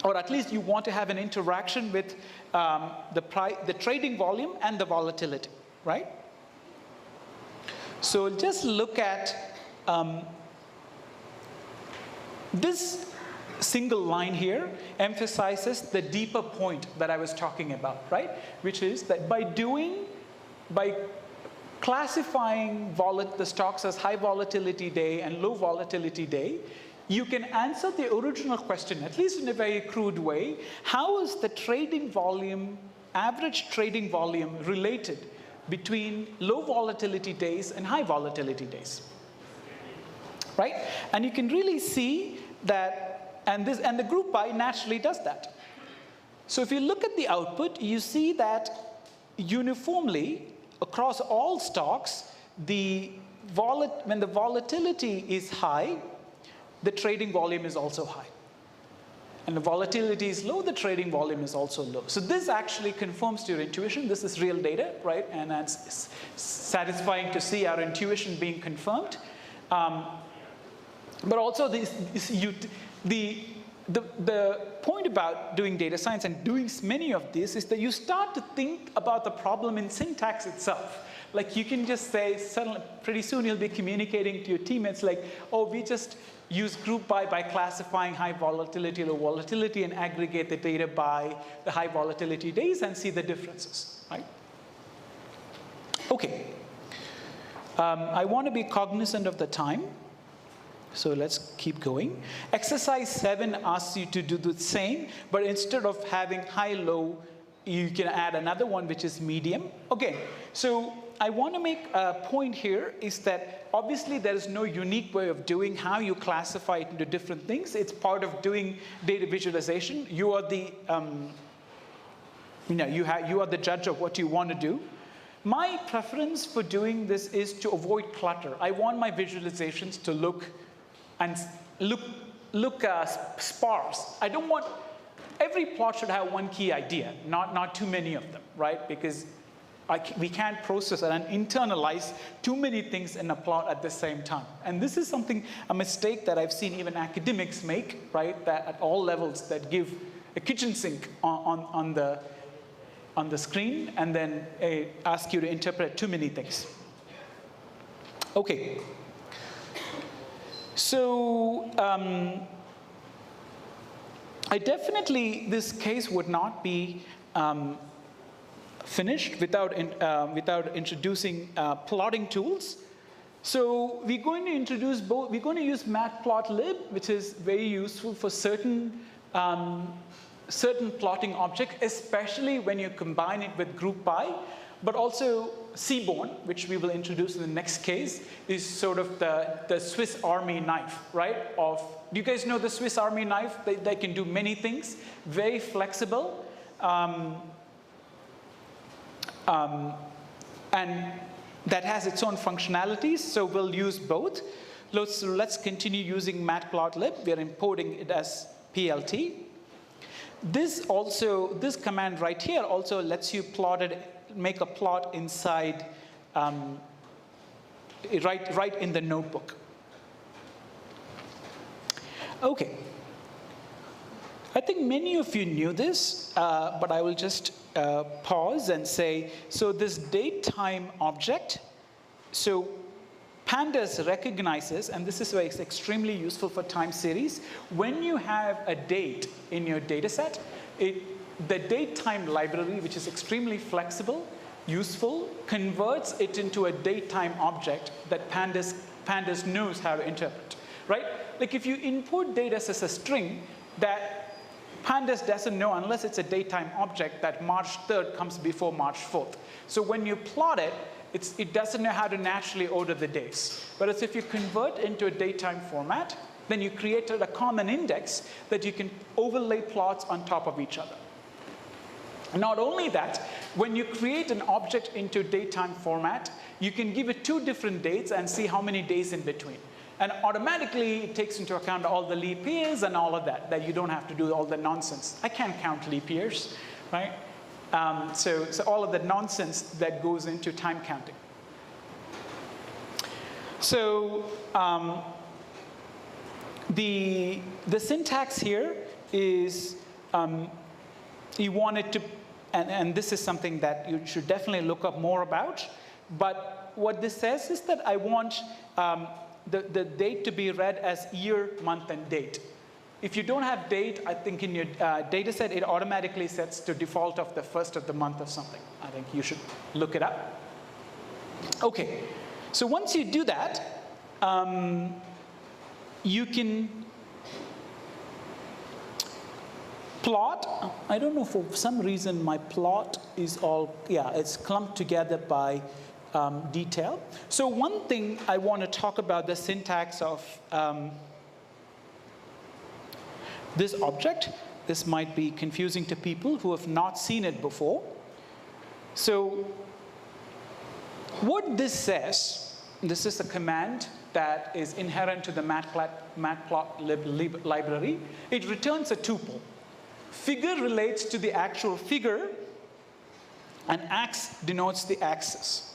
or at least you want to have an interaction with the trading volume and the volatility, right? So just look at this single line here emphasizes the deeper point that I was talking about, right? Which is that by classifying the stocks as high volatility day and low volatility day, you can answer the original question, at least in a very crude way. How is the trading volume, average trading volume, related between low volatility days and high volatility days? Right? And you can really see that, and the group by naturally does that. So if you look at the output, you see that uniformly across all stocks, when the volatility is high, the trading volume is also high. And the volatility is low, the trading volume is also low. So this actually confirms to your intuition. This is real data, right? And it's satisfying to see our intuition being confirmed. But also the point about doing data science and doing many of this is that you start to think about the problem in syntax itself. Like you can just say, suddenly, pretty soon you'll be communicating to your teammates like, oh, we just use group by classifying high volatility, low volatility, and aggregate the data by the high volatility days and see the differences, right? Okay. I want to be cognizant of the time. So let's keep going. Exercise 7 asks you to do the same, but instead of having high, low, you can add another one, which is medium. Okay, so I want to make a point here is that obviously there is no unique way of doing how you classify it into different things. It's part of doing data visualization. You are the, you are the judge of what you want to do. My preference for doing this is to avoid clutter. I want my visualizations to look sparse. I don't want, every plot should have one key idea, not too many of them, right? Because we can't process and internalize too many things in a plot at the same time. And this is a mistake that I've seen even academics make, right? That at all levels that give a kitchen sink on the screen and then ask you to interpret too many things. Okay. So this case would not be finished without introducing plotting tools. So we're going to introduce both. We're going to use matplotlib, which is very useful for certain plotting objects, especially when you combine it with group by. But also Seaborn, which we will introduce in the next case, is sort of the Swiss Army knife, right? Do you guys know the Swiss Army knife? They can do many things, very flexible, and that has its own functionalities. So we'll use both. Let's continue using matplotlib. We're importing it as PLT. This command right here also lets you make a plot inside, right in the notebook. Okay. I think many of you knew this, but I will just pause and say, so this date time object, so Pandas recognizes, and this is why it's extremely useful for time series, when you have a date in your data set, the date-time library, which is extremely flexible, useful, converts it into a date-time object that Pandas knows how to interpret, right? Like if you import data as a string, that Pandas doesn't know unless it's a date-time object that March 3rd comes before March 4th. So when you plot it, it doesn't know how to naturally order the days. Whereas if you convert into a date-time format, then you created a common index that you can overlay plots on top of each other. Not only that, when you create an object into date-time format, you can give it 2 different dates and see how many days in between. And automatically, it takes into account all the leap years and all of that you don't have to do all the nonsense. I can't count leap years, right? So all of the nonsense that goes into time counting. So the syntax here is you want it to, and this is something that you should definitely look up more about. But what this says is that I want the date to be read as year, month, and date. If you don't have date, I think in your data set, it automatically sets to default of the first of the month or something. I think you should look it up. Okay, so once you do that, you can plot. I don't know, for some reason my plot is all, yeah, it's clumped together by detail. So one thing I want to talk about, the syntax of this object. This might be confusing to people who have not seen it before. So what this says, this is a command that is inherent to the matplotlib library. It returns a tuple. Figure relates to the actual figure, and ax denotes the axis,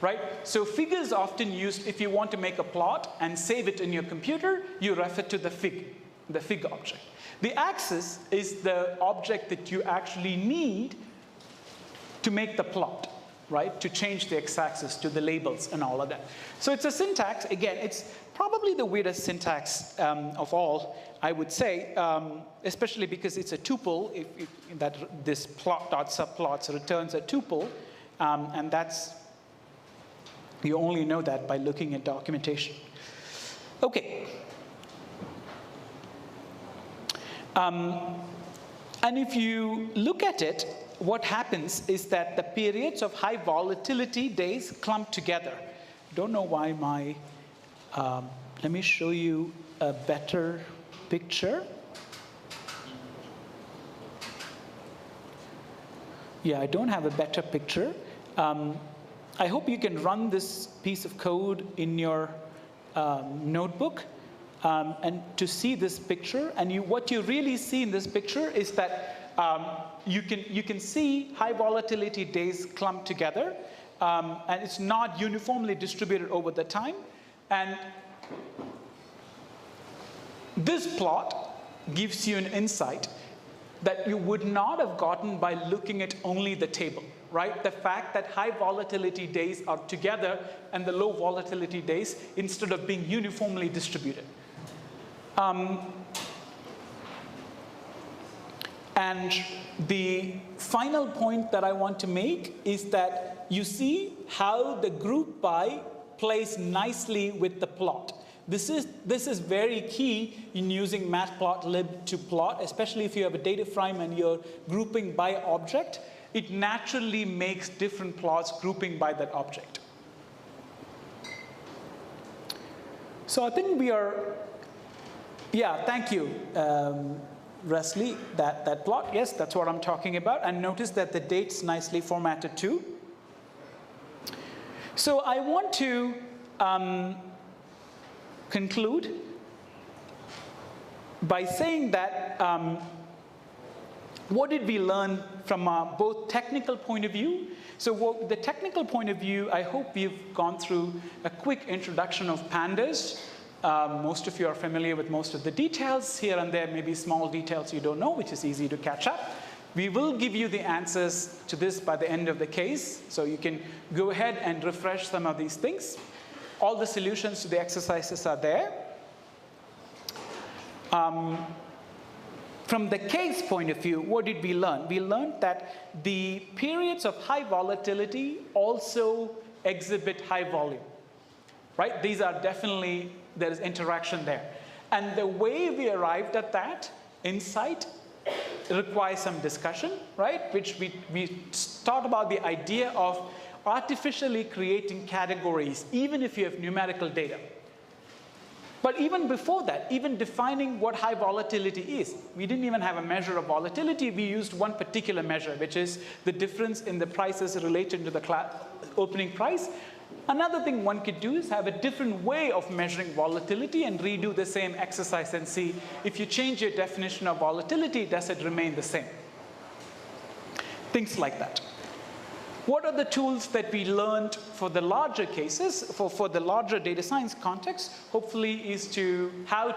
right? So figure is often used if you want to make a plot and save it in your computer, you refer to the fig object. The axis is the object that you actually need to make the plot, right? To change the x-axis to the labels and all of that. So it's a syntax. Again, it's probably the weirdest syntax of all, I would say, especially because it's a tuple. That this plot.subplots returns a tuple, and that's, you only know that by looking at documentation. Okay. And if you look at it, what happens is that the periods of high volatility days clump together. Don't know why my, let me show you a better picture. Yeah, I don't have a better picture. I hope you can run this piece of code in your notebook. And to see this picture, and what you really see in this picture is that you can see high volatility days clumped together, and it's not uniformly distributed over the time. And this plot gives you an insight that you would not have gotten by looking at only the table, right? The fact that high volatility days are together and the low volatility days instead of being uniformly distributed. And the final point that I want to make is that you see how the group by plays nicely with the plot. This is very key in using matplotlib to plot, especially if you have a data frame and you're grouping by object. It naturally makes different plots grouping by that object. So I think we are. Yeah, thank you, Wesley. That plot, yes, that's what I'm talking about. And notice that the date's nicely formatted too. So I want to conclude by saying that what did we learn from both technical point of view? So the technical point of view, I hope we've gone through a quick introduction of pandas. Most of you are familiar with most of the details. Here and there may be small details you don't know, which is easy to catch up. We will give you the answers to this by the end of the case, so you can go ahead and refresh some of these things. All the solutions to the exercises are there. From the case point of view, what did we learn? We learned that the periods of high volatility also exhibit high volume, right? These are definitely, there is interaction there. And the way we arrived at that insight requires some discussion, right? Which we talked about the idea of artificially creating categories, even if you have numerical data. But even before that, even defining what high volatility is, we didn't even have a measure of volatility. We used one particular measure, which is the difference in the prices related to the opening price. Another thing one could do is have a different way of measuring volatility and redo the same exercise and see if you change your definition of volatility, does it remain the same? Things like that. What are the tools that we learned for the larger cases, for the larger data science context, hopefully is to how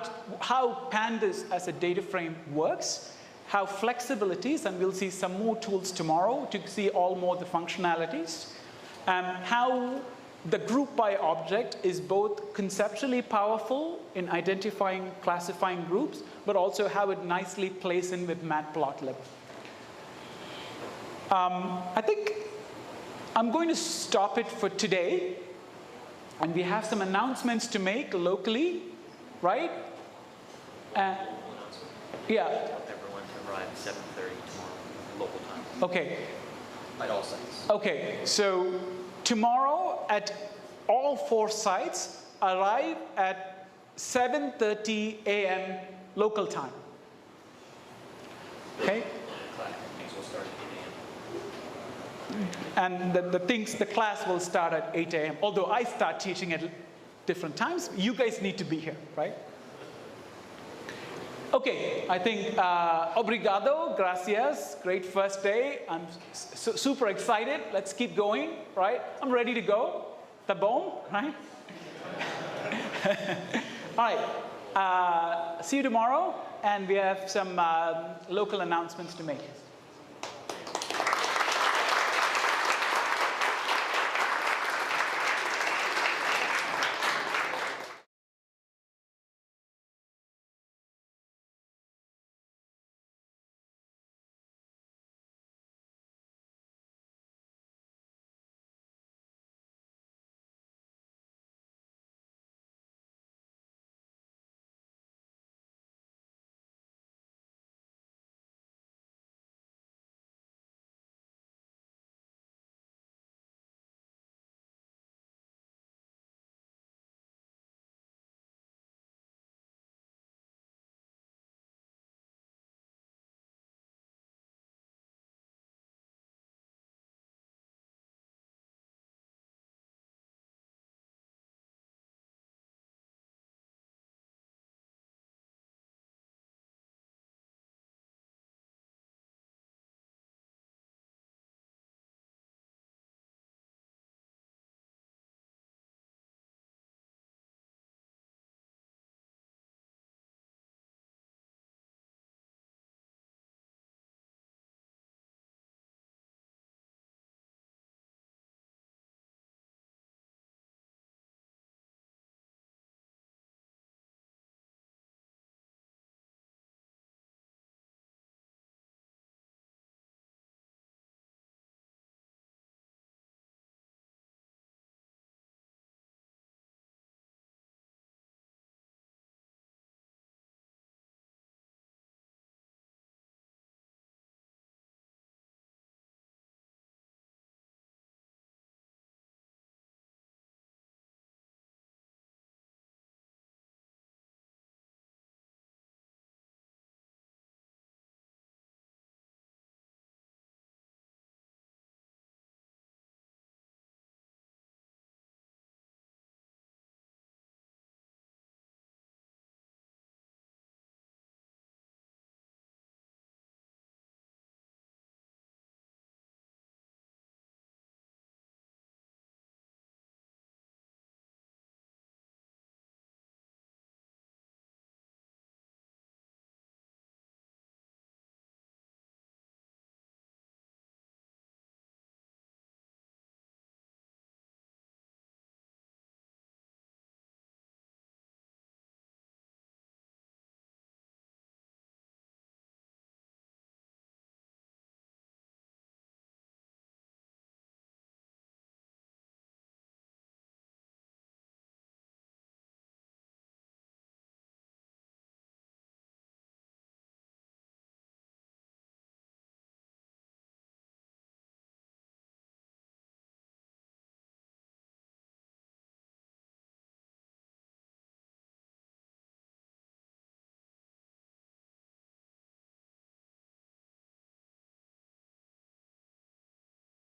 pandas as a data frame works, how flexible it is, and we'll see some more tools tomorrow to see all more the functionalities, how the group by object is both conceptually powerful in identifying, classifying groups, but also how it nicely plays in with matplotlib. I think I'm going to stop it for today. And we have some announcements to make locally, right? Yeah. Everyone to arrive at 7:30 tomorrow, local time. Okay. At all sites. Okay, so tomorrow at all 4 sites, arrive at 7:30 a.m. local time. Okay? Things will start at 8 a.m. And the class will start at 8 a.m. Although I start teaching at different times, you guys need to be here, right? Okay, I think obrigado, gracias, great first day. I'm super excited. Let's keep going, right? I'm ready to go. Tá bom, right? All right, see you tomorrow, and we have some local announcements to make.